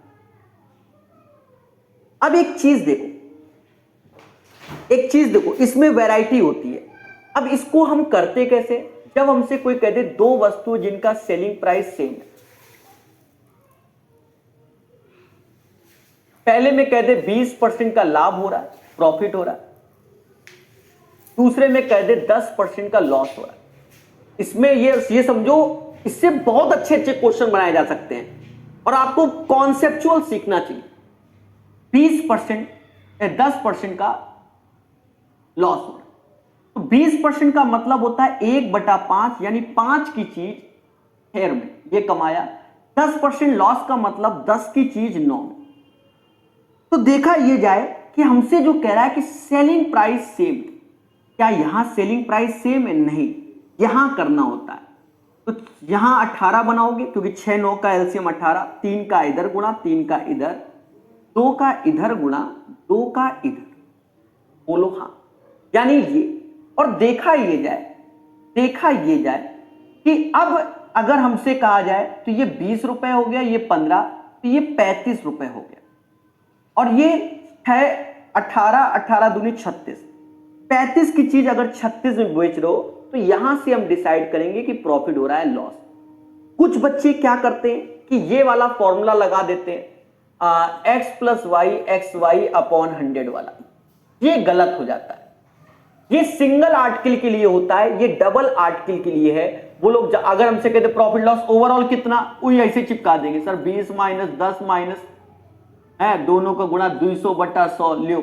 अब एक चीज देखो, इसमें वैरायटी होती है। अब इसको हम करते कैसे, जब हमसे कोई कह दे दो वस्तु जिनका सेलिंग प्राइस सेम है, पहले में कह दे 20% का लाभ हो रहा है, प्रॉफिट हो रहा है, दूसरे में कह दे 10% का लॉस हो रहा है। इसमें ये समझो, इससे बहुत अच्छे अच्छे क्वेश्चन बनाए जा सकते हैं, और आपको कॉन्सेप्चुअल सीखना चाहिए। 20% या 10% का लॉस हो रहा है, तो 20% का मतलब होता है 1/5, यानी 5 की चीज शेयर में ये कमाया। 10% लॉस का मतलब 10 की चीज 9 में। तो देखा ये जाए कि हमसे जो कह रहा है कि सेलिंग प्राइस सेम, क्या यहां सेलिंग प्राइस सेम है? नहीं, यहां करना होता है। तो यहां 18 बनाओगे, क्योंकि 6 9 का एलसीएम 18, 3 का इधर गुणा 3 का इधर, 2 का इधर गुणा 2 का इधर, बोलो हाँ, यानी ये। और देखा ये जाए कि अब अगर हमसे कहा जाए तो ये 20 रुपए हो गया, ये 15, तो ये 35 रुपए हो गया, और ये है 18 दूनी 36। 35 की चीज अगर 36 में बेच रहे हो, तो यहां से हम डिसाइड करेंगे कि प्रॉफिट हो रहा है लॉस। कुछ बच्चे क्या करते हैं कि ये वाला फॉर्मूला लगा देते हैं, x plus y x y upon 100 वाला। ये गलत हो जाता है। ये सिंगल आर्टिकल के लिए होता है, ये डबल आर्टिकल के लिए है। वो लोग अगर हमसे कहते प्रॉफिट लॉस ओवरऑल कितना, वही ऐसे चिपका देंगे, सर 20 माइनस 10 माइनस है, दोनों का गुणा 200/100 लो,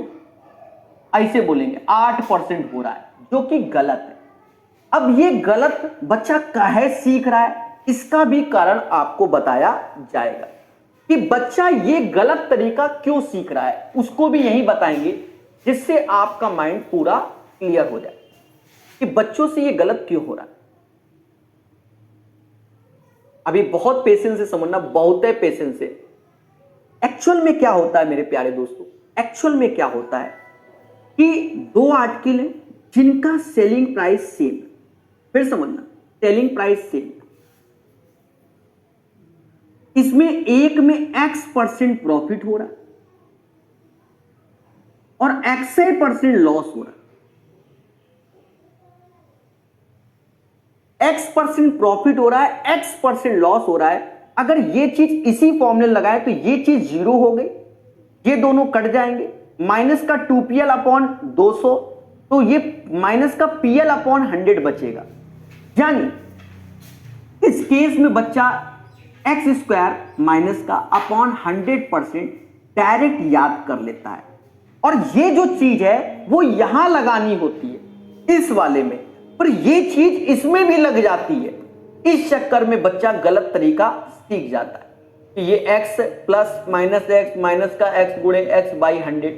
ऐसे बोलेंगे 8% हो रहा है, जो कि गलत है। अब ये गलत बच्चा काहे सीख रहा है, इसका भी कारण आपको बताया जाएगा कि बच्चा ये गलत तरीका क्यों सीख रहा है, उसको भी यही बताएंगे, जिससे आपका माइंड पूरा क्लियर हो जाए कि बच्चों से ये गलत क्यों हो रहा है। अभी बहुत पेशेंस से समझना, बहुत है पेशेंस से। एक्चुअल में क्या होता है मेरे प्यारे दोस्तों, एक्चुअल में क्या होता है कि दो आर्टिकल हैं जिनका सेलिंग प्राइस सेम, फिर समझना, सेलिंग प्राइस सेम, इसमें एक में x% प्रॉफिट हो रहा है और x% लॉस हो रहा है। x% प्रॉफिट हो रहा है, x% लॉस हो रहा है। अगर ये चीज इसी फॉर्मूले लगाए तो ये चीज 0 हो गई, ये दोनों कट जाएंगे, माइनस का 2pl अपॉन 200, तो ये माइनस का pl अपॉन 100 बचेगा। यानी इस केस में बच्चा x² माइनस का अपॉन 100% डायरेक्ट याद कर लेता है, और ये जो चीज है वो यहां लगानी होती है इस वाले में, पर ये चीज इसमें भी लग जाती है। इस चक्कर में बच्चा गलत तरीका सीख जाता है कि ये x plus minus x minus का x गुणे x/100,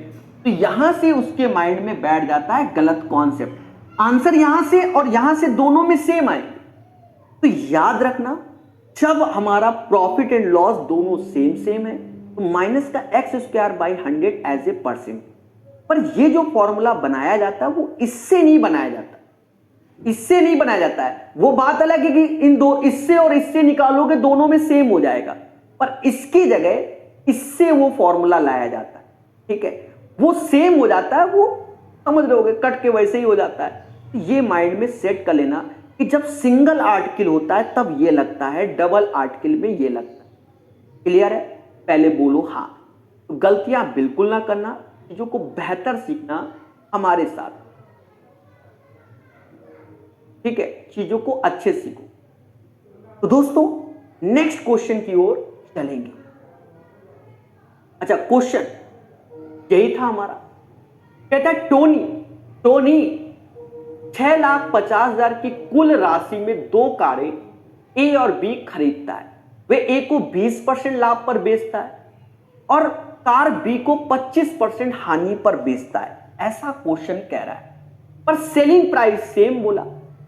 तो यहां से उसके माइंड में बैठ जाता है गलत कॉन्सेप्ट। आंसर यहां से और यहां से दोनों में सेम आएंगे। तो याद रखना, जब हमारा प्रॉफिट एंड लॉस दोनों सेम है तो माइनस का x²/100 एज ए परसेंट। पर ये जो फॉर्मूला बनाया जाता है वो इससे नहीं बनाया जाता, इससे नहीं बनाया जाता है। वो बात अलग है कि इन दो, इससे और इससे निकालोगे दोनों में सेम हो जाएगा, पर इसकी जगह इससे वो फॉर्मूला लाया जाता है। ठीक है, वो सेम हो जाता है, वो समझ रहे होगे, कट के वैसे ही हो जाता है। तो ये माइंड में सेट कर लेना कि जब सिंगल आर्टिकल होता है तब ये लगता है, डबल आर्टिकल में ये लगता है। क्लियर है? पहले बोलो हाँ। तो गलतियां बिल्कुल ना करना, चीजों को बेहतर सीखना हमारे साथ। ठीक है, चीजों को अच्छे सीखो। तो दोस्तों नेक्स्ट क्वेश्चन की ओर चलेंगे। अच्छा, क्वेश्चन यही था हमारा। कहता है टोनी 6,50,000 की कुल राशि में दो कारें ए और बी खरीदता है। वे ए को 20% लाभ पर बेचता है और कार बी को 25% हानि पर बेचता है, ऐसा क्वेश्चन कह रहा है, पर सेलिंग प्राइस सेम बोला।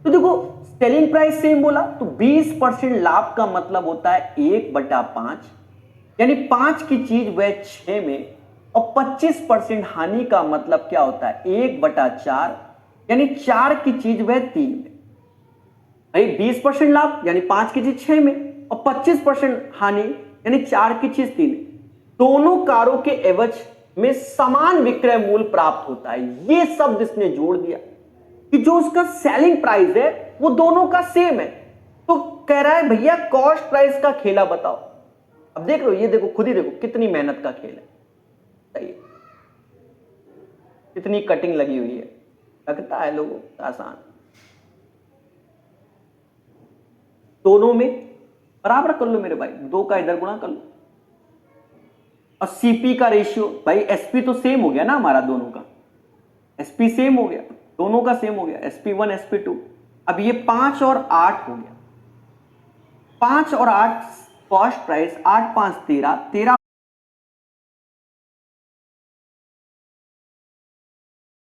तो देखो सेलिंग प्राइस सेम बोला तो 20% लाभ का मतलब होता है 1/5, यानी 5 की चीज वह 6 में, और 25% हानि का मतलब क्या होता है 1/4, यानी 4 की चीज वह 3 में। भाई 20% लाभ यानी 5 की चीज 6 में, और 25% हानि यानी 4 की चीज 3 में। दोनों कारों के एवज में समान विक्रय मूल्य प्राप्त होता है। ये शब्द इसने जोड़ दिया कि जो उसका सेलिंग प्राइस है वो दोनों का सेम है। तो कह रहा है भैया कॉस्ट प्राइस का खेला बताओ। अब देख लो, ये देखो खुद ही देखो कितनी मेहनत का खेल है, सही है, कितनी कटिंग लगी हुई है, लगता है लोगों को आसान। दोनों में बराबर कर लो मेरे भाई, 2 का इधर गुणा कर लो, और सीपी का रेशियो, भाई एसपी तो सेम हो गया ना हमारा दोनों का, एसपी सेम हो गया, दोनों का सेम हो गया, SP1 SP2। अब ये 5 और 8 हो गया, 5 और 8 कॉस्ट प्राइस, 8 5 13, 13